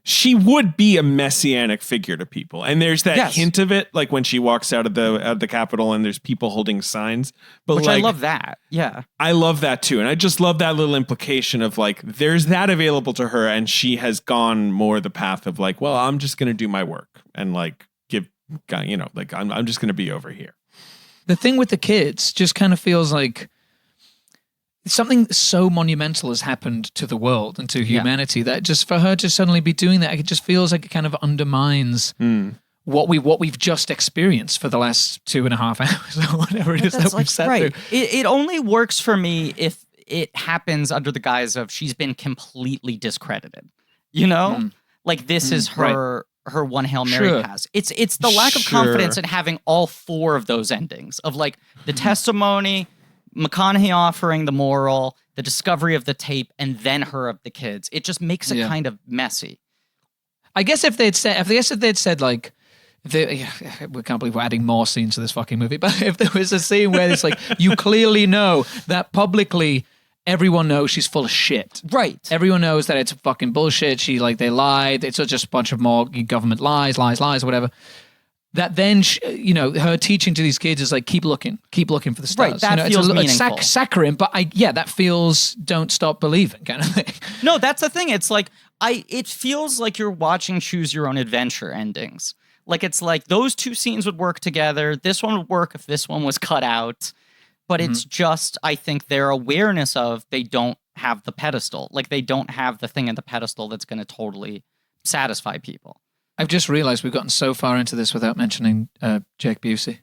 she would be a messianic figure to people. And there's that hint of it, like when she walks out of the Capitol and there's people holding signs. But which like, I love that. Yeah. I love that too. And I just love that little implication of like, there's that available to her, and she has gone more the path of like, well, I'm just going to do my work and like I'm just going to be over here. The thing with the kids just kind of feels like something so monumental has happened to the world and to humanity that just for her to suddenly be doing that, it just feels like it kind of undermines what we've just experienced for the last 2.5 hours or whatever it is that we've sat through. It only works for me if it happens under the guise of she's been completely discredited. You know, like this is her one Hail Mary pass. It's the lack of confidence in having all 4 of those endings of like the testimony, McConaughey offering the moral, the discovery of the tape, and then her of the kids. It just makes it kind of messy. I guess if they'd said like, we can't believe we're adding more scenes to this fucking movie, but if there was a scene where it's like, you clearly know that publicly everyone knows she's full of shit. Right. Everyone knows that it's fucking bullshit. They lied. It's just a bunch of more government lies, or whatever. That then, her teaching to these kids is like, keep looking for the stars. Right, that feels meaningful. It's saccharine, but that feels don't stop believing kind of thing. No, that's the thing. It's like, it feels like you're watching Choose Your Own Adventure endings. Like, it's like those 2 scenes would work together. This one would work if this one was cut out. But it's just, I think, their awareness of they don't have the pedestal. Like, they don't have the thing in the pedestal that's going to totally satisfy people. I've just realized we've gotten so far into this without mentioning Jake Busey.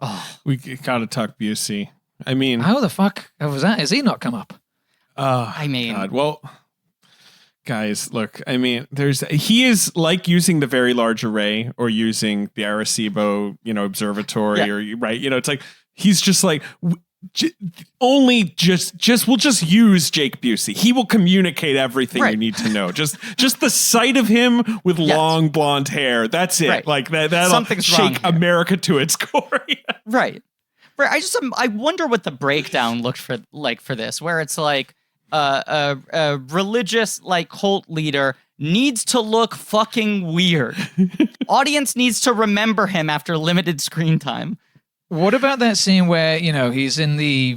Oh, we got to talk Busey. I mean, how the fuck was that? Has he not come up? I mean, God. Well, guys, look, I mean, he is like using the Very Large Array or using the Arecibo, observatory or right. It's like, he's just like, we'll just use Jake Busey. He will communicate everything you need to know. Just the sight of him with long blonde hair. That's it. Right. Like that'll Something's shake America to its core. Right. I wonder what the breakdown looked for this, where it's like a religious like cult leader needs to look fucking weird. Audience needs to remember him after limited screen time. What about that scene where he's in the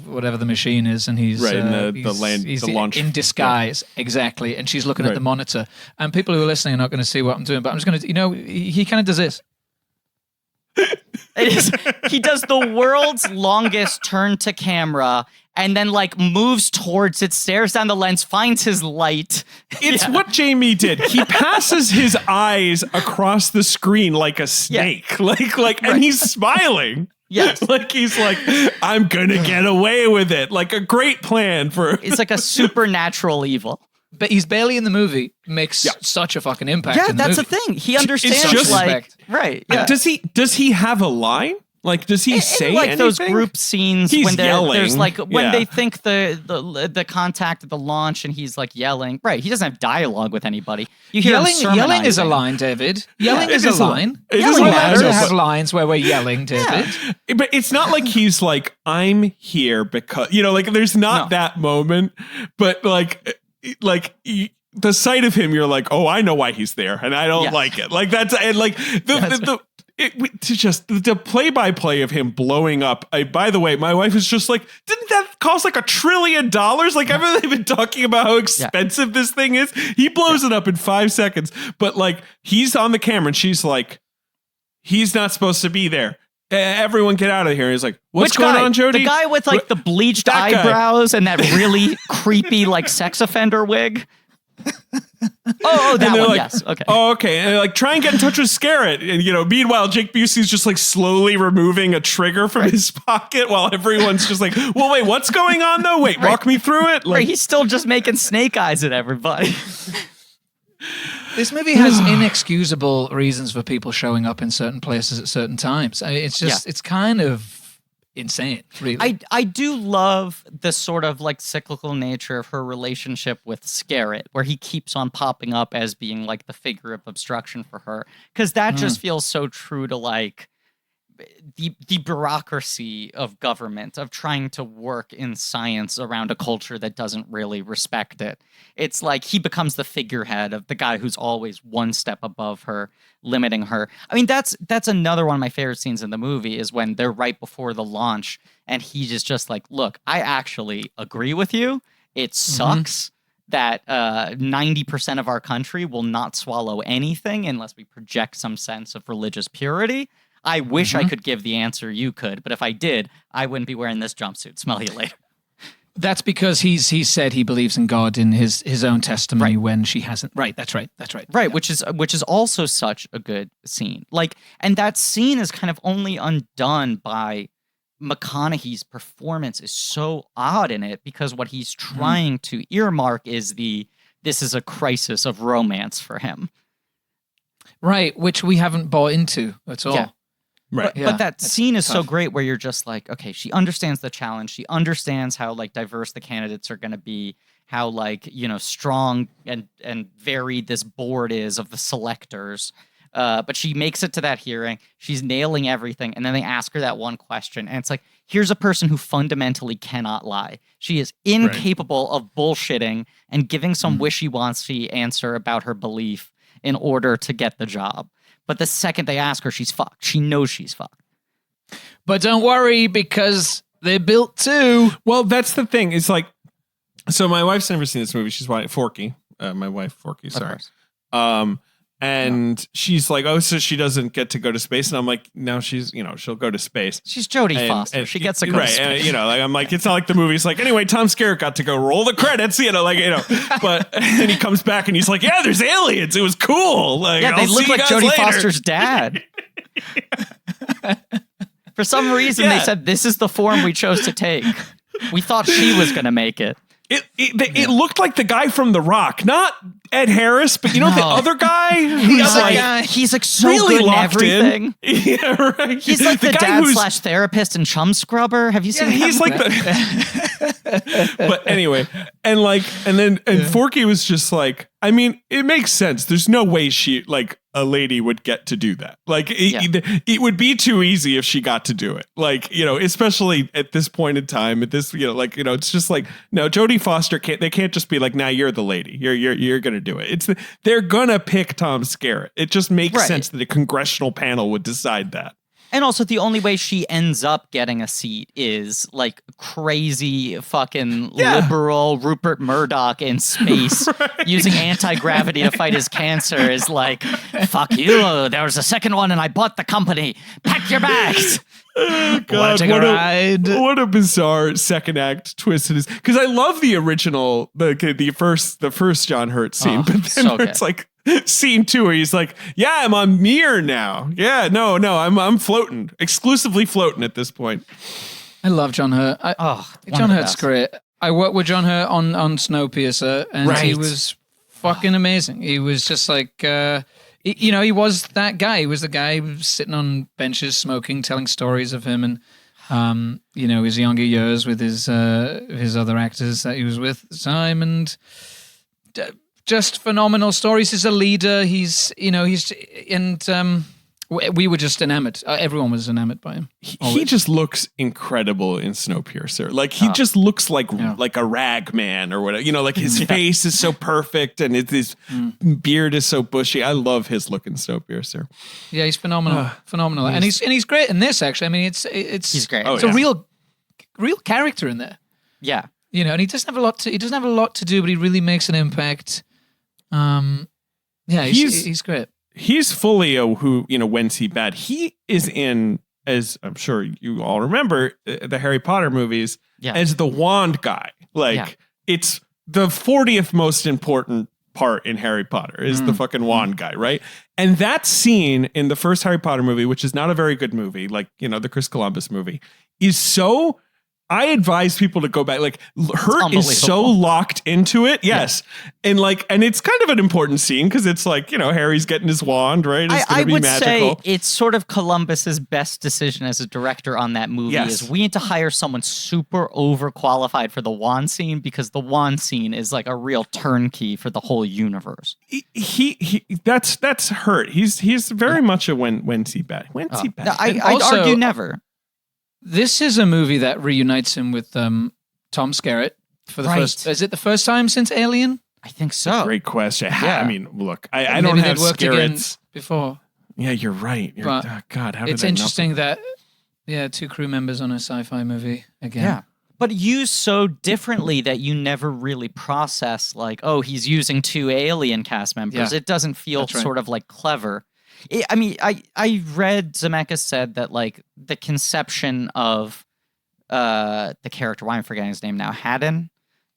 whatever the machine is, and he's in he's the launch in disguise exactly, and she's looking at the monitor. And people who are listening are not going to see what I'm doing, but I'm just going to he kind of does this. He does the world's longest turn to camera and then like moves towards it, stares down the lens, finds his light. It's what Jamie did. He passes his eyes across the screen like a snake. Like and he's smiling. Yes. Like he's like, I'm gonna get away with it. Like a great plan for it's like a supernatural evil. But he's barely in the movie, makes such a fucking impact. Yeah, in the that's movie. the thing. He understands right. Yeah. Does he have a line? Like, does he say like anything? Those group scenes he's when yelling. There's like when they think the contact at the launch and he's like yelling. Right. He doesn't have dialogue with anybody. You hear yelling is a line, David. Yelling is a line. It doesn't matter. We have lines where we're yelling, David. Yeah. But it's not like he's like, I'm here because like there's not that moment. But like the sight of him, you're like, oh, I know why he's there, and I don't like it. Like that's and like the play-by-play of him blowing up. By the way, my wife is just like, didn't that cost like $1 trillion? Like, haven't they been talking about how expensive this thing is? He blows it up in 5 seconds, but like he's on the camera and she's like, he's not supposed to be there. Everyone get out of here. He's like, what's going on, Jody? The guy with like the bleached eyebrows and that really creepy like sex offender wig. Oh, that one, like, yes. Okay. Oh, okay. And they're like, try and get in touch with Scarrett. And, meanwhile, Jake Busey's just like slowly removing a trigger from his pocket while everyone's just like, well, wait, what's going on though? Wait, walk me through it. Like, he's still just making snake eyes at everybody. This movie has inexcusable reasons for people showing up in certain places at certain times. It's just, it's kind of insane, really. I do love the sort of like cyclical nature of her relationship with Scarrett, where he keeps on popping up as being like the figure of obstruction for her. Because that just feels so true to like the bureaucracy of government, of trying to work in science around a culture that doesn't really respect it. It's like he becomes the figurehead of the guy who's always one step above her, limiting her. I mean, that's another one of my favorite scenes in the movie is when they're right before the launch and he's just like, look, I actually agree with you. It sucks that 90% of our country will not swallow anything unless we project some sense of religious purity. I wish I could give the answer you could, but if I did, I wouldn't be wearing this jumpsuit. Smell you later. That's because he said he believes in God in his own testimony when she hasn't. Right, that's right. Right, which is also such a good scene. Like, and that scene is kind of only undone by McConaughey's performance is so odd in it because what he's trying to earmark is this is a crisis of romance for him. Right, which we haven't bought into at all. Yeah. Right. But that scene is so great where you're just like, okay, she understands the challenge. She understands how like diverse the candidates are going to be, how like, you know, strong and varied this board is of the selectors. But she makes it to that hearing. She's nailing everything. And then they ask her that one question. And it's like, here's a person who fundamentally cannot lie. She is incapable of bullshitting and giving some wishy-washy answer about her belief in order to get the job. But the second they ask her, she's fucked. She knows she's fucked. But don't worry, because they're built too. Well, that's the thing. It's like, so my wife's never seen this movie. She's Forky. My wife, Forky, sorry. And she's like, oh, so she doesn't get to go to space. And I'm like, no, she's, you know, she'll go to space. She's Jodie Foster. She gets to go to space. And, you know, like, I'm like, it's not like the movie's like, anyway, Tom Skerritt got to go roll the credits, you know, like, you know, but and he comes back and he's like, yeah, there's aliens. It was cool. Like, yeah, they look like Jodie Foster's dad. For some reason, they said, this is the form we chose to take. We thought she was going to make it. It looked like the guy from The Rock, not Ed Harris, but you know the other guy he's like so really good in everything. Yeah, right. He's like the dad / therapist and chum scrubber. Have you seen? Yeah, he's like the. But anyway, and Forky was just like, I mean, it makes sense. There's no way a lady would get to do that. Like, it would be too easy if she got to do it. Like, you know, especially at this point in time, at this, you know, like, you know, it's just like, no, Jodie Foster they can't just be like, nah, you're the lady. You're going to do it. They're going to pick Tom Skerritt. It just makes sense that a congressional panel would decide that. And also, the only way she ends up getting a seat is like crazy fucking liberal Rupert Murdoch in space using anti-gravity to fight his cancer is like, fuck you, there was a second one and I bought the company. Pack your bags. Oh, God, what a bizarre second act twist it is. Because I love the original, the first John Hurt scene, but then it's like scene 2 where he's like, yeah, I'm on Mir now. Yeah, no, I'm floating, exclusively floating at this point. I love John Hurt. John Hurt's great. I worked with John Hurt on Snowpiercer, and he was fucking amazing. He was just like, you know, he was that guy. He was the guy who was sitting on benches, smoking, telling stories of him, and you know, his younger years with his other actors that he was with at the time, and just phenomenal stories. He's a leader. We were just enamored. Everyone was enamored by him. He just looks incredible in Snowpiercer. Like he just looks like a rag man or whatever. You know, like his face is so perfect and his beard is so bushy. I love his look in Snowpiercer. Yeah, he's phenomenal, phenomenal, and he's great in this. Actually, I mean, he's great. It's a real character in there. Yeah, you know, and he doesn't have a lot to do, but he really makes an impact. He's great. He's fully who, you know, when's he bad? He is in, as I'm sure you all remember, the Harry Potter movies as the wand guy. Like it's the 40th most important part in Harry Potter is the fucking wand guy, right? And that scene in the first Harry Potter movie, which is not a very good movie, like, you know, the Chris Columbus movie, is so... I advise people to go back. Like, Hurt is so locked into it. Yes. Yeah. And it's kind of an important scene because it's like, you know, Harry's getting his wand, right? It's going to be magical. I would say it's sort of Columbus's best decision as a director on that movie is we need to hire someone super overqualified for the wand scene because the wand scene is like a real turnkey for the whole universe. That's Hurt. He's very much a when's he bad? When's he bad? I'd argue never. This is a movie that reunites him with Tom Skerritt for the first. Is it the first time since Alien? I think so. Great question. Yeah. I mean, look, I don't have Skerritt's before. Yeah, you're right. God, how did it's interesting that two crew members on a sci-fi movie again. Yeah, but used so differently that you never really process like, oh, he's using 2 Alien cast members. Yeah. It doesn't feel sort of like clever. I read Zemeckis said that like the conception of the character. Why I'm forgetting his name now. Haddon.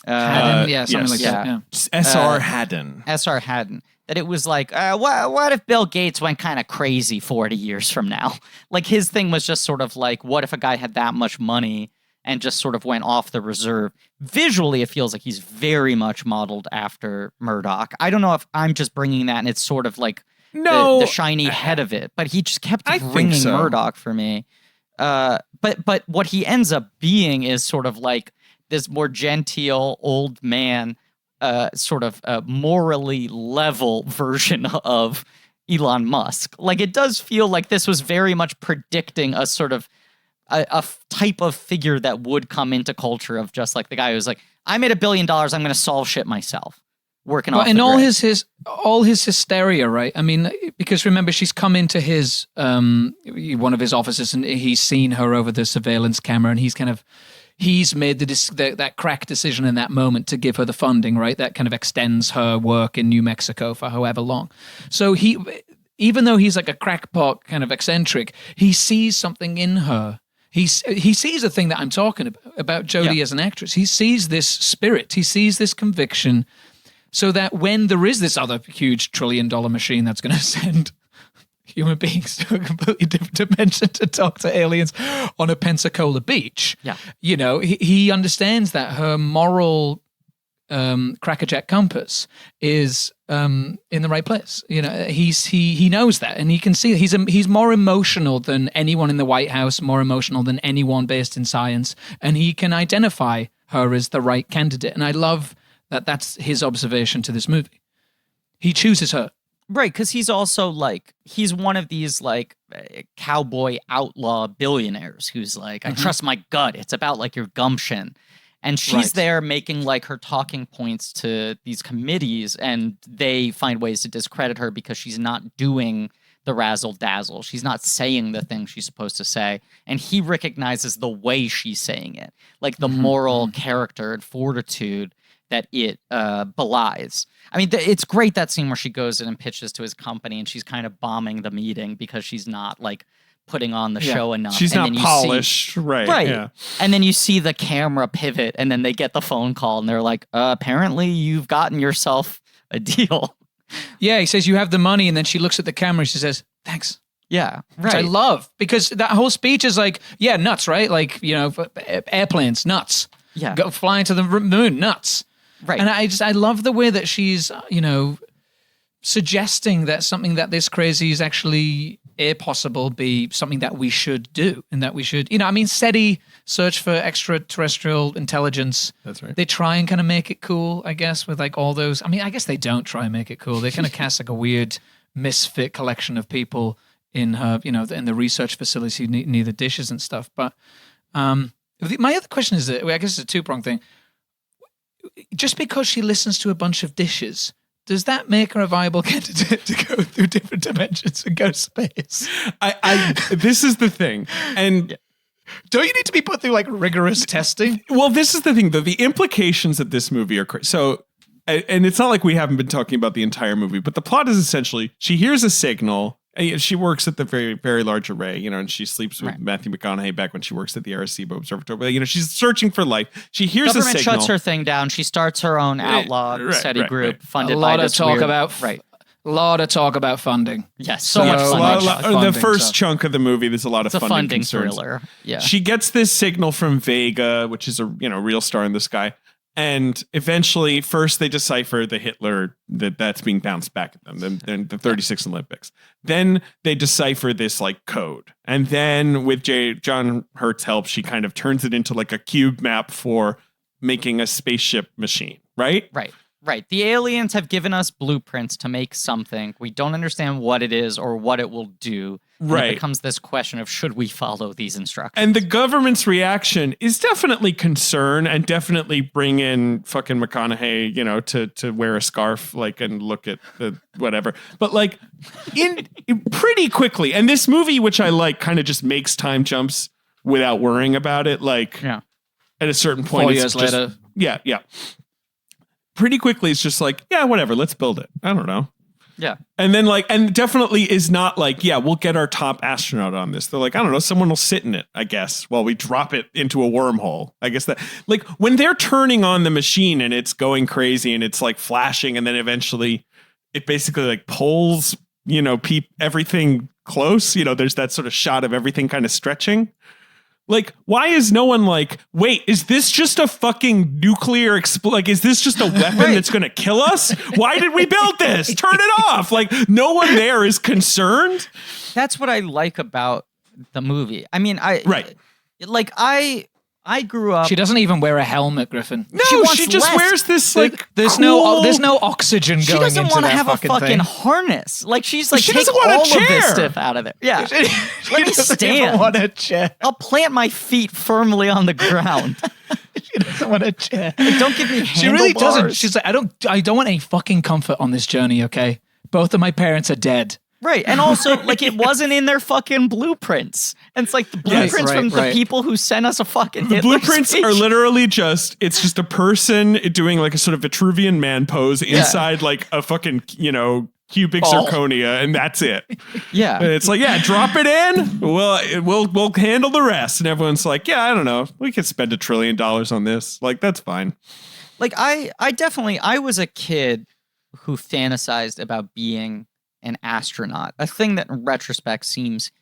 Haddon, something like that. Yeah. S.R. Haddon. S.R. Haddon. That it was like, what if Bill Gates went kind of crazy 40 years from now? Like his thing was just sort of like, what if a guy had that much money and just sort of went off the reserve? Visually, it feels like he's very much modeled after Murdoch. I don't know if I'm just bringing that and it's sort of like the shiny head of it, but he just kept bringing Murdoch for me. But what he ends up being is sort of like this more genteel old man, sort of a morally level version of Elon Musk. Like it does feel like this was very much predicting a sort of a type of figure that would come into culture of just like the guy who's like, I made $1 billion, I'm going to solve shit myself. Working off. And all his hysteria, right? I mean, because remember, she's come into his one of his offices, and he's seen her over the surveillance camera, and he's made that crack decision in that moment to give her the funding, right? That kind of extends her work in New Mexico for however long. So even though he's like a crackpot kind of eccentric, he sees something in her. He sees a thing that I'm talking about Jodie as an actress. He sees this spirit. He sees this conviction. So that when there is this other huge $1 trillion machine that's going to send human beings to a completely different dimension to talk to aliens on a Pensacola beach, he understands that her moral crackerjack compass is in the right place. He knows that, and he can see he's more emotional than anyone in the White House, more emotional than anyone based in science, and he can identify her as the right candidate. And I love that's his observation to this movie. He chooses her. Right, because he's also like, he's one of these like cowboy outlaw billionaires who's like, I trust my gut. It's about like your gumption. And she's there making like her talking points to these committees, and they find ways to discredit her because she's not doing the razzle dazzle. She's not saying the thing she's supposed to say. And he recognizes the way she's saying it, like the moral character and fortitude that it belies. I mean, it's great, that scene where she goes in and pitches to his company and she's kind of bombing the meeting because she's not like putting on the show enough. She's and not polished. Right. Yeah. And then you see the camera pivot and then they get the phone call and they're like, apparently you've gotten yourself a deal. Yeah, he says, you have the money. And then she looks at the camera and she says, thanks. Yeah, right. Which I love, because that whole speech is like, yeah, nuts, right? Like, airplanes, nuts. Yeah. Go flying to the moon, nuts. Right. And I love the way that she's, suggesting that something that this crazy is actually A, possible, B, something that we should do, and that we should, SETI, Search for Extraterrestrial Intelligence. That's right. They try and kind of make it cool, I guess, with like all those. I mean, I guess they don't try and make it cool. They kind of cast like a weird misfit collection of people in her, in the research facility near the dishes and stuff. But my other question is that, I guess it's a two-pronged thing. Just because she listens to a bunch of dishes, does that make her a viable candidate to go through different dimensions and go to space? This is the thing. And don't you need to be put through like rigorous testing? Well, this is the thing, though. The implications of this movie are crazy. So, and it's not like we haven't been talking about the entire movie, but the plot is essentially she hears a signal. She works at the very, very large array, and she sleeps with Matthew McConaughey back when she works at the Arecibo Observatory. But, she's searching for life. She hears a signal. Government shuts her thing down. She starts her own outlaw SETI group funded by this A lot of talk about funding. Yes, so much funding. The first chunk of the movie, there's a lot of funding concerns. Thriller. Yeah. She gets this signal from Vega, which is a real star in the sky. And eventually, first they decipher the Hitler that's being bounced back at them, the 36 Olympics. Then they decipher this like code. And then with John Hurt's help, she kind of turns it into like a cube map for making a spaceship machine, right? Right. The aliens have given us blueprints to make something. We don't understand what it is or what it will do. Right. It becomes this question of, should we follow these instructions? And the government's reaction is definitely concern and definitely bring in fucking McConaughey, to wear a scarf, like, and look at the whatever. But like in pretty quickly, and this movie, which I like, kind of just makes time jumps without worrying about it. Like at a certain point, 4 years later. Yeah. Pretty quickly, it's just like, yeah, whatever, let's build it. I don't know. Yeah. And then and definitely is not like, yeah, we'll get our top astronaut on this. They're like, I don't know, someone will sit in it, I guess, while we drop it into a wormhole. I guess that when they're turning on the machine and it's going crazy and it's flashing and then eventually it basically pulls, everything close, there's that sort of shot of everything kind of stretching. Why is no one wait, is this just a fucking nuclear is this just a weapon that's going to kill us? Why did we build this? Turn it off. No one there is concerned. That's what I like about the movie. I mean, I grew up. She doesn't even wear a helmet, Griffin. No, she just less. wears this there's cool... no oxygen going into that. She doesn't want to have a fucking thing. harness. She's she take doesn't want all a chair. of this stuff out of there. Yeah, let me stand. Want a chair. I'll plant my feet firmly on the ground. She doesn't want a chair. Don't give me handlebars. She really doesn't. She's like, I don't want any fucking comfort on this journey. Okay, both of my parents are dead. Right, and also, it wasn't in their fucking blueprints. And it's the blueprints from the people who sent us a fucking The Hitler blueprints speech. are literally it's just a person doing a sort of Vitruvian man pose inside a fucking, cubic zirconia, and that's it. Yeah. And it's drop it in. We'll handle the rest. And everyone's like, yeah, I don't know. We could spend $1 trillion on this. That's fine. I was a kid who fantasized about being an astronaut, a thing that in retrospect seems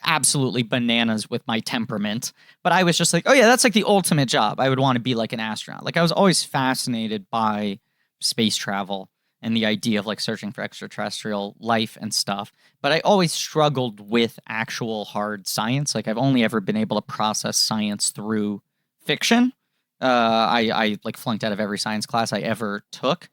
absolutely bananas with my temperament. But I was just oh yeah, that's the ultimate job. I would want to be an astronaut. I was always fascinated by space travel and the idea of searching for extraterrestrial life and stuff. But I always struggled with actual hard science. I've only ever been able to process science through fiction. I flunked out of every science class I ever took.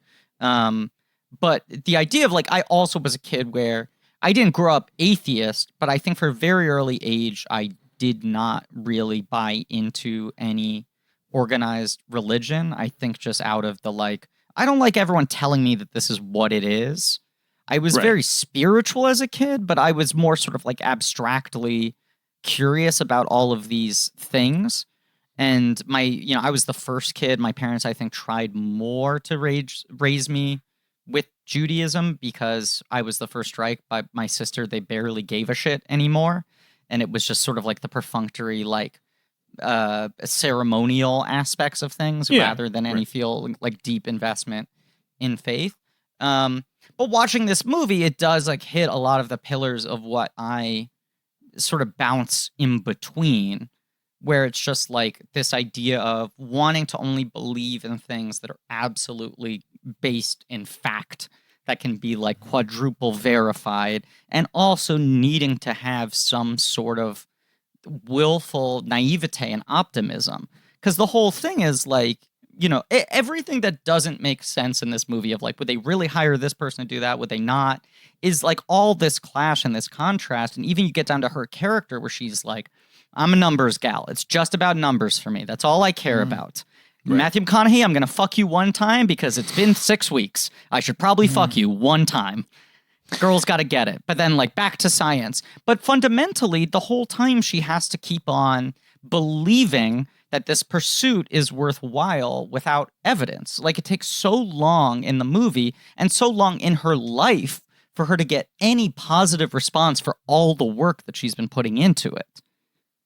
But the idea of I also was a kid where I didn't grow up atheist, but I think for a very early age, I did not really buy into any organized religion. I think just out of the I don't like everyone telling me that this is what it is. I was very spiritual as a kid, but I was more sort of abstractly curious about all of these things. And I was the first kid. My parents, I think, tried more to raise me with Judaism because I was the first strike by my sister. They barely gave a shit anymore. And it was just sort of the perfunctory, ceremonial aspects of things rather than any feel deep investment in faith. But watching this movie, it does hit a lot of the pillars of what I sort of bounce in between, where it's just this idea of wanting to only believe in things that are absolutely based in fact, that can be quadruple verified, and also needing to have some sort of willful naivete and optimism. Because the whole thing is everything that doesn't make sense in this movie of would they really hire this person to do that? Would they not? Is all this clash and this contrast. And even you get down to her character where she's I'm a numbers gal. It's just about numbers for me. That's all I care about. Right. Matthew McConaughey, I'm going to fuck you one time because it's been 6 weeks. I should probably fuck you one time. Girl's got to get it. But then back to science. But fundamentally, the whole time she has to keep on believing that this pursuit is worthwhile without evidence. It takes so long in the movie and so long in her life for her to get any positive response for all the work that she's been putting into it.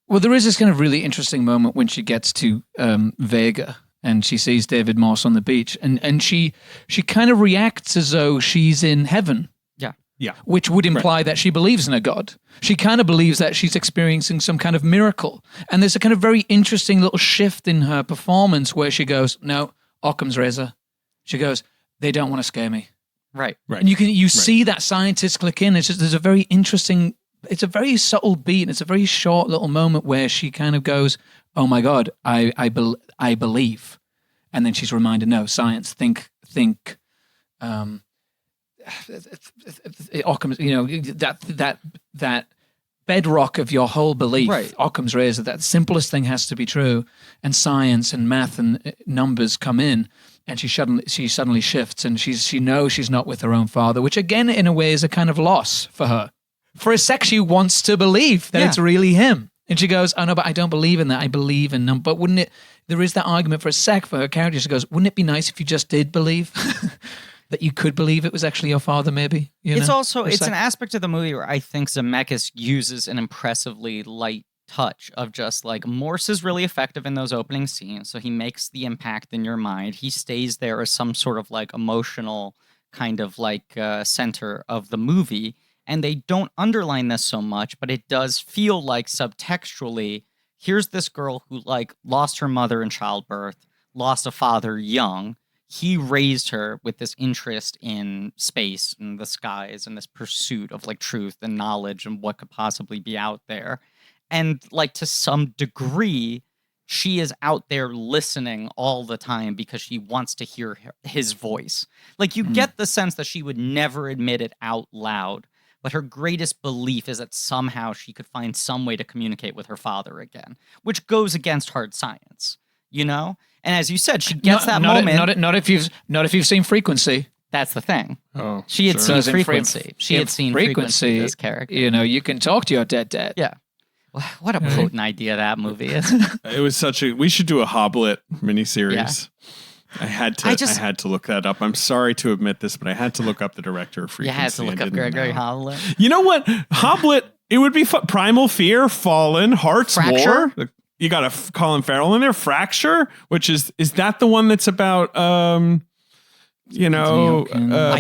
Well, there is this kind of really interesting moment when she gets to Vega and she sees David Morse on the beach, and she kind of reacts as though she's in heaven. Yeah. Which would imply that she believes in a god. She kind of believes that she's experiencing some kind of miracle. And there's a kind of very interesting little shift in her performance where she goes, no, Occam's razor. She goes, they don't want to scare me. Right. And you see that scientist click in. It's just, there's a very interesting, it's a very subtle beat. It's a very short little moment where she kind of goes, oh my God, I believe. And then she's reminded, no, science, think, Occam's, that bedrock of your whole belief, right. Occam's razor, that simplest thing has to be true, and science and math and numbers come in, and she suddenly shifts, and she knows she's not with her own father, which again, in a way, is a kind of loss for her. For a sec, she wants to believe that it's really him. And she goes, oh no, but I don't believe in that. I believe in them. But wouldn't it, there is that argument for a sec for her character. She goes, wouldn't it be nice if you just did believe? that you could believe it was actually your father, maybe. It's an aspect of the movie where I think Zemeckis uses an impressively light touch of just like Morse is really effective in those opening scenes, so he makes the impact in your mind. He stays there as some sort of like emotional kind of like center of the movie, and they don't underline this so much, but it does feel like subtextually, here's this girl who like lost her mother in childbirth, lost a father young. He raised her with this interest in space and the skies and this pursuit of like truth and knowledge and what could possibly be out there. And like to some degree, she is out there listening all the time because she wants to hear his voice. Like you get the sense that she would never admit it out loud, but her greatest belief is that somehow she could find some way to communicate with her father again, which goes against hard science, you know? And as you said, she gets moment. Not if you've seen Frequency. That's the thing. Oh, she had sure. seen Frequency. She had seen Frequency. This character. You know, you can talk to your dead dad. Yeah. What a potent idea that movie is. It was we should do a Hoblet miniseries. Yeah. I had to look that up. I'm sorry to admit this, but I had to look up the director of Frequency. You had to look up Gregory Hoblet. You know what? Hoblet, it would be Primal Fear, Fallen, Heart's Fracture? War. You got a Colin Farrell in there. Fracture, which is that the one that's about I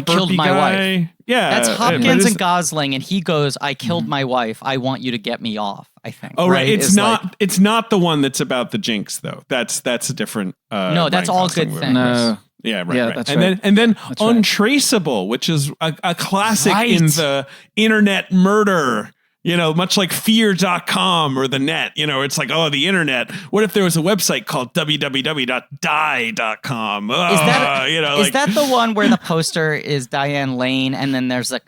killed my wife. Yeah, that's Hopkins and Gosling, and he goes, "I killed my wife. I want you to get me off." I think. Oh right, it's not the one that's about the Jinx though. That's a different. No, that's all good things. No. Yeah, right. Yeah, right. That's and right. then That's Untraceable, which is a classic in the internet murder. You know, much like fear.com or the net, you know, it's like, oh, the internet. What if there was a website called www.die.com? Is that the one where the poster is Diane Lane and then there's a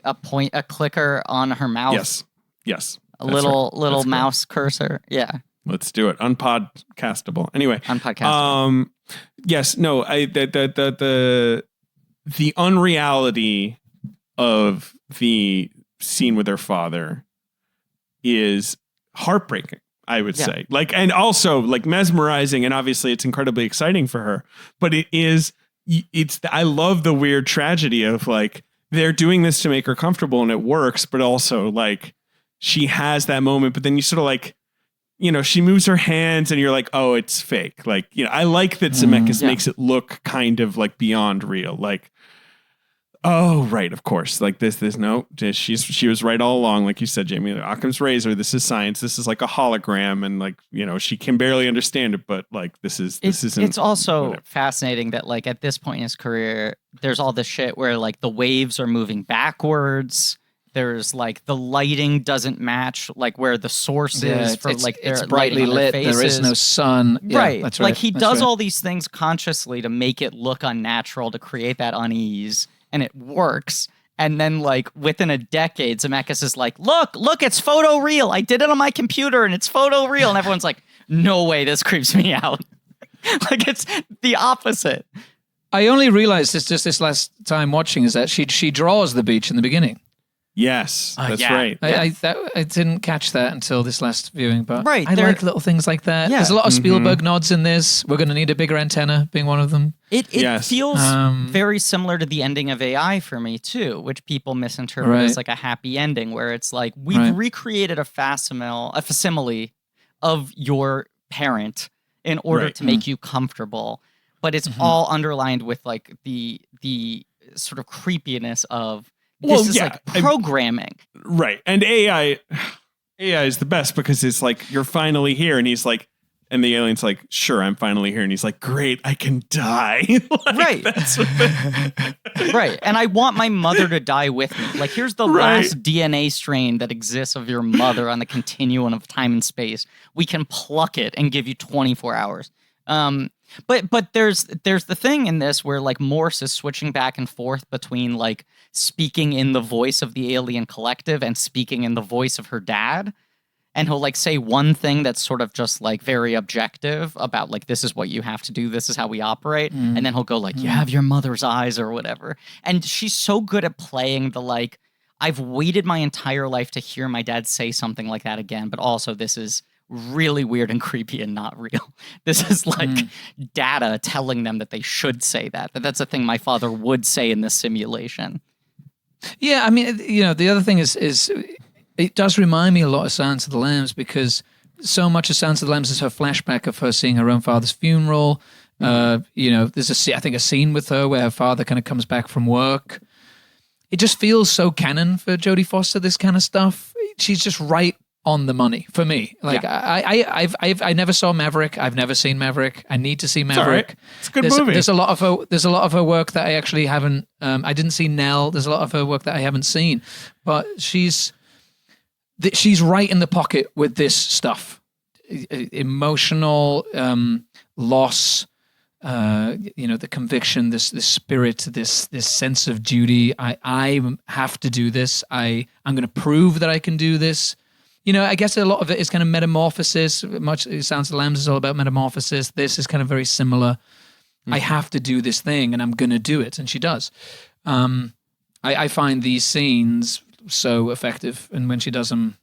clicker on her mouth? Yes. A little mouse cursor. Yeah. Let's do it. Unpodcastable. Anyway. Unpodcastable. Yes. No, the unreality of the scene with her father is heartbreaking, I would say. Like, and also like mesmerizing, and obviously it's incredibly exciting for her. But I love the weird tragedy of like they're doing this to make her comfortable and it works, but also like she has that moment, but then you sort of like, you know, she moves her hands and you're like, oh, it's fake. Like, you know, I like that Zemeckis makes it look kind of like beyond real. Like, oh, right, of course. Like there's no, she was right all along. Like you said, Jamie, Occam's razor, this is science. This is like a hologram. And like, you know, she can barely understand it, but like this isn't. It's also fascinating that like at this point in his career, there's all this shit where like the waves are moving backwards. There's like the lighting doesn't match like where the source is for like it's brightly lit. There is no sun. Yeah, right. That's right. Like he does all these things consciously to make it look unnatural, to create that unease. And it works. And then, like, within a decade, Zemeckis is like, look, it's photoreal. I did it on my computer, and it's photoreal. And everyone's like, no way, this creeps me out. Like, it's the opposite. I only realized this last time watching is that she draws the beach in the beginning. Yes, that's right. I didn't catch that until this last viewing, but right, I like little things like that. Yeah. There's a lot of Spielberg nods in this. We're going to need a bigger antenna being one of them. It feels very similar to the ending of AI for me too, which people misinterpret as like a happy ending, where it's like we've recreated a facsimile of your parent in order to make you comfortable, but it's all underlined with like the sort of creepiness of this is like programming. Right. And AI is the best because it's like, you're finally here. And he's like, and the alien's like, sure, I'm finally here. And he's like, great, I can die. Like, right. That's right. And I want my mother to die with me. Like, here's the last DNA strain that exists of your mother on the continuum of time and space. We can pluck it and give you 24 hours. But there's the thing in this where like Morse is switching back and forth between like speaking in the voice of the alien collective and speaking in the voice of her dad. And he'll like say one thing that's sort of just like very objective about like, this is what you have to do. This is how we operate. And then he'll go like, you have your mother's eyes or whatever. And she's so good at playing the like, I've waited my entire life to hear my dad say something like that again. But also this is really weird and creepy and not real. This is like data telling them that they should say that. That's a thing my father would say in this simulation. Yeah, I mean, the other thing is it does remind me a lot of Silence of the Lambs, because so much of Silence of the Lambs is her flashback of her seeing her own father's funeral. There's I think a scene with her where her father kind of comes back from work. It just feels so canon for Jodie Foster, this kind of stuff. She's just right on the money for me. Like I never saw Maverick. I've never seen Maverick. I need to see Maverick. It's a good movie. There's a lot of her work that I actually haven't. I didn't see Nell. There's a lot of her work that I haven't seen, but she's right in the pocket with this stuff. Emotional loss. The conviction, this spirit, this sense of duty. I have to do this. I'm going to prove that I can do this. I guess a lot of it is kind of metamorphosis. Much it sounds the Lambs is all about metamorphosis. This is kind of very similar. I have to do this thing, and I'm going to do it, and she does. I find these scenes so effective, and when she does them,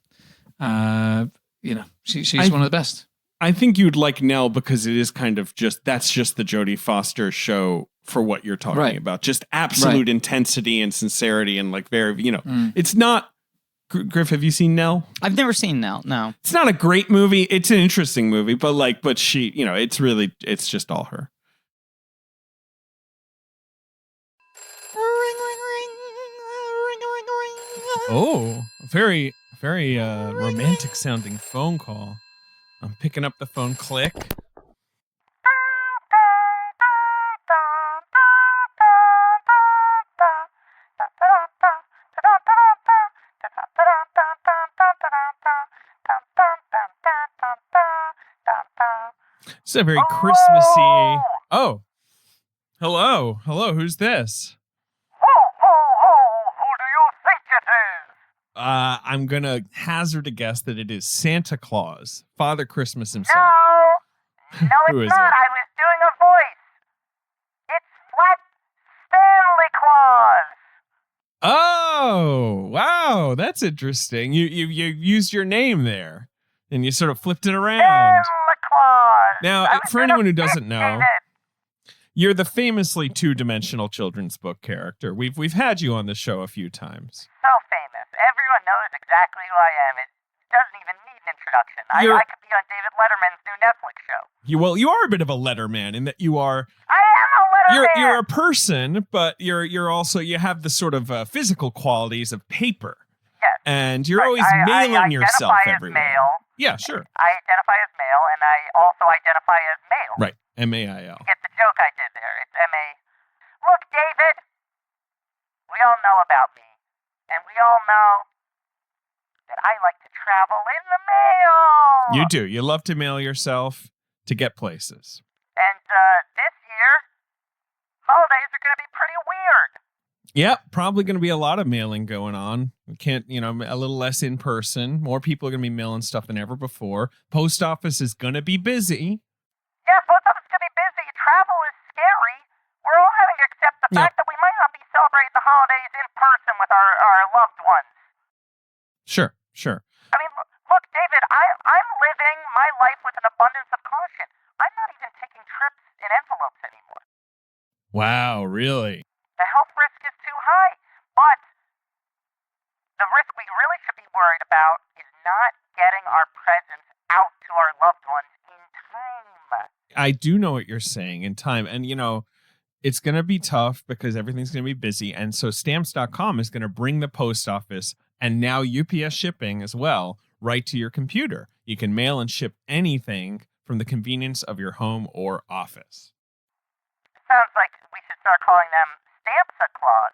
she's one of the best. I think you'd like Nell because it is kind of that's just the Jodie Foster show for what you're talking about. Just absolute intensity and sincerity and like very, it's not. Griff, have you seen Nell? I've never seen Nell. No, it's not a great movie. It's an interesting movie, but she, it's just all her. Oh, very, very romantic sounding phone call. I'm picking up the phone. Click. It's a very Christmassy. Oh, hello, who's this? Who do you think it is? I'm gonna hazard a guess that it is Santa Claus, Father Christmas himself. No, Who it's is not. it? I was doing a voice. It's Flat Stanley Claus. Oh, wow, that's interesting. You used your name there, and you sort of flipped it around. Santa Claus. Now, I was for anyone who gonna doesn't know, dictate it. you're the famously two-dimensional children's book character. We've had you on the show a few times. So famous. Everyone knows exactly who I am. It doesn't even need an introduction. I could be on David Letterman's new Netflix show. You are a bit of a letterman in that you are. I am a Letterman. You're a person, but you're also you have the sort of physical qualities of paper. Yes. And you're Right. always mailing yourself I identify as everywhere. male. Yeah, sure. I identify as male, and I also identify as male. Right. MAIL. Get the joke I did there. It's M-A. Look, David, we all know about me, and we all know that I like to travel in the mail. You do. You love to mail yourself to get places. And this year, holidays are going to be pretty weird. Yep, probably going to be a lot of mailing going on. We can't, a little less in person. More people are going to be mailing stuff than ever before. Post office is going to be busy. Yeah, post office is going to be busy. Travel is scary. We're all having to accept the fact that we might not be celebrating the holidays in person with our loved ones. Sure. I mean, look, David, I'm living my life with an abundance of caution. I'm not even taking trips in envelopes anymore. Wow, really? The health risk is too high, but the risk we really should be worried about is not getting our presents out to our loved ones in time. I do know what you're saying in time. And, it's going to be tough because everything's going to be busy. And so stamps.com is going to bring the post office and now UPS shipping as well right to your computer. You can mail and ship anything from the convenience of your home or office. Sounds like we should start calling them Stamps-a Claus.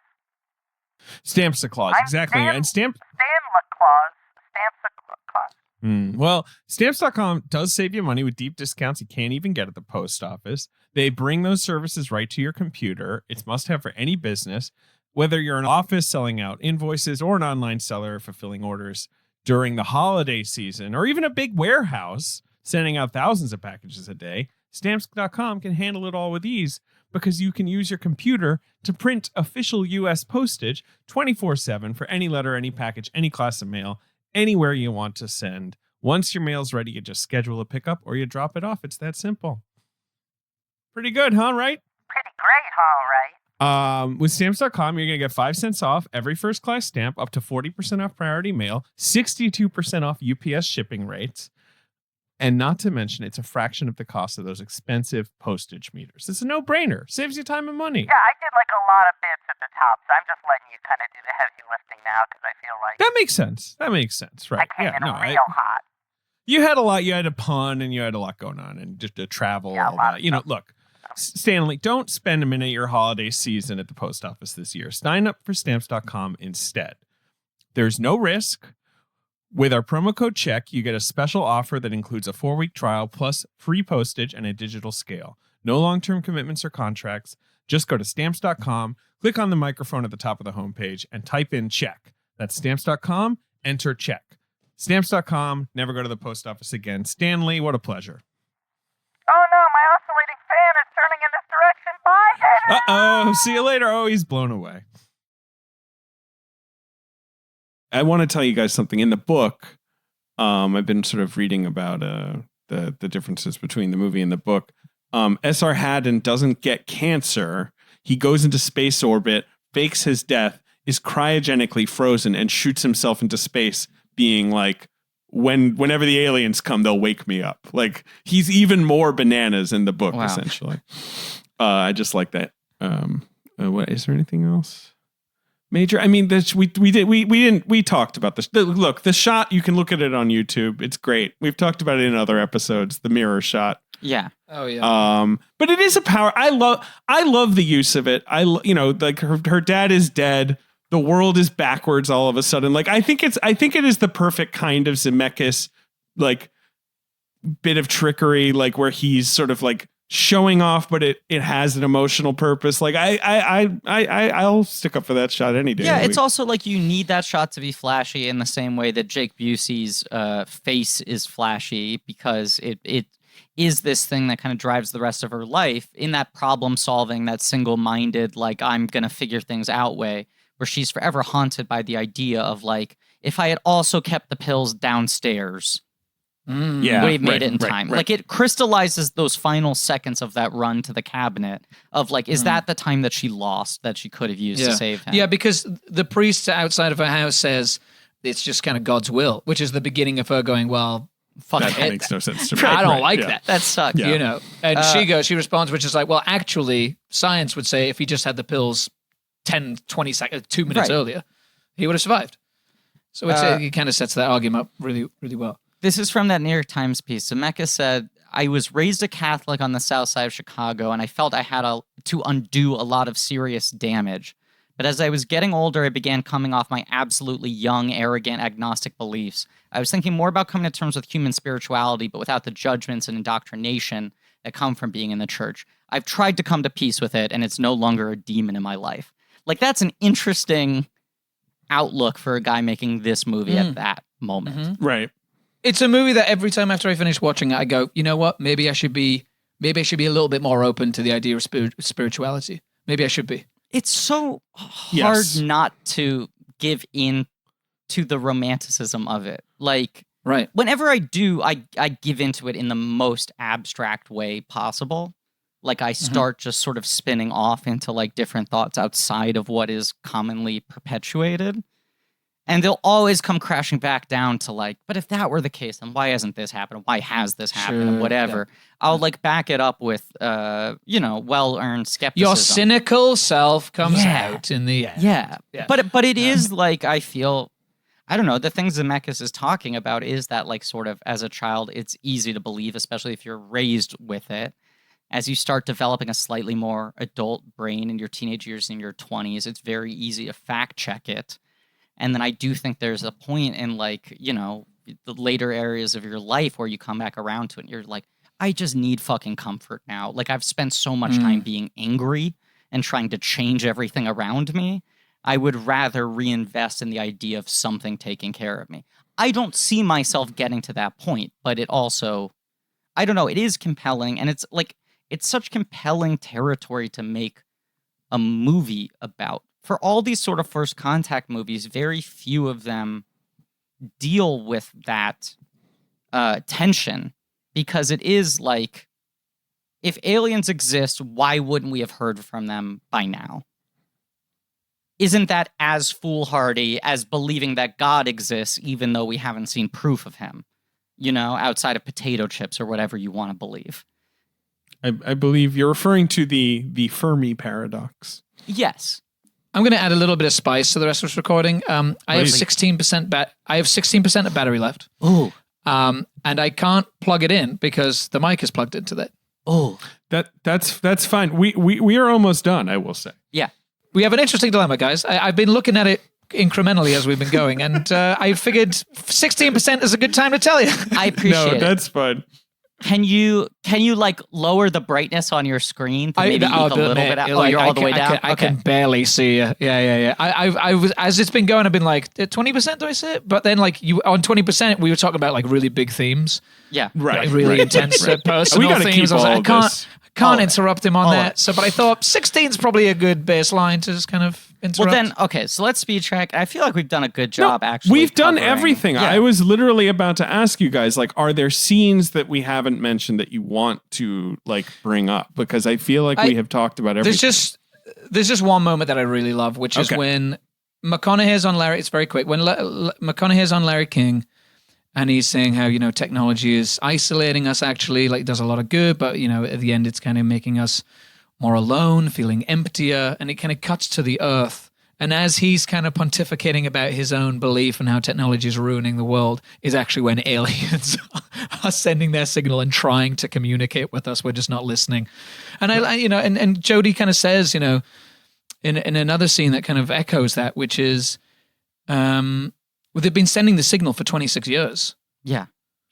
Stamps-a Claus, exactly. And Stanley Claus. Stamps-a Claus. Well, stamps.com does save you money with deep discounts you can't even get at the post office. They bring those services right to your computer. It's must-have for any business, whether you're an office selling out invoices or an online seller fulfilling orders during the holiday season, or even a big warehouse sending out thousands of packages a day. Stamps.com can handle it all with ease because you can use your computer to print official U.S. postage 24/7 for any letter, any package, any class of mail, anywhere you want to send Once your mail's ready, you just schedule a pickup or you drop it off. It's that simple. Pretty good, huh? Right? Pretty great, huh, right? With Stamps.com, you're going to get 5 cents off every first-class stamp, up to 40% off priority mail, 62% off UPS shipping rates, and not to mention, it's a fraction of the cost of those expensive postage meters. It's a no-brainer. Saves you time and money. Yeah, I did like a lot of bits at the top, so I'm just letting you kind of do the heavy lifting now because I feel like That makes sense. That makes sense, right? I came in real hot. You had a lot. You had a pun, and you had a lot going on, and just to travel. Yeah, all that. You know, look, Stanley, don't spend a minute of your holiday season at the post office this year. Sign up for Stamps.com instead. There's no risk. With our promo code CHECK, you get a special offer that includes a 4-week trial plus free postage and a digital scale. No long-term commitments or contracts. Just go to Stamps.com, click on the microphone at the top of the homepage, and type in CHECK. That's Stamps.com, enter CHECK. Stamps.com, never go to the post office again. Stanley, what a pleasure. Oh no, my oscillating fan is turning in this direction. Bye, David! Uh-oh, see you later. Oh, he's blown away. I want to tell you guys something. In the book, I've been sort of reading about the differences between the movie and the book. S.R. Haddon doesn't get cancer. He goes into space orbit, fakes his death, is cryogenically frozen, and shoots himself into space, being like, whenever the aliens come, they'll wake me up. Like, he's even more bananas in the book, essentially. I just like that. What is there anything else major? I mean, we talked about this. Look, the shot, you can look at it on YouTube. It's great. We've talked about it in other episodes. The mirror shot. Yeah. Oh yeah. But it is a power. I love the use of it. Like her dad is dead. The world is backwards all of a sudden. Like, I think it is the perfect kind of Zemeckis, like, bit of trickery, like where he's sort of like showing off, but it has an emotional purpose. Like, I'll stick up for that shot any day. Yeah, it's also like you need that shot to be flashy in the same way that Jake Busey's face is flashy, because it is this thing that kind of drives the rest of her life in that problem solving, that single-minded, like, I'm gonna figure things out way, where she's forever haunted by the idea of, like, if I had also kept the pills downstairs, would have made it in time. Like, it crystallizes those final seconds of that run to the cabinet of, like, is that the time that she lost that she could have used to save him? Yeah, because the priest outside of her house says it's just kind of God's will, which is the beginning of her going, well, fuck that it. makes no sense to me. I don't like that. That sucks. Yeah. You know, and she responds, which is like, well, actually, science would say if he just had the pills 10, 20 seconds, 2 minutes earlier, he would have survived. So it kind of sets that argument up really, really well. This is from that New York Times piece. Zemeckis said, I was raised a Catholic on the south side of Chicago, and I felt I had to undo a lot of serious damage. But as I was getting older, I began coming off my absolutely young, arrogant, agnostic beliefs. I was thinking more about coming to terms with human spirituality, but without the judgments and indoctrination that come from being in the church. I've tried to come to peace with it, and it's no longer a demon in my life. Like, that's an interesting outlook for a guy making this movie at that moment. Mm-hmm. Right. It's a movie that every time after I finish watching it, I go, you know what? Maybe I should be a little bit more open to the idea of spirituality. Maybe I should be. It's so hard not to give in to the romanticism of it. Like, right. Whenever I do, I give into it in the most abstract way possible. Like, I start just sort of spinning off into, like, different thoughts outside of what is commonly perpetuated. And they'll always come crashing back down to, like, but if that were the case, then why hasn't this happened? Why has this happened? And whatever. Yeah. I'll, like, back it up with, well-earned skepticism. Your cynical self comes out in the end. Yeah. But it is, like, I feel, I don't know, the things Zemeckis is talking about is that, like, sort of, as a child, it's easy to believe, especially if you're raised with it. As you start developing a slightly more adult brain in your teenage years and your 20s, it's very easy to fact-check it. And then I do think there's a point in, like, the later areas of your life where you come back around to it and you're like, I just need fucking comfort now. Like, I've spent so much time being angry and trying to change everything around me. I would rather reinvest in the idea of something taking care of me. I don't see myself getting to that point, but it also, I don't know, it is compelling. And it's like, it's such compelling territory to make a movie about. For all these sort of first contact movies, very few of them deal with that tension, because it is like, if aliens exist, why wouldn't we have heard from them by now? Isn't that as foolhardy as believing that God exists, even though we haven't seen proof of him, outside of potato chips or whatever you want to believe? I believe you're referring to the Fermi paradox. Yes. I'm going to add a little bit of spice to the rest of this recording. I have 16% of battery left. Ooh. And I can't plug it in because the mic is plugged into that. Oh. That's fine. We are almost done, I will say. Yeah. We have an interesting dilemma, guys. I've been looking at it incrementally as we've been going, and I figured 16% is a good time to tell you. I appreciate it. No, that's fun. Can you like lower the brightness on your screen to maybe eke a little bit out? You're all the way down? I can barely see you. Yeah. I was, as it's been going, I've been like, 20% do I see it? But then like you on 20%, we were talking about like really big themes. Yeah. Right. Like really intense personal We gotta themes. keep I was like, all I this. can't interrupt him on that. So, but I thought 16 is probably a good baseline to just kind of interrupt. Well then, okay, so let's speed track. I feel like we've done a good job actually. We've done covering- everything. Yeah. I was literally about to ask you guys, like, are there scenes that we haven't mentioned that you want to like bring up? Because I feel like we have talked about everything. There's just one moment that I really love, which is when McConaughey's on Larry. It's very quick. When McConaughey's on Larry King, and he's saying how technology is isolating us. Actually, like does a lot of good, but at the end, it's kind of making us more alone, feeling emptier, and it kind of cuts to the earth. And as he's kind of pontificating about his own belief and how technology is ruining the world, is actually when aliens are sending their signal and trying to communicate with us. We're just not listening. And and Jodie kind of says, in another scene that kind of echoes that, which is, they've been sending the signal for 26 years. Yeah.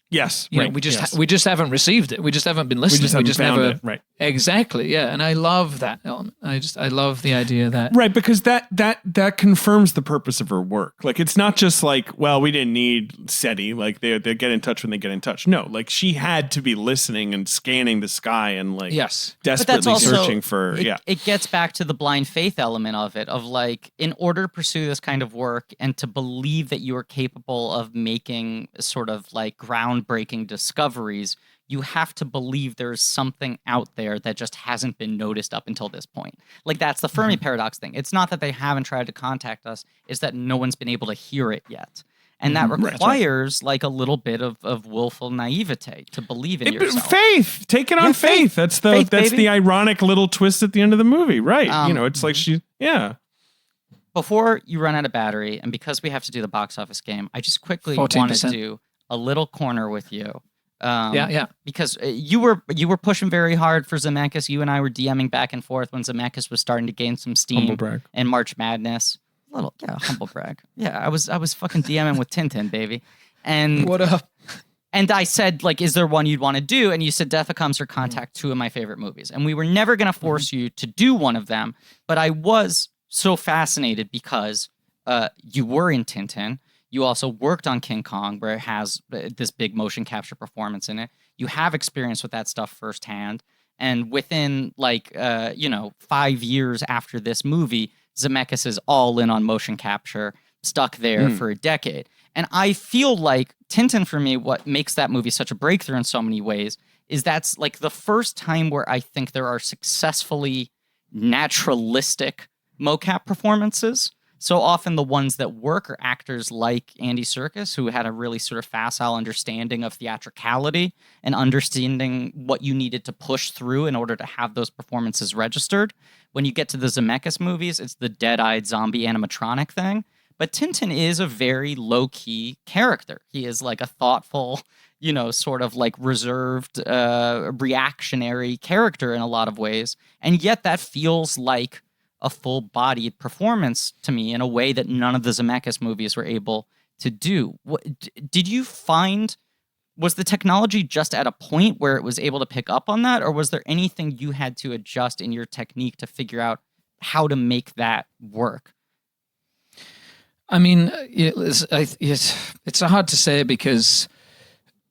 Yes. We just haven't received it. We just haven't been listening. We just found never. it. Right. Exactly. Yeah. And I love that element. I love the idea that. Right, because that confirms the purpose of her work. Like, it's not just like, well, we didn't need SETI. Like, they get in touch when they get in touch. No, like, she had to be listening and scanning the sky and like desperately searching for. It gets back to the blind faith element of it, of like, in order to pursue this kind of work and to believe that you are capable of making sort of like groundbreaking discoveries, you have to believe there's something out there that just hasn't been noticed up until this point. Like, that's the Fermi paradox thing. It's not that they haven't tried to contact us, it's that no one's been able to hear it yet. And that requires like a little bit of willful naivete to believe in yourself. Faith. Take it on faith. That's the ironic little twist at the end of the movie, right? It's like Before you run out of battery, and because we have to do the box office game, I just quickly 14%. wanted to do a little corner with you. Because you were pushing very hard for Zemeckis. You and I were DMing back and forth when Zemeckis was starting to gain some steam in March Madness. Humble brag. Yeah, I was fucking DMing with Tintin, baby. And what up? And I said, like, is there one you'd want to do? And you said Death Becomes Her Contact, two of my favorite movies. And we were never going to force you to do one of them, but I was so fascinated because you were in Tintin. You also worked on King Kong, where it has this big motion capture performance in it. You have experience with that stuff firsthand. And within 5 years after this movie, Zemeckis is all in on motion capture, stuck there for a decade. And I feel like Tintin, for me, what makes that movie such a breakthrough in so many ways is that's like the first time where I think there are successfully naturalistic mocap performances. So often the ones that work are actors like Andy Serkis, who had a really sort of facile understanding of theatricality and understanding what you needed to push through in order to have those performances registered. When you get to the Zemeckis movies, it's the dead-eyed zombie animatronic thing. But Tintin is a very low-key character. He is like a thoughtful, sort of like reserved, reactionary character in a lot of ways. And yet that feels like a full-bodied performance to me in a way that none of the Zemeckis movies were able to do. Did you find, was the technology just at a point where it was able to pick up on that, or was there anything you had to adjust in your technique to figure out how to make that work? I mean, it's hard to say because,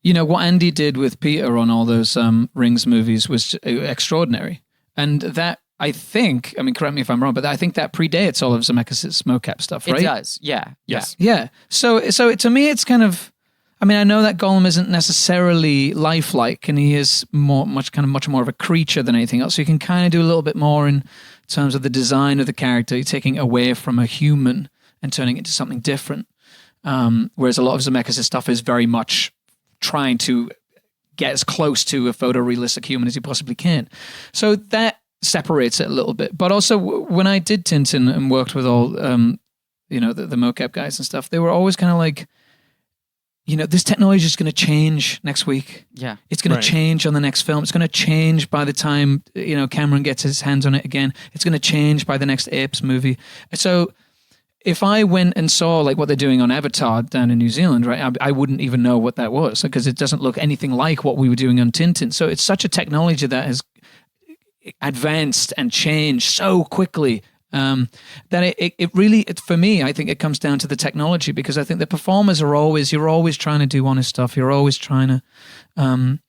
what Andy did with Peter on all those Rings movies was extraordinary. And that, I think, correct me if I'm wrong, but I think that predates all of Zemeckis' mocap stuff, right? It does, yeah. Yes. Yeah. So to me, it's kind of, I mean, I know that Gollum isn't necessarily lifelike, and he is much more of a creature than anything else. So you can kind of do a little bit more in terms of the design of the character, taking away from a human and turning it into something different. Whereas a lot of Zemeckis' stuff is very much trying to get as close to a photorealistic human as you possibly can. So that separates it a little bit. But also, when I did Tintin and worked with all, the mocap guys and stuff, they were always kind of like, this technology is going to change next week. Yeah. It's going to change on the next film. It's going to change by the time, Cameron gets his hands on it again. It's going to change by the next Apes movie. So if I went and saw like what they're doing on Avatar down in New Zealand, right, I wouldn't even know what that was because it doesn't look anything like what we were doing on Tintin. So it's such a technology that has advanced and changed so quickly that it really, for me, I think it comes down to the technology, because I think the performers you're always trying to do honest stuff. You're always trying to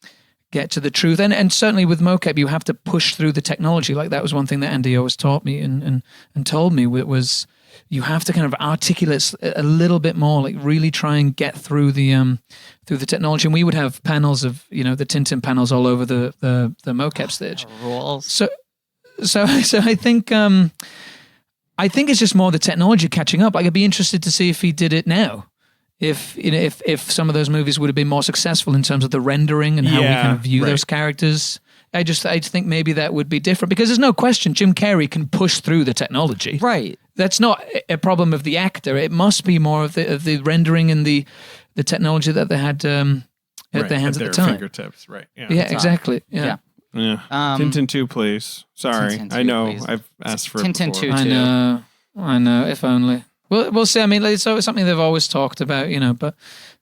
get to the truth. And certainly with mocap, you have to push through the technology. Like that was one thing that Andy always taught me and told me was you have to kind of articulate a little bit more, like really try and get through the technology. And we would have panels of, the Tintin panels all over the mocap stage. Rules. So I think it's just more the technology catching up. Like I'd be interested to see if he did it now. If some of those movies would have been more successful in terms of the rendering and how we kind of view those characters. I think maybe that would be different, because there's no question Jim Carrey can push through the technology. Right. That's not a problem of the actor. It must be more of the rendering and the technology that they had at their hands at the time. Fingertips, right? Yeah, exactly. Yeah. Tintin 2, please. Sorry, Tintin 2, I know please. I've asked for Tintin it 2 before. too. I know. If only. We'll see. I mean, it's something they've always talked about, but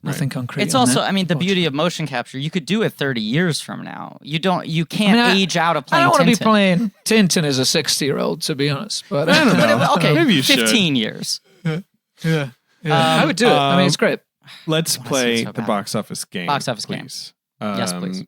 nothing concrete. It's on also, that, I mean, the beauty of motion capture. You could do it 30 years from now. You can't age out of I playing. don't want to be Tintin. playing Tintin as a 60-year-old, to be honest. But I don't know. Okay, Maybe you should. 15 years. Yeah. I would do it. I mean, it's great. Let's play so the bad. box office game. Box office please. Yes, please.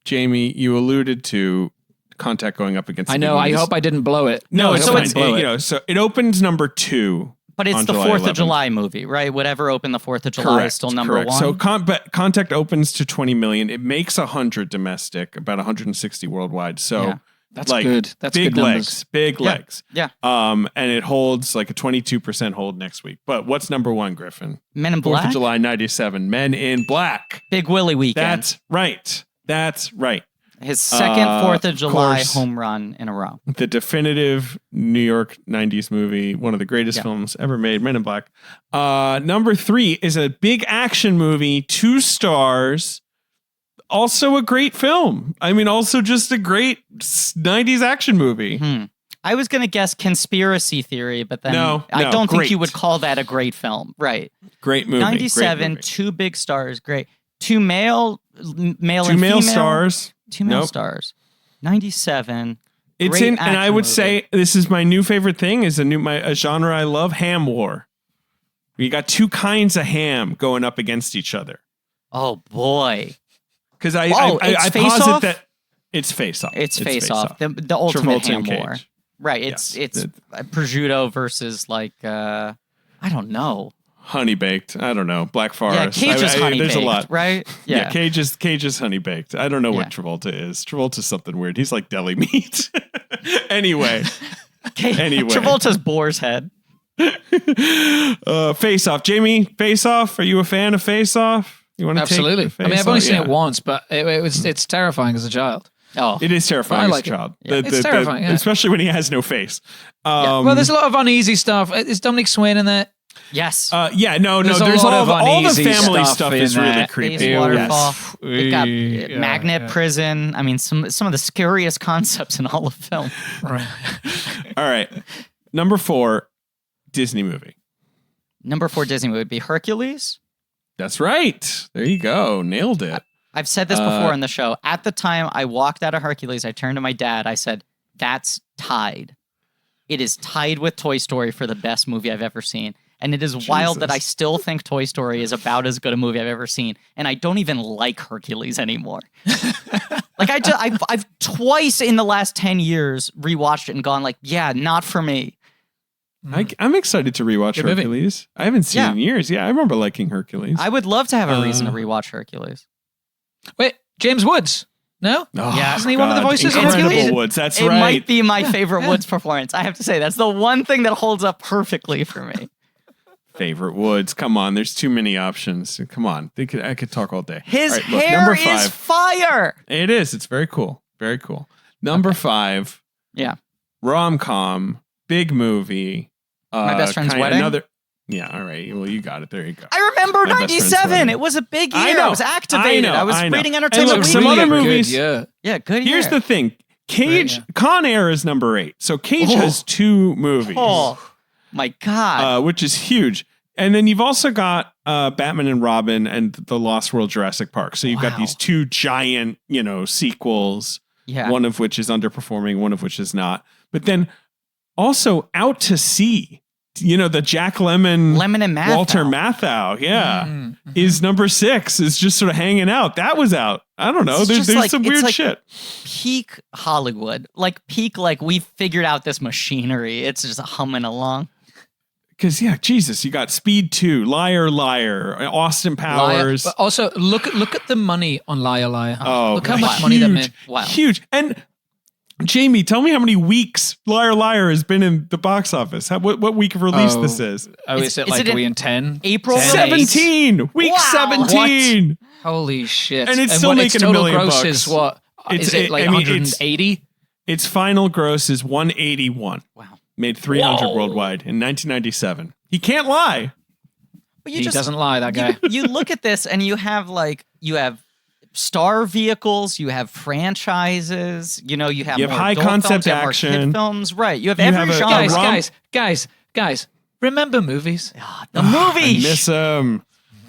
Jamie, you alluded to Contact going up against. I know. I hope I didn't blow it. No, so so it's- so it opens number 2. But it's on the July 4th 11th. of July movie, right? Whatever opened the 4th of July is still number one. So but Contact opens to 20 million. It makes 100 domestic, about 160 worldwide. So Yeah. That's like, good. That's big good legs, big Yeah. legs. Yeah. And it holds like a 22% hold next week. But what's number 1, Griffin? Men in 4th Black, of July 97. Men in Black. Big Willie weekend. That's right. His second 4th of July course. home run in a row. The definitive New York 90s movie, one of the greatest films ever made, Men in Black. Number 3 is a big action movie, 2 stars. Also a great film. I mean, also just a great 90s action movie. I was going to guess Conspiracy Theory, but then No, I don't think you great. would call that a great film. Right. Great movie. 97, great movie. 2 big stars. Great. 2 male and 2 male female stars. 2 male Nope. stars. 97. It's great in, and I action would movie. say this is my new favorite thing. Is a genre I love. Ham war. You got 2 kinds of ham going up against each other. Oh boy. Because it's I Face posit Off? that it's Face Off. It's Face Off. The ultimate Travolta ham and war. Cage. Right. Yes. It's prosciutto versus like I don't know. Honey baked. I don't know. Black Forest. Yeah, Cage is honey There's baked, a lot. right? Yeah, Cage is honey baked. I don't know what Travolta is. Travolta's something weird. He's like deli meat. Anyway. Travolta's boar's head. Face Off. Jamie, Face Off. Are you a fan of Face Off? You want to Absolutely. I mean, I've only seen it once, but it's terrifying as a child. Oh, it is terrifying I like as a it. child. Yeah. It's terrifying, yeah. Especially when he has no face. Well, there's a lot of uneasy stuff. Is Dominic Swain in that? yes. No. There's a There's lot of all the uneasy family stuff stuff in is really that. creepy. Space waterfall. Yes. They've got Yeah, magnet prison. I mean, some of the scariest concepts in all of film. Right. All right. Number 4, Disney movie. Number 4 Disney would be Hercules. That's right. There you go. Nailed it. I've said this before in the show. At the time I walked out of Hercules, I turned to my dad. I said, "That's tied. It is tied with Toy Story for the best movie I've ever seen." And it is wild that I still think Toy Story is about as good a movie I've ever seen, and I don't even like Hercules anymore. Like I've twice in the last 10 years rewatched it and gone like, "Yeah, not for me." I'm excited to rewatch Good movie. Hercules. I haven't seen it in years. Yeah, I remember liking Hercules. I would love to have a reason to rewatch Hercules. Wait, James Woods? No? Yeah. Isn't he one of the voices of Incredible Hercules? Woods. That's It right. might be my favorite Woods performance. I have to say, that's the one thing that holds up perfectly for me. Favorite Woods. Come on, there's too many options. Come on, I could talk all day. His All right, look, hair number is 5. fire. It is. It's very cool. Very cool. Number 5. Yeah. Rom-com. Big movie. My Best Friend's Wedding? Yeah, all right. Well, you got it. There you go. I remember My Best Friend's 97. Wedding. It was a big year. I know. I was activated. I was reading And Entertainment look, Weekly. some other movies. Yeah. Yeah, good year. Here's the thing. Cage, Right, Con Air is number 8. So Cage has 2 movies. Oh, my God. Which is huge. And then you've also got Batman and Robin and The Lost World Jurassic Park. So you've got these 2 giant, sequels. Yeah. One of which is underperforming, one of which is not. But then also Out to Sea. The Jack Lemmon and Matthau. Walter Matthau, is number 6. Is just sort of hanging out. That was out. I don't know. It's There's some weird like shit. Peak Hollywood. Peak, we figured out this machinery. It's just humming along. Because Jesus, you got Speed 2, Liar Liar, Austin Powers. Liar. But also, look at the money on Liar Liar. Oh, look how much money that made. Wow. Huge. And Jamie, tell me how many weeks Liar Liar has been in the box office. What week of release this is? Oh, is it are we in 10? April 17. Week Wow. 17. Holy shit. And it's still what, making its $1 total million gross bucks. is what? Is it 180? Its final gross is 181. Wow. Made 300 worldwide in 1997. He can't lie. But He doesn't lie, that guy. You look at this and you have star vehicles, you have franchises, you have more high adult concept films, you have more action. kid films, right? You have You every have a genre. Guys, remember movies? The movie. I miss him.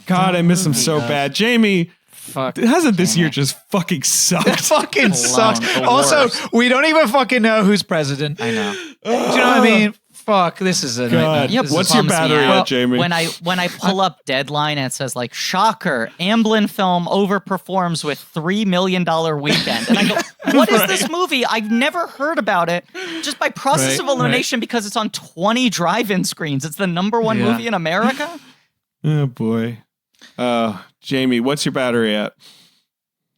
God, I miss him so bad. Jamie, Fuck. hasn't this year just fucking sucked? Fucking sucks. The Also, worst. we don't even fucking know who's president. I know. Do you know what I mean? Fuck, this is a God. nightmare. Yep. What's your Bums me battery out. at, Jamie? When I pull up Deadline and it says shocker, Amblin film overperforms with $3 million weekend. And I go, what is this movie? I've never heard about it. Just by process of elimination because it's on 20 drive-in screens. It's the number 1 movie in America. Oh boy. Jamie, what's your battery at?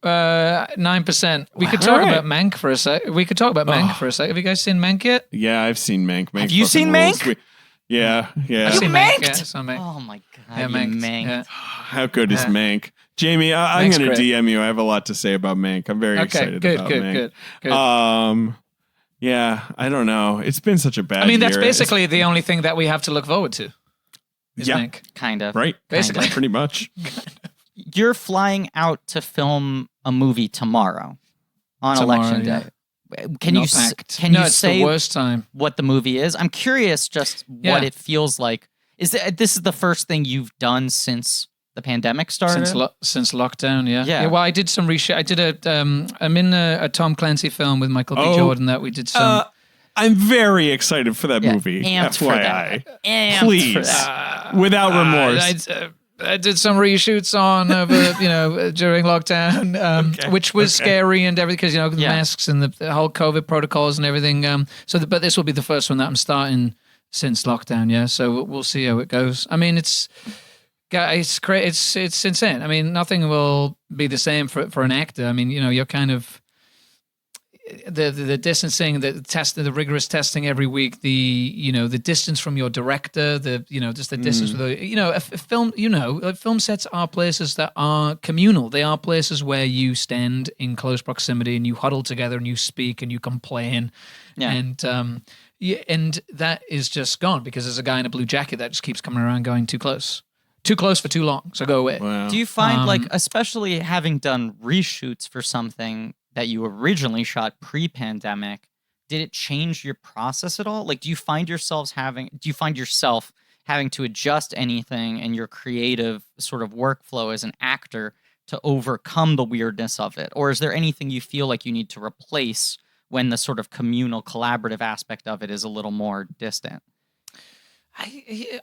9%. We could talk about Mank for a sec. Have you guys seen Mank yet? Yeah, I've seen Mank. Have you seen Mank? Yeah. I've seen Manked? Yeah, so Mank. Oh my God, Yeah, you Mank. Mank. Yeah. How good is Mank? Jamie, I'm Mank's going to great. DM you. I have a lot to say about Mank. I'm very excited about Mank. Good. Yeah, I don't know. It's been such a bad I mean, that's year. basically the only thing that we have to look forward to. Is Yeah. Mank. Kind of. Right. Basically. Pretty much. You're flying out to film a movie tomorrow on Tomorrow, election yeah. day. Can you packed. can No, you it's say the worst time. what the movie is? I'm curious just what Yeah. it feels like. This is the first thing you've done since the pandemic started? Since lockdown, yeah. Yeah. Well, I did some research. I did I'm in a Tom Clancy film with Michael B. Jordan that we did some. I'm very excited for that movie. Amped for FYI. that. Amped Please. for that. Without remorse. I did some reshoots on during lockdown, which was scary and everything because the masks and the whole COVID protocols and everything. But this will be the first one that I'm starting since lockdown. Yeah, so we'll see how it goes. I mean, it's great. It's insane. I mean, nothing will be the same for an actor. I mean, you're kind of the distancing, the rigorous testing every week, the distance from your director, just the distance with a film. Film sets are places that are communal. They are places where you stand in close proximity and you huddle together and you speak and you complain. Yeah. And that is just gone because there's a guy in a blue jacket that just keeps coming around going too close for too long. So go away. Wow. Do you find especially having done reshoots for something that you originally shot pre-pandemic, did it change your process at all? Like, do you find yourself having to adjust anything in your creative sort of workflow as an actor to overcome the weirdness of it? Or is there anything you feel like you need to replace when the sort of communal collaborative aspect of it is a little more distant?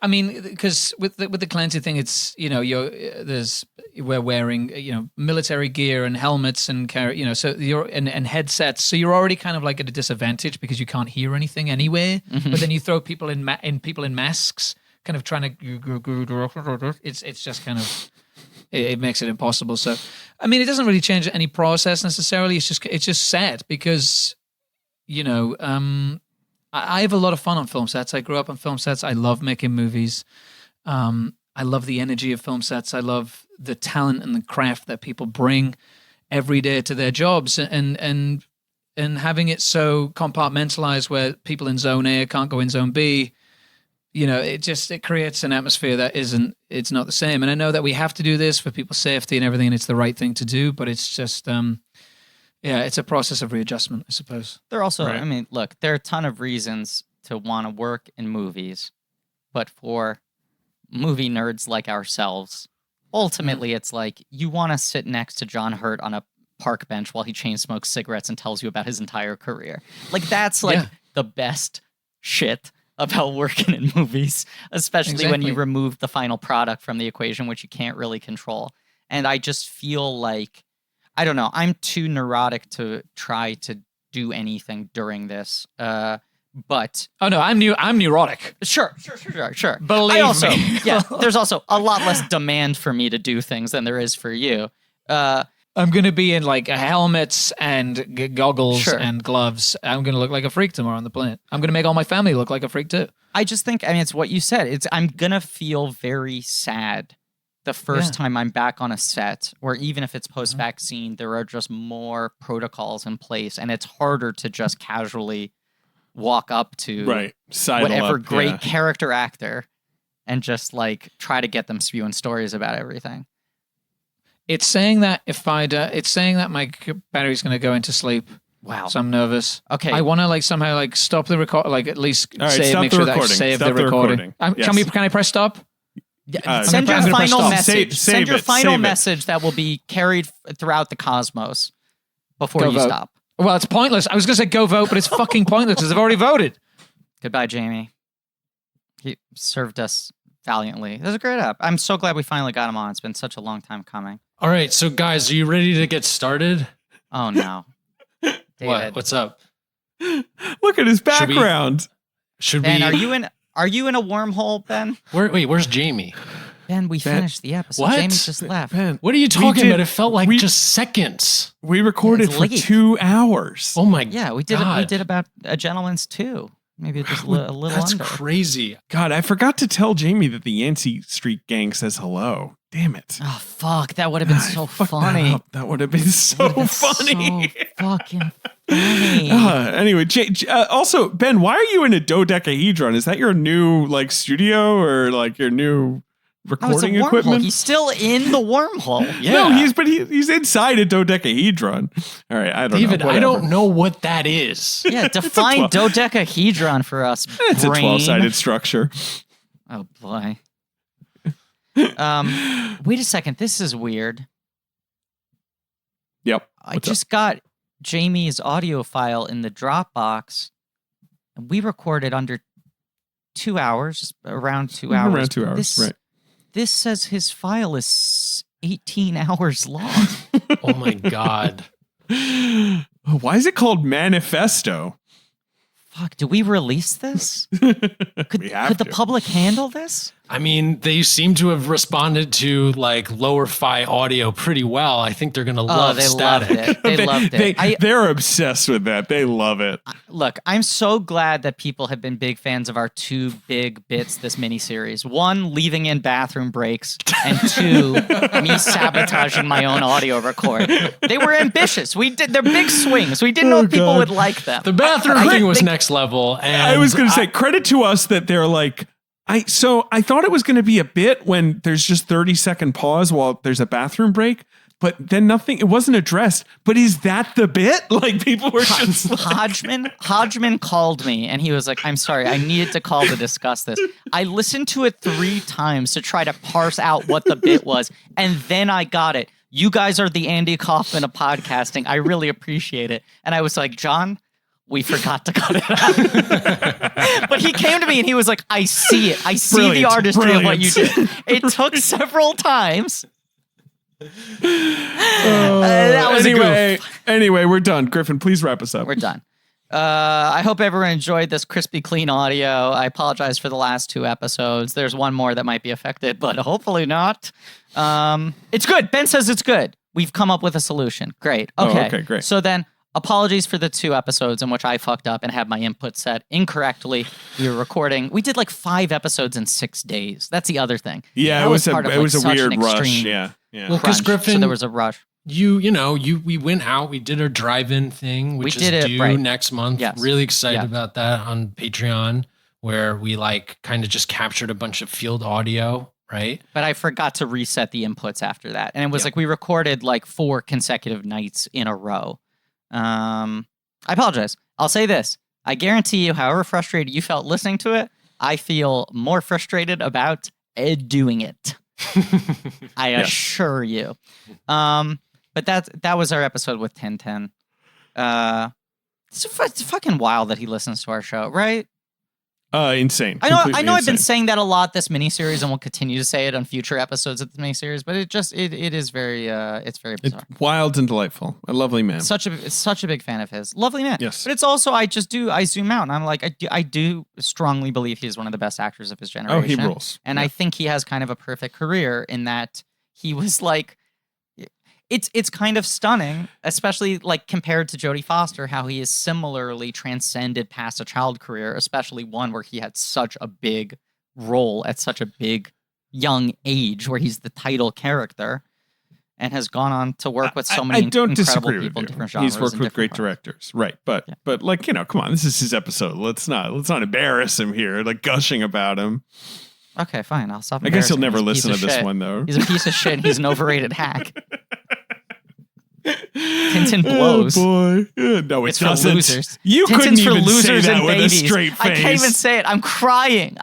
I mean, because with the Clancy thing, it's there's we're wearing, military gear and helmets and so you're and headsets. So you're already kind of like at a disadvantage because you can't hear anything anyway. Mm-hmm. But then you throw people in people in masks, kind of trying to. It's just kind of. It makes it impossible. So, I mean, it doesn't really change any process necessarily. It's just sad because, I have a lot of fun on film sets. I grew up on film sets. I love making movies. I love the energy of film sets. I love the talent and the craft that people bring every day to their jobs, and having it so compartmentalized where people in zone A can't go in zone B. It creates an atmosphere that it's not the same. And I know that we have to do this for people's safety and everything, and it's the right thing to do, but it's just, it's a process of readjustment, I suppose. There also, Right. I mean, look, there are a ton of reasons to want to work in movies, but for movie nerds like ourselves, ultimately it's like you want to sit next to John Hurt on a park bench while he chain smokes cigarettes and tells you about his entire career. Like that's the best shit about working in movies, especially when you remove the final product from the equation, which you can't really control. And I just feel like, I don't know, I'm too neurotic to try to do anything during this. But oh no, I'm neurotic. Sure. Believe me. Yeah, there's also a lot less demand for me to do things than there is for you. I'm gonna be in like helmets and goggles and gloves. I'm gonna look like a freak tomorrow on the plane. I'm gonna make all my family look like a freak too. I just think, it's what you said. I'm gonna feel very sad the first time I'm back on a set, or even if it's post-vaccine, there are just more protocols in place, and it's harder to just casually walk up to whatever great character actor and just like try to get them spewing stories about everything. It's saying that it's saying that my battery's going to go into sleep. Wow. So I'm nervous. Okay. I want to like somehow stop the record, at least All right, make sure that I save the recording. Yes. Can I press stop? Send your final message. Save your it, final save it. message that will be carried throughout the cosmos before Go you vote. stop. Well, it's pointless. I was going to say go vote, but it's fucking pointless because I've already voted. Goodbye, Jamie. He served us valiantly. It was a great app. I'm so glad we finally got him on. It's been such a long time coming. All right, so guys, are you ready to get started? Oh no. David. What's up? Look at his background. Should Ben, we? are you in a wormhole, Ben? Where's Jamie? Ben, we finished the episode. What? Jamie just left. Ben, What are you talking did- about? It felt like we- just seconds. we recorded It's for late. 2 hours. Oh my Yeah, we did. God. We did about A Gentleman's Two. Maybe just a little That's under. crazy. God, I forgot to tell Jamie that the Yancey Street gang says hello. Damn it. Oh fuck! That would have been so funny. That would have been so Would've been funny. So fucking funny. Anyway, also, Ben, why are you in a dodecahedron? Is that your new studio or your new Oh, it's a recording wormhole. equipment? He's still in the wormhole. Yeah. No, he's inside a dodecahedron. All right, I don't David, know. I don't know what that is. Yeah, define 12 dodecahedron for us. It's a brain. 12-sided structure. Oh boy. Wait a second. This is weird. Yep. I What's up? just got Jamie's audio file in the Dropbox. And we recorded under 2 hours, around 2 hours. Around 2 hours, right. This says his file is 18 hours long. Oh my God. Why is it called Manifesto? Fuck, do we release this? We have Could the to. public handle this? I mean, they seem to have responded to lower fi audio pretty well. I think they're gonna love they static. loved it. They loved it. They're obsessed with that. They love it. Look, I'm so glad that people have been big fans of our two big bits this miniseries. One, leaving in bathroom breaks, and two, me sabotaging my own audio record. They were ambitious. They're big swings. We didn't know if people would like them. The bathroom thing was next level. And I was going to say, credit to us that they're I thought it was going to be a bit when there's just 30-second pause while there's a bathroom break, but then it wasn't addressed. But is that the bit? People were just Hodgman called me and he was like, I'm sorry, I needed to call to discuss this. I listened to it 3 times to try to parse out what the bit was, and then I got it. You guys are the Andy Kaufman of podcasting. I really appreciate it. And I was like, John, we forgot to cut it out. But he came to me and he was like, I see it. I see the artistry of what you did. It took several times. That was a goof. Anyway, we're done. Griffin, please wrap us up. We're done. I hope everyone enjoyed this crispy clean audio. I apologize for the last 2 episodes. There's one more that might be affected, but hopefully not. It's good. Ben says it's good. We've come up with a solution. Great. Okay. Okay, great. So then, apologies for the 2 episodes in which I fucked up and had my input set incorrectly. We were recording. We did like 5 episodes in 6 days. That's the other thing. Yeah, that it was part of, it was a such weird an rush. extreme Yeah. Well, because crunch. Griffin, So there was a rush. We went out, we did our drive-in thing, which is due next month. Yes. Really excited about that on Patreon, where we like kind of just captured a bunch of field audio, right? But I forgot to reset the inputs after that. And it was like we recorded like 4 consecutive nights in a row. I apologize. I'll say this. I guarantee you, however frustrated you felt listening to it, I feel more frustrated about doing it. I assure you. But that was our episode with Tintin. It's fucking wild that he listens to our show, right? Insane. I know. Completely I've been insane. saying that a lot this miniseries, and we'll continue to say it on future episodes of the miniseries. But it is very it's very bizarre. It's wild and delightful. A lovely man. Such a big fan of his. Lovely man. Yes. But it's also I zoom out and I'm like I do strongly believe he's one of the best actors of his generation. Oh, he rules. And I think he has kind of a perfect career in that he was like. It's kind of stunning, especially like compared to Jodie Foster, how he is similarly transcended past a child career, especially one where he had such a big role at such a big young age, where he's the title character, and has gone on to work with so many incredible people in different genres. He's worked with great directors, right? But like come on, this is his episode. Let's not embarrass him here, like gushing about him. Okay, fine. I'll stop. I guess he'll never listen to this one though. He's a piece of shit. And he's an overrated hack. Tintin blows. Oh boy. No, it's for losers. You Tintin's couldn't for even losers say that and with babies. a straight face. I can't even say it. I'm crying.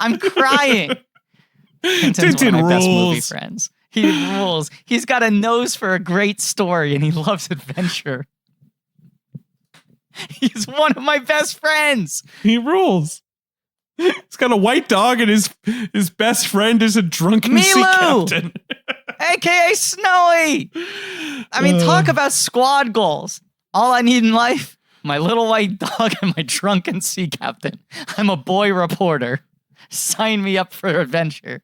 Tintin's one of my best movie friends. He rules. He's got a nose for a great story and he loves adventure. He's one of my best friends. He rules. He's got a white dog and his best friend is a drunken sea captain. AKA Snowy. I mean, talk about squad goals. All I need in life, my little white dog and my drunken sea captain. I'm a boy reporter. Sign me up for adventure.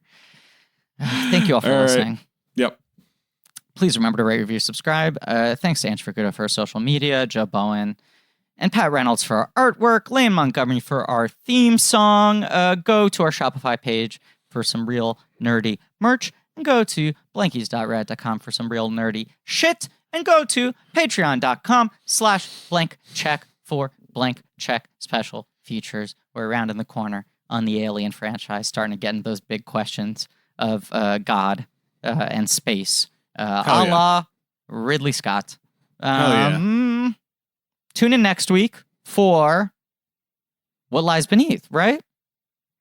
Thank you all for listening. Yep. Please remember to rate, review, subscribe. Thanks to Ange Forguda for our social media, Joe Bowen, and Pat Reynolds for our artwork, Lane Montgomery for our theme song. Go to our Shopify page for some real nerdy merch. And go to blankies.rad.com for some real nerdy shit. And go to patreon.com/blankcheck for blank check special features. We're around in the corner on the Alien franchise, starting to get into those big questions of God and space. A la Ridley Scott. Tune in next week for What Lies Beneath, right?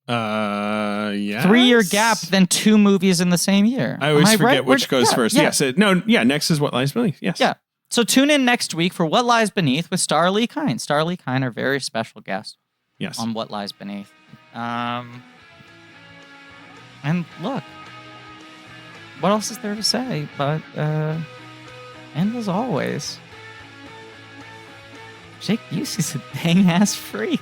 Yeah. 3-year gap, then 2 movies in the same year. I always forget which goes first. Yeah. Yes. Next is What Lies Beneath. Yes. Yeah. So tune in next week for What Lies Beneath with Star Lee Kine. Star Lee Kine, our very special guest. Yes. On What Lies Beneath. And look, what else is there to say? But, and as always, Jake Busey's a dang-ass freak.